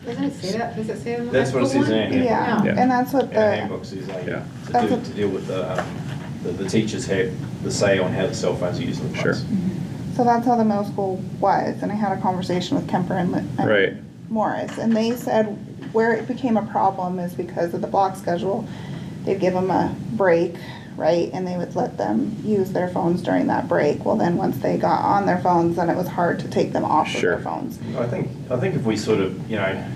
Doesn't it say that? Does it say in the That's high what it school says in our one? handbook. Yeah, and that's what Our the, handbooks is like, Yeah. to deal with the teachers have the say on how the cell phones are used in the Sure. class. so that's how the middle school was, and I had a conversation with Kemper and Right. Morris, and they said where it became a problem is because of the block schedule. They'd give them a break, right, and they would let them use their phones during that break. Well, then once they got on their phones, then it was hard to take them off of Sure. their phones. I think if we sort of,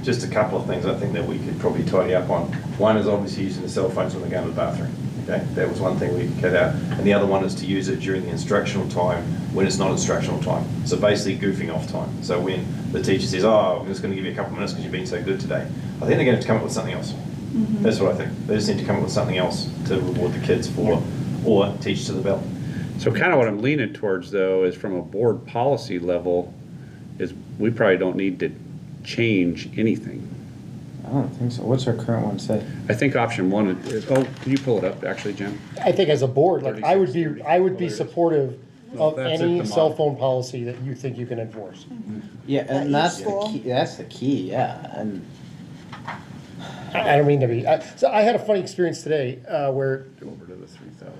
just a couple of things I think that we could probably tidy up on. One is obviously using the cell phones when they go to the bathroom. Okay, that was one thing we could cut out. And the other one is to use it during the instructional time when it's not instructional time. So basically goofing off time. So when the teacher says, I'm just going to give you a couple of minutes because you've been so good today, I think they're going to have to come up with something else. That's what I think. They just need to come up with something else to reward the kids for, or teach to the belt. So kind of what I'm leaning towards, though, is from a board policy level, is we probably don't need to change anything. I don't think so. What's our current one say? I think option one is, can you pull it up, actually, Jim? I think as a board, like, I would be 36. supportive No, of that's any at the cell model. phone policy that you think you can enforce. Yeah, and At that's each the school? key. That's the key. Yeah, and I don't mean to be, so I had a funny experience today, where Go over to the 3,000.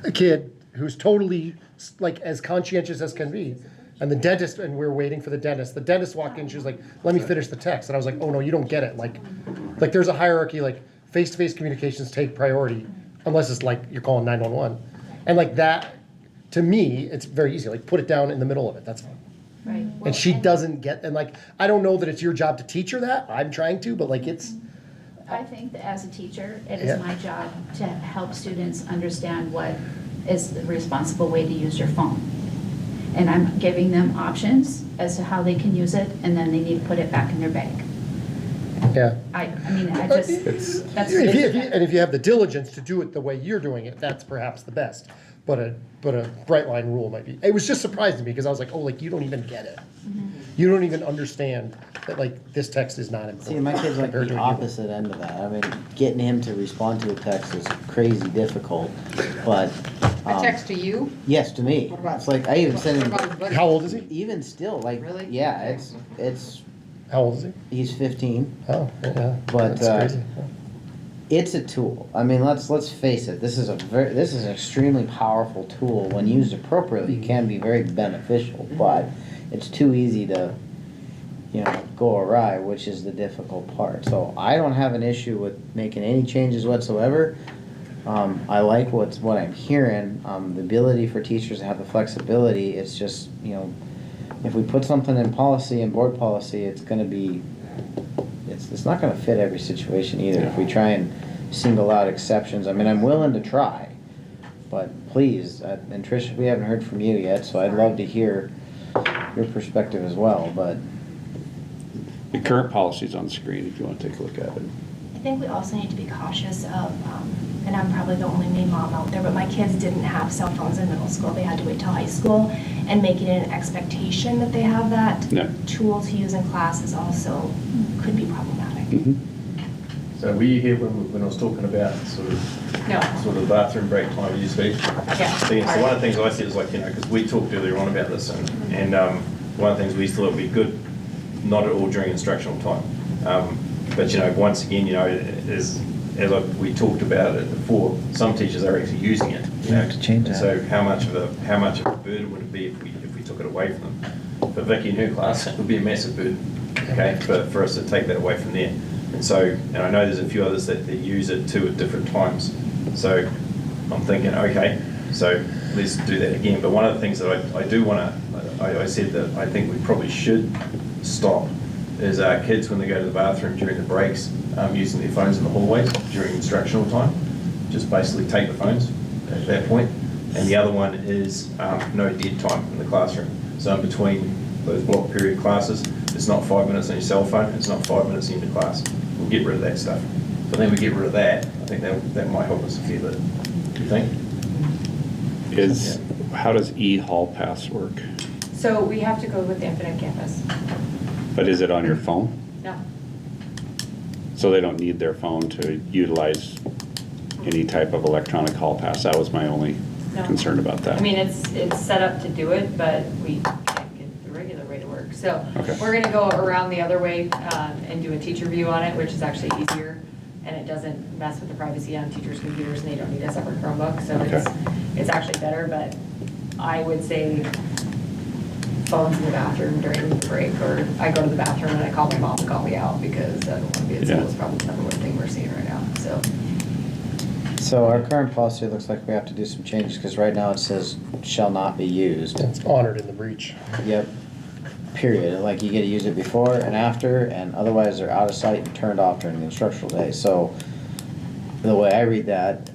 a kid who's totally like as conscientious as can be, and the dentist, and we're waiting for the dentist walked in, she was like, let me finish the text, and I was like, oh no, you don't get it, like there's a hierarchy, like face-to-face communications take priority, unless it's like you're calling 911, and like that, to me, it's very easy, like put it down in the middle of it, that's fine. Right. And she doesn't get, and like, I don't know that it's your job to teach her that, I'm trying to, but like it's, I think that as a teacher, it Yeah. is my job to help students understand what is the responsible way to use your phone. And I'm giving them options as to how they can use it, and then they need to put it back in their bag. yeah. I just, that's. If you have the diligence to do it the way you're doing it, that's perhaps the best. But a bright line rule might be, it was just surprising to me because I was like, oh, like you don't even get it. You don't even understand that like this text is not important. see, my kid's like compared the to you. opposite end of that. I mean, getting him to respond to a text is crazy difficult, but. A text to you? Yes, to me. What about- It's like, I even sent What him, about his buddy? How old is he? even still, like, Really? yeah, it's, How old is he? he's 15. Oh, yeah. But, That's crazy. It's a tool. I mean, let's face it. This is an extremely powerful tool. When used appropriately, it can be very beneficial. But it's too easy to, go awry, which is the difficult part. So I don't have an issue with making any changes whatsoever. I like what I'm hearing. The ability for teachers to have the flexibility. It's just if we put something in policy and board policy, it's going to be. It's not going to fit every situation either. If we try and single out exceptions, I mean, I'm willing to try, but please, and Trish, we haven't heard from you yet, so I'd love to hear your perspective as well. But The current policy's on the screen if you want to take a look at it. I think we also need to be cautious of, and I'm probably the only main mom out there, but my kids didn't have cell phones in middle school. They had to wait till high school, and making it an expectation that they have that No. tool to use in class is also, could be problematic. Mhm. So were you here when I was talking about sort of bathroom break time, you speak? Yeah. So one of the things I said is like, because we talked earlier on about this, and one of the things we thought would be good, not at all during instructional time. But, once again, as we talked about it before, some teachers are actually using it. You have to change And that. so how much of a burden would it be if we took it away from them? For Vicky and her class, it would be a massive burden, okay, for us to take that away from there. And so, and I know there's a few others that use it too at different times. So I'm thinking, okay, so let's do that again. But one of the things that I do want to, I said that I think we probably should stop is kids when they go to the bathroom during the breaks, using their phones in the hallways during instructional time. Just basically take the phones at that point. And the other one is no dead time in the classroom. So in between those block period classes, it's not 5 minutes on your cell phone, it's not 5 minutes into class. We'll get rid of that stuff. But then we get rid of that, I think that might help us a fair bit. Do you think? How does e-hall pass work? So we have to go with Infinite Campus. But is it on your phone? No. So they don't need their phone to utilize any type of electronic hall pass? That was my only No. concern about that. I mean, it's set up to do it, but we can't get the regular way to work. So Okay. we're gonna go around the other way and do a teacher view on it, which is actually easier. And it doesn't mess with the privacy on teachers' computers, and they don't need a separate Chromebook, so it's actually better. But I would say phones in the bathroom during the break, or I go to the bathroom and I call my mom to call me out because I don't want to be at school. It's probably the number one thing we're seeing right now, so. So our current policy looks like we have to do some changes, because right now it says shall not be used. It's honored in the breach. Yep, period. Like you get to use it before and after, and otherwise they're out of sight and turned off during the instructional day. So the way I read that,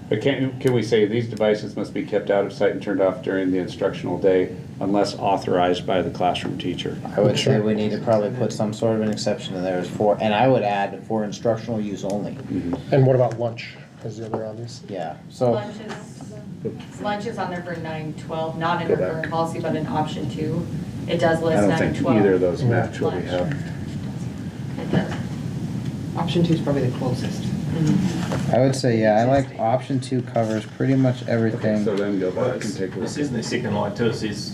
But can we say these devices must be kept out of sight and turned off during the instructional day unless authorized by the classroom teacher? I would say we need to probably put some sort of an exception in there as for, and I would add for instructional use only. And what about lunch as the other obvious? Yeah, so, Lunch is on there for 9-12, not in our Go back. current policy, but in option 2. It does list I 9-12. don't think either of those match what we lunch. have. It does. Option 2 is probably the closest. I would say, yeah, I like option 2 covers pretty much everything. So then go back and take a look. This isn't the second line too, it says,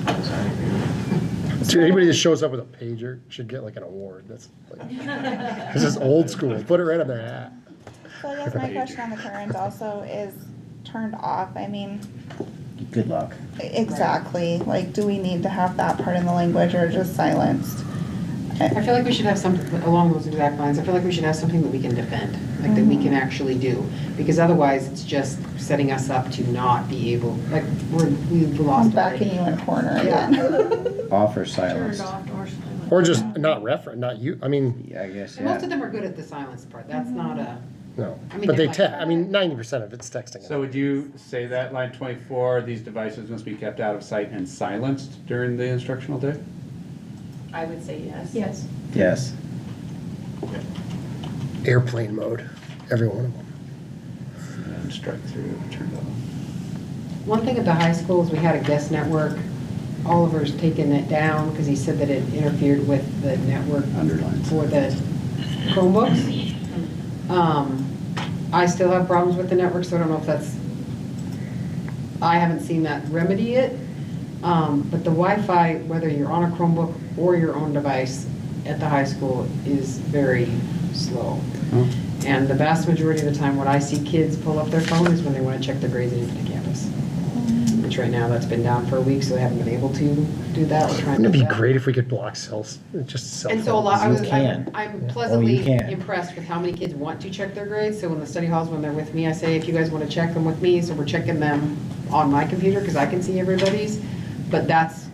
doesn't say anything. Dude, anybody that shows up with a pager should get like an award. That's like, this is old school. Put it right on their hat. So I guess my question on the current also is turned off. I mean, Good luck. exactly, like, do we need to have that part in the language or just silenced? I feel like we should have something along those exact lines. I feel like we should have something that we can defend, like that we can actually do. Because otherwise, it's just setting us up to not be able, like, we've I'm lost backing already. you in a corner Yeah. again. Off or Turned silenced. off or silent. Or just not reference, not you. I mean, Yeah, I guess, And most of yeah. them are good at the silence part. That's not a, no. I mean, But they like- I mean, 90% of it's texting. So would you say that line 24, these devices must be kept out of sight and silenced during the instructional day? I would say yes. Yes. Yes. Airplane mode, every one of them. And then strike through, turned off. one thing at the high school is we had a guest network. Oliver's taken it down because he said that it interfered with the network Underlined. for the Chromebooks. I still have problems with the network, so I don't know if that's, I haven't seen that remedy it. But the Wi-Fi, whether you're on a Chromebook or your own device at the high school, is very slow. Oh. And the vast majority of the time, when I see kids pull up their phone is when they want to check their grades at Infinite Campus. Which right now, that's been down for a week, so they haven't been able to do that. We're trying to Wouldn't it do be that. great if we could block cells, just cell And so a lot, phones? I'm Oh, pleasantly you can. impressed with how many kids want to check their grades. So in the study halls, when they're with me, I say, if you guys want to check them with me, so we're checking them on my computer because I can see everybody's. But that's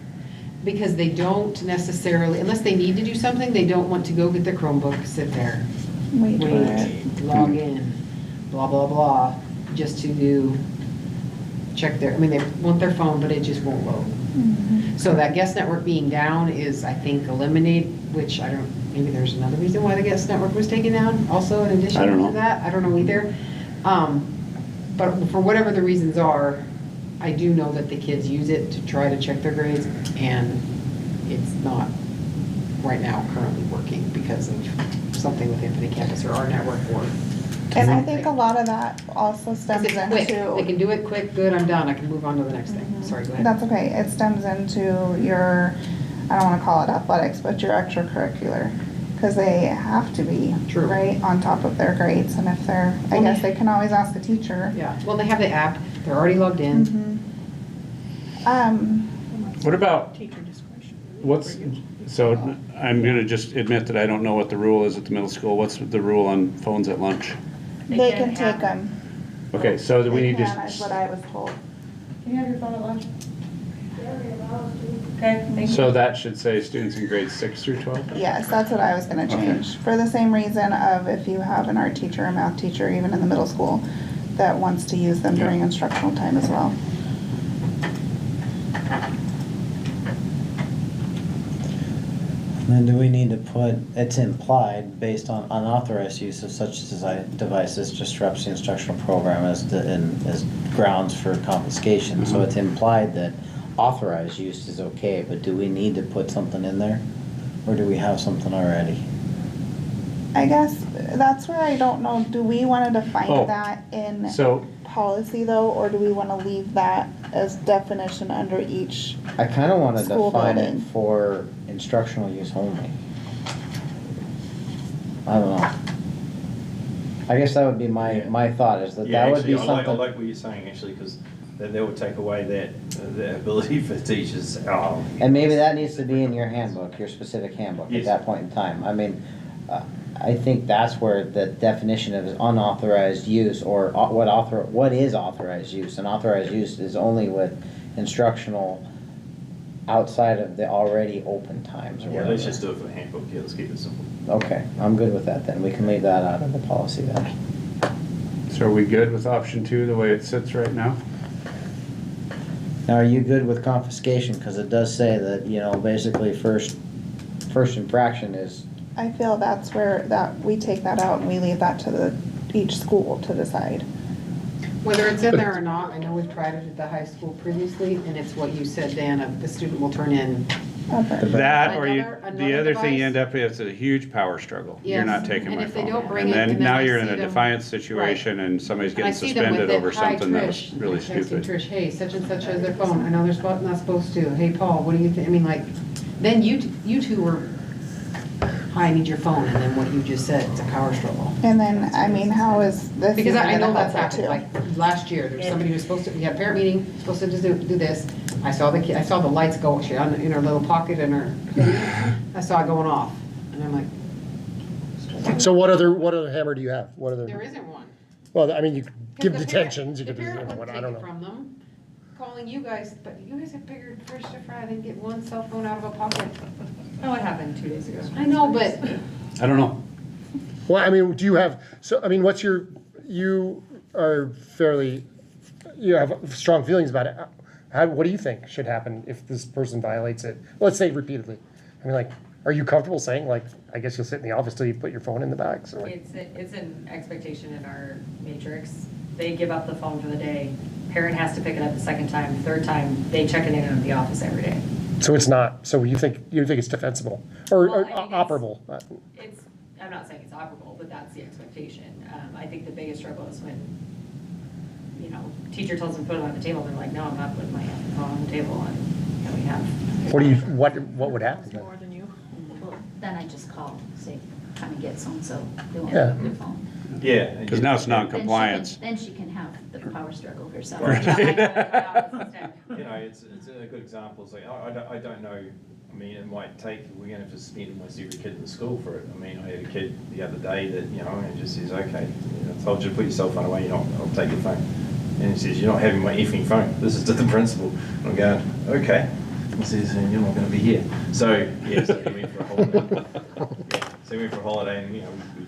because they don't necessarily, unless they need to do something, they don't want to go get their Chromebook, sit there, Wait for it. wait, log in, blah, blah, blah, just to check their, I mean, they want their phone, but it just won't load. So that guest network being down is, I think, eliminated, which I don't, maybe there's another reason why the guest network was taken down, also in addition I don't know. to that, I don't know either. But for whatever the reasons are, I do know that the kids use it to try to check their grades, and it's not right now currently working because of something with Infinite Campus or our network or. And I think a lot of that also Because stems it's quick, they into, can do it quick, good, I'm done, I can move on to the next thing, sorry, go ahead. that's okay, it stems into your, I don't wanna call it athletics, but your extracurricular. Cause they have to be, True. right, on top of their grades, and if they're, I guess they can always ask a teacher. Yeah, well, they have the app, they're already logged in. What about, Teacher discretion. so I'm gonna just admit that I don't know what the rule is at the middle school. What's the rule on phones at lunch? They can take them. Okay, so do we They need can, is what to, I was told. Can you have your phone at lunch? Okay, thank you. so that should say students in grades 6 through 12? Yes, that's what I was gonna Okay. change, for the same reason of if you have an art teacher, a math teacher, even in the middle school, that wants to use them during instructional time as well. Then do we need to put, it's implied, based on unauthorized use of such devices disrupts the instructional program as grounds for confiscation. So it's implied that authorized use is okay, but do we need to put something in there? Or do we have something already? I guess that's where I don't know, do we wanna Oh, define that in So, policy though, or do we wanna leave that as definition under each? I kinda wanna School define it building. for instructional use only. I don't know. I guess that would be my thought, is that Yeah, that would be actually, I something. like what you're saying, actually, because that would take away that ability for teachers. And maybe that needs to be in your handbook, your specific handbook at Yes. that point in time. I mean, I think that's where the definition of unauthorized use or what is authorized use. And authorized use is only with instructional outside of the already open times or Yeah, whatever. let's just do it for the handbook, yeah, let's keep it simple. Okay, I'm good with that then. We can leave that out of the policy then. so are we good with option 2 the way it sits right now? Now, are you good with confiscation? Because it does say that, basically first infraction is, I feel that's where, that we take that out and we leave that to each school to decide. Whether it's in there or not, I know we've tried it at the high school previously, and it's what you said, Dan, of the student will turn in. That, or the Another other thing you device? end up with is a huge power struggle. You're Yes, not taking and my if they phone. don't bring And it, and then then now I you're in see a them- defiance situation and somebody's And I getting see them with suspended it, over "Hi, something that was Trish," really I'm texting stupid. Trish, hey, such and such has their phone, I know they're not supposed to, hey, Paul, what do you think, I mean, like, then you two were, hi, I need your phone, and then what you just said, it's a power struggle. And then, I mean, how is this Because even I know gonna that's help it happened, too? like, last year, there was somebody who was supposed to, we had a parent meeting, supposed to do this, I saw I saw the lights go, she had in her little pocket in her, I saw it going off, and I'm like, So what other hammer do you have? What other? there isn't one. Well, I mean, you could give Because the detentions, you parent- could, The parent would I take don't it know. from them, calling you guys, but you guys have bigger fish to fry than get one cell phone out of a pocket. Oh, it happened 2 days ago. I know, but I don't know. Well, I mean, do you have, so, I mean, you are fairly, you have strong feelings about it. What do you think should happen if this person violates it? Let's say repeatedly. I mean, like, are you comfortable saying, like, I guess you'll sit in the office till you put your phone in the bag? So like, It's an expectation in our matrix. They give up the phone for the day. Parent has to pick it up the second time, third time, they check it in at the office every day. so it's not, so you think it's defensible or Well, I think it's- operable? It's, I'm not saying it's operable, but that's the expectation. I think the biggest struggle is when, teacher tells them to put it on the table, they're like, no, I'm not putting my phone on the table, and we have. What would happen then? More than you. Well, then I just call, say, come and get so-and-so, they won't Yeah. have their phone. Yeah. Because now it's Then she can- non-compliance. Then she can have the power struggle herself. It's a good example. It's like, I don't know, I mean, it might take, we're going to suspend almost every kid in the school for it. I mean, I had a kid the other day that, and just says, okay, I told you to put your cell phone away, I'll take your phone. And he says, you're not having my effing phone. This is to the principal. I'm going, okay. He says, and you're not going to be here. So, yeah, so we went for a holiday. Yeah, so we went for a holiday and, we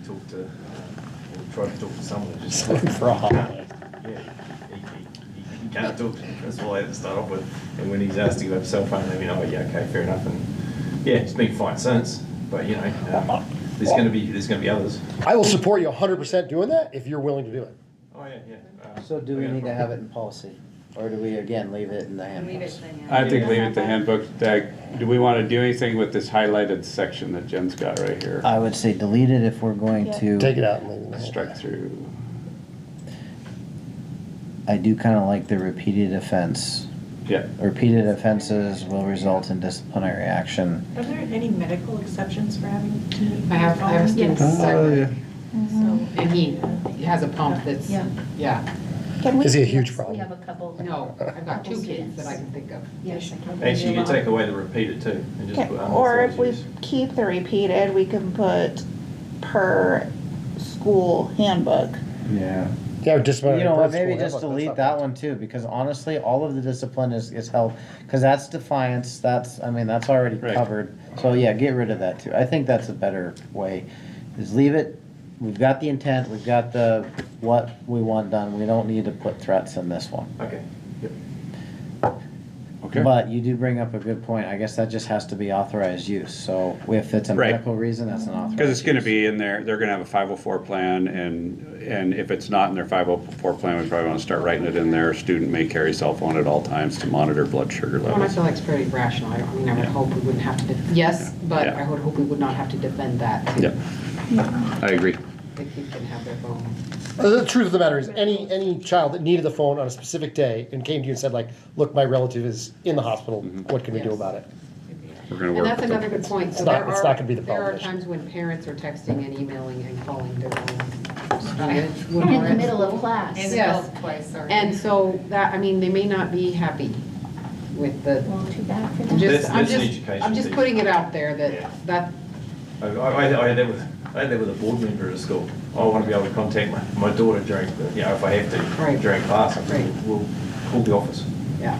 talked to, we tried to talk to someone. Just for a holiday. Yeah, he can't talk to the principal to start off with. And when he's asked to give up a cell phone, they mean, oh, yeah, okay, fair enough. And yeah, it's been fine since, but you know, there's going to be others. I will support you 100% doing that if you're willing to do it. Oh, yeah, yeah. So do we need to have it in policy? Or do we, again, leave it in the handbooks? I think leave it to handbook. Do we want to do anything with this highlighted section that Jen's got right here? I would say delete it if we're going to. Take it out and leave it in the Strike through. I do kind of like the repeated offense. Yeah. Repeated offenses will result in disciplinary action. Are there any medical exceptions for having to meet? I have a student Yes. cyber, So, and he has a pump that's, Yeah. yeah. Can we, Is he a huge Yes, problem? We have a couple. No, I've got couple 2 kids students. that I can think of. Yes. Actually, you can take away the repeated too, and just put or if we unauthorized use. keep the repeated, we can put per school handbook. Yeah. Yeah, disciplinary. You know what, principle maybe just handbook, delete that's that not one too, because honestly, all of the discipline is held, because that's defiance, that's already Right. covered. So yeah, get rid of that too. I think that's a better way, is leave it, we've got the intent, we've got the, what we want done, we don't need to put threats in this one. Okay. Yep. Okay. But you do bring up a good point, I guess that just has to be authorized use, so if it's a Right. medical reason, that's an authorized Because it's going to use. be in there, they're going to have a 504 plan, and if it's not in their 504 plan, we probably want to start writing it in there. Student may carry cell phone at all times to monitor blood sugar Well, I levels. feel like it's pretty rational. I mean, I would hope we wouldn't have to, yes, but Yeah. I would hope we would not have to defend that. Yep, I agree. The kid can have their phone. The truth of the matter is, any child that needed the phone on a specific day and came to you and said like, look, my relative is in the hospital, what can we do Yes. about it? We're going to And work that's with another them. good point. So It's not- there it's not gonna be the There are foundation. times when parents are texting and emailing and calling their own student. In the middle of class. Yes. Twice, sorry. And so that, I mean, they may not be happy with the, Well, too bad for I'm them. just, I'm That's an just, education I'm just piece. putting it out there Yeah. that I had that with a board member at a school. I want to be able to contact my daughter during, if I have to, Right. during class, Right. we'll call the office. yeah.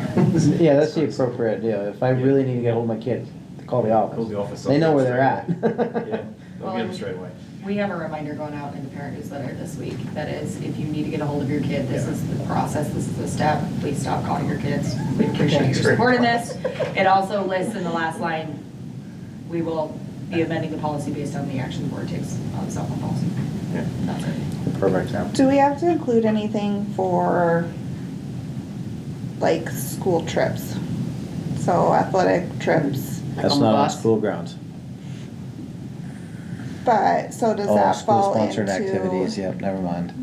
Yeah, that's the appropriate deal, if I really need to get hold of my kid, call the Call office. the office. They know where they're at. Yeah, they'll Well, get them straight away. We have a reminder going out in the parent newsletter this week that is, if you need to get a hold of your kid, this is the process, this is the step, please stop calling your kids. We appreciate your support in this. It also lists in the last line, we will be amending the policy based on the action the board takes on the cell phone policy. Yeah. That's it. Perfect, yeah. Do we have to include anything for like school trips? So athletic trips, That's on the not on bus? school grounds. but so does Oh, that fall school-sponsored activities, into? yep, never mind.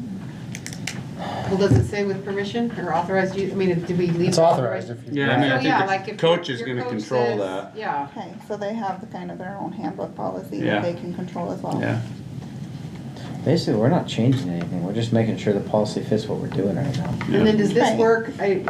Well, does it say with permission or authorized use? I mean, did we leave? It's it authorized if you. Yeah, I mean, So, I yeah, think like the if coach your- is your going to coach control says- that. Yeah. Okay, so they have the kind of their own handbook policy Yeah. that they can control as well. Yeah. Basically, we're not changing anything, we're just making sure the policy fits what we're doing right now. And then does this Right. work, I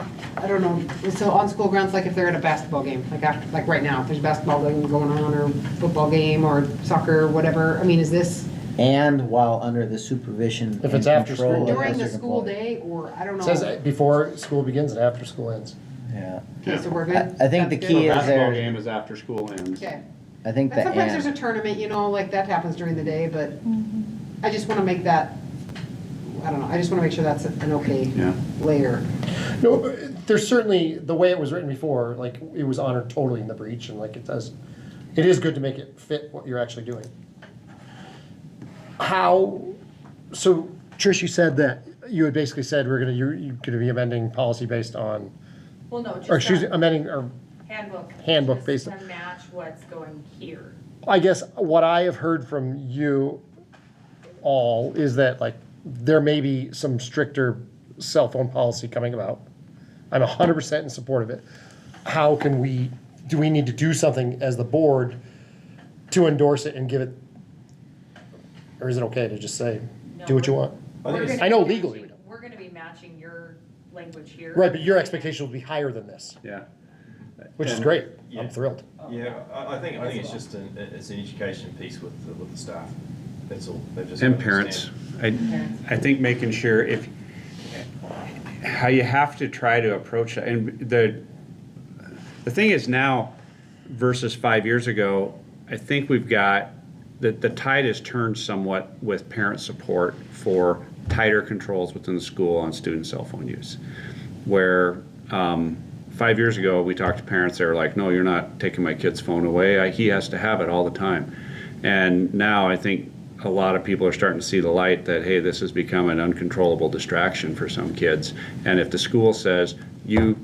don't know, so on school grounds, like if they're at a basketball game, like after, like right now, if there's a basketball game going on, or football game, or soccer, whatever, I mean, is this And while under the supervision If it's and after control school, of during the district school employee. day, or, I don't It know? says before school begins and after school ends. Yeah, Okay, so we're good? I think the That's key good? is Basketball there- game is after school ends. Okay. I think And the sometimes there's a and, tournament, you know, like that happens during the day, but I just wanna make that, I don't know, I just wanna make sure that's an okay Yeah. layer. No, there's certainly, the way it was written before, like, it was honored totally in the breach, and like, it is good to make it fit what you're actually doing. How, so Trish, you said that, you had basically said you're gonna be amending policy based on, Well, no, just or excuse me, that amending, or, handbook. just based To on- match what's going here. I guess what I have heard from you all is that like, there may be some stricter cell phone policy coming about. I'm 100% in support of it. How can do we need to do something as the board to endorse it and give it, or is it okay to just say, do what you want? I know legally we don't. We're gonna be matching your language here. Right, but your expectation will be higher than this, Yeah. which is great. Yeah. I'm thrilled. Yeah, I think it's just it's an education piece with the staff. That's all. They've just And got to parents. understand. I think making sure how you have to try to approach that, and the thing is now versus 5 years ago, I think we've got, the tide has turned somewhat with parent support for tighter controls within the school on student cell phone use. where 5 years ago, we talked to parents, they were like, no, you're not taking my kid's phone away. He has to have it all the time. And now I think a lot of people are starting to see the light that, hey, this has become an uncontrollable distraction for some kids. And if the school says you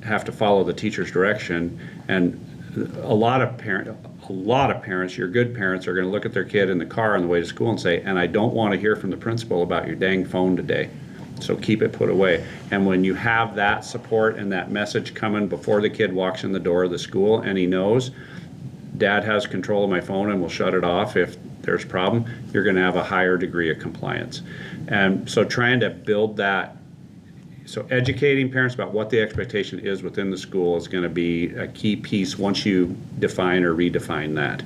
have to follow the teacher's direction, and a lot of parents, your good parents, are going to look at their kid in the car on the way to school and say, and I don't want to hear from the principal about your dang phone today. So keep it put away. And when you have that support and that message coming before the kid walks in the door of the school and he knows, Dad has control of my phone and will shut it off if there's a problem, you're going to have a higher degree of compliance. And so trying to build that, so educating parents about what the expectation is within the school is going to be a key piece once you define or redefine that.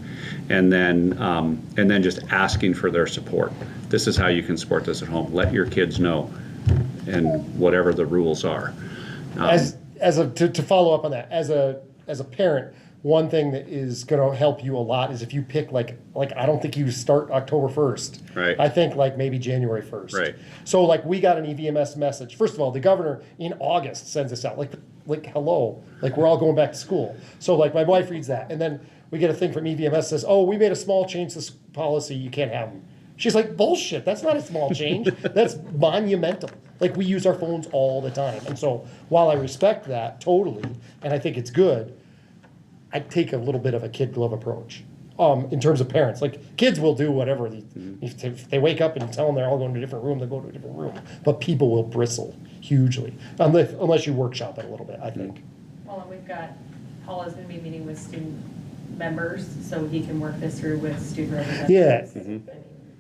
And then just asking for their support. This is how you can support this at home. Let your kids know, and whatever the rules are. To follow up on that, as a parent, one thing that is going to help you a lot is if you pick like I don't think you start October 1st. Right. I think like maybe January 1st. Right. So like we got an EVMS message. First of all, the governor in August sends us out like hello, like we're all going back to school. So like my wife reads that, and then we get a thing from EVMS that says, oh, we made a small change to this policy. You can't have them. She's like, bullshit. That's not a small change. That's monumental. Like we use our phones all the time. And so while I respect that totally, and I think it's good, I take a little bit of a kid glove approach in terms of parents. Like kids will do whatever. If they wake up and you tell them they're all going to a different room, they go to a different room. But people will bristle hugely unless you workshop it a little bit, I think. Well, and Paul is going to be meeting with student members, so he can work this through with student representatives. Yeah. I mean,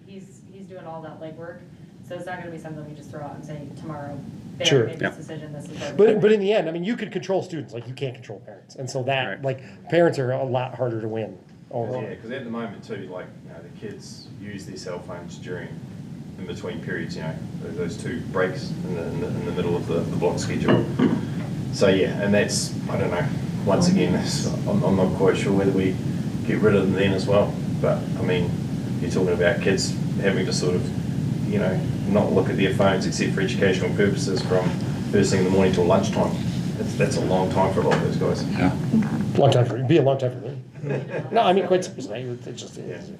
he's doing all that legwork, so it's not going to be something we just throw out and say tomorrow, they Sure. made this decision, this is what we're But in the end, I mean, you could control students like you can't control parents. And so that, Right. like, parents are a lot harder to win. Yeah, because at the moment too, like, the kids use their cell phones in between periods, those 2 breaks in the middle of the block schedule. So yeah, and that's, I don't know, once again, I'm not quite sure whether we get rid of them then as well. But I mean, you're talking about kids having to sort of, not look at their phones except for educational purposes from first thing in the morning till lunchtime. That's a long time for a lot of those guys. Yeah. Long time for me. Be a long time for me. No, I mean, quite seriously, it just is.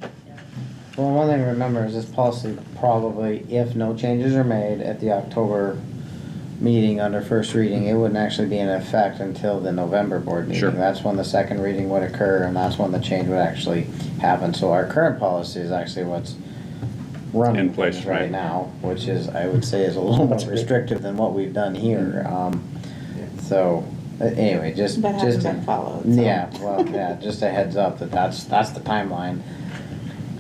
Well, one thing to remember is this policy probably, if no changes are made at the October meeting under first reading, it wouldn't actually be in effect until the November board meeting. Sure. That's when the second reading would occur, and that's when the change would actually happen. So our current policy is actually what's running In place, things right. now, which is, I would say, is a little more restrictive than what we've done here. So, anyway, just. But hasn't just been followed, so. Yeah, well, yeah, just a heads up that's the timeline.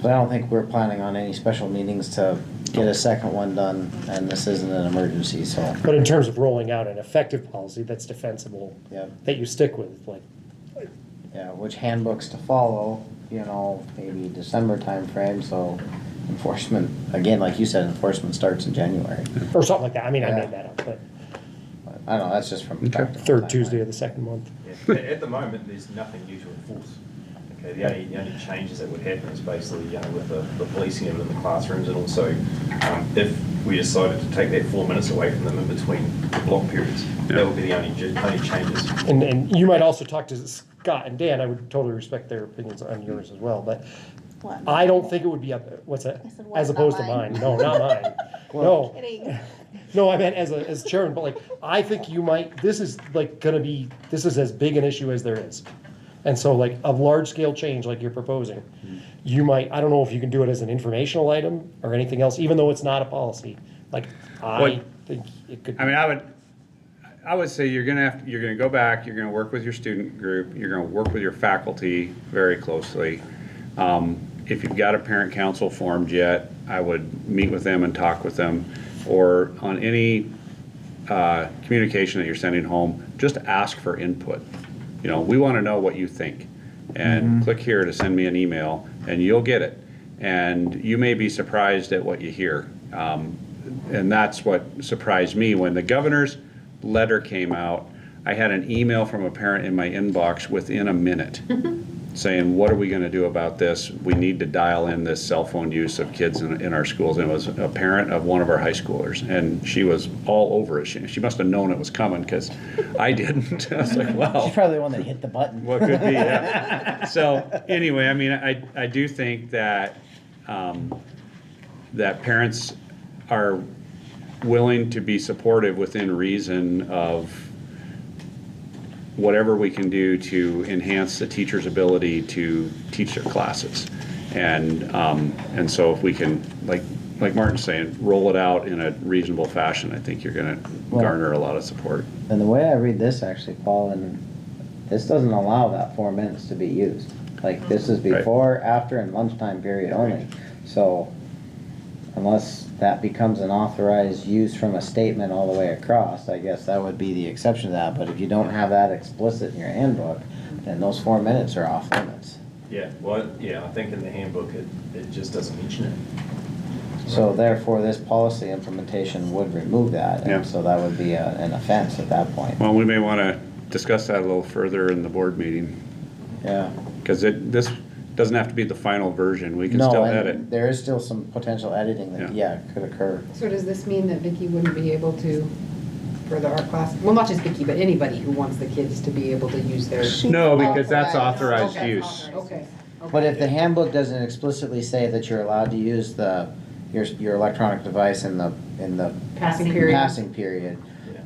But I don't think we're planning on any special meetings to get a second one done, and this isn't an emergency, so. But in terms of rolling out an effective policy that's defensible, Yeah. that you stick with, like, Yeah, which handbooks to follow, maybe December timeframe, so enforcement, again, like you said, enforcement starts in January. or something like that. I mean, I Yeah. made that up, but But I don't know, that's just from. practical third timeline. Tuesday of the second month. Yeah. At the moment, there's nothing new to enforce. Okay, the only changes that would happen is basically, with the policing of it in the classrooms, and also if we decided to take that 4 minutes away from them in between the block periods, that would be the only changes. And you might also talk to Scott and Dan. I would totally respect their opinions on yours as well, but What? I don't think it would be what's that? I said, what, As not opposed to mine? mine. No, not mine. No. Kidding. No, I meant as chairman, but like, I think this is as big an issue as there is. And so like a large scale change like you're proposing, you might, I don't know if you can do it as an informational item or anything else, even though it's not a policy. Like, I think it could. I mean, I would say you're gonna go back, you're gonna work with your student group, you're gonna work with your faculty very closely. If you've got a parent council formed yet, I would meet with them and talk with them, or on any communication that you're sending home, just ask for input. We want to know what you think, and click here to send me an email, and you'll get it. And you may be surprised at what you hear. And that's what surprised me when the governor's letter came out. I had an email from a parent in my inbox within a minute. saying, what are we gonna do about this? We need to dial in this cell phone use of kids in our schools. And it was a parent of one of our high schoolers, and she was all over it. She must have known it was coming, because I didn't. I was like, wow. She's probably the one that hit the button. What could be, yeah. So, anyway, I mean, I do think that, that parents are willing to be supportive within reason of whatever we can do to enhance the teacher's ability to teach their classes. And so if we can, like Martin's saying, roll it out in a reasonable fashion, I think you're gonna garner a lot of support. And the way I read this actually, Paul, and this doesn't allow that 4 minutes to be used. Like, this is before, after, and lunchtime period only. So unless that becomes an authorized use from a statement all the way across, I guess that would be the exception to that. But if you don't have that explicit in your handbook, then those 4 minutes are off limits. Yeah, well, yeah, I think in the handbook, it just doesn't mention it. So therefore, this policy implementation would remove that. Yeah. And so that would be an offense at that point. Well, we may wanna discuss that a little further in the board meeting, Yeah. because this doesn't have to be the final version. We can No, still and edit. there is still some potential editing that, yeah, could occur. So does this mean that Vicky wouldn't be able to, for the art class, well, not just Vicky, but anybody who wants the kids to be able to use their. No, because that's authorized Okay, use. Okay. But if the handbook doesn't explicitly say that you're allowed to use your electronic device in the Passing period. passing period,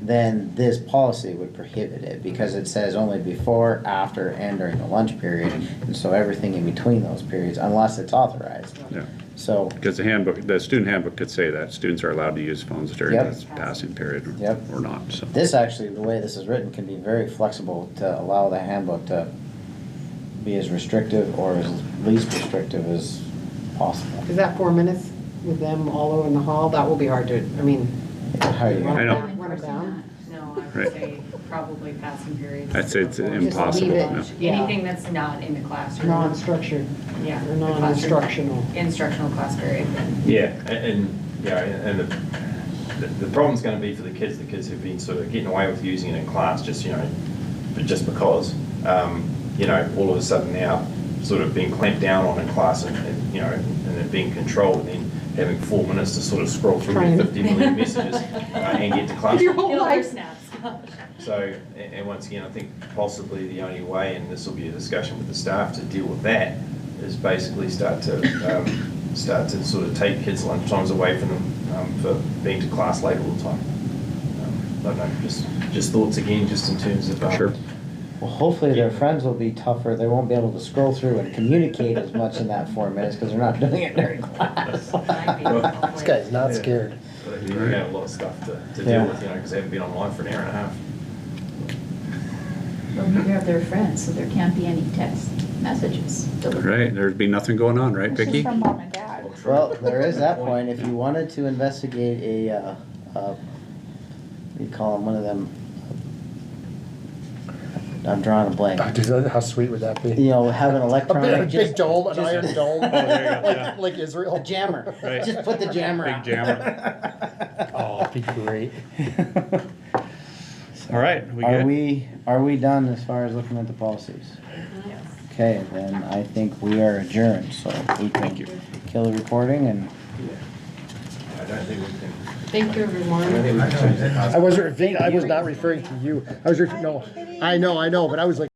then this policy would prohibit it, because it says only before, after, and during the lunch period, and so everything in between those periods, unless it's authorized. Yeah, So, because the student handbook could say that students are allowed to use phones during Yep. this passing period Yep. or not, so. this actually, the way this is written, can be very flexible to allow the handbook to be as restrictive or as least restrictive as possible. Is that 4 minutes with them all over in the hall? That will be hard to, I mean. How are you I know. Run it down? No, I Right. would say probably passing periods. I'd say it's leave impossible. it. no. Yeah. Anything that's not in the classroom. Non-structured, Yeah. or the classroom- non-instructional. Instructional class period, then. Yeah, and the problem's gonna be for the kids who've been sort of getting away with using it in class, just, but just because, all of a sudden now, sort of being clamped down on in class and then being controlled, and then having 4 minutes to sort of scroll through Trying. 50 million messages and get to class. Your whole Killer life. snaps. So, and once again, I think possibly the only way, and this will be a discussion with the staff to deal with that, is basically start to sort of take kids' lunchtimes away from them for being to class late all the time. I don't know, just thoughts again, just in terms of. Sure. Well, hopefully their friends will be tougher. They won't be able to scroll through and communicate as much in that 4 minutes because they're not doing it during class. This guy's not scared. You have a lot of stuff to Yeah. deal with, because they haven't been online for an hour and a half. Well, you have their friends, so there can't be any text messages delivered. Right, there'd be nothing going on, right, It's just Vicki? from mom and dad. Well, there is that point. If you wanted to investigate what do you call them, one of them, I'm drawing a blank. How sweet would that be? Have an A electronic. big dome, an just- iron dome, there you go, yeah. like Israel. A jammer. Right. Just put the jammer Big out. jammer. Oh, it'd be great. All right, we good? Are we done as far as looking at the policies? Okay, then I think we are adjourned, so we can kill the recording and. I don't think we can. Thank you, everyone. I was not referring to you. I was, no, I know, but I was like.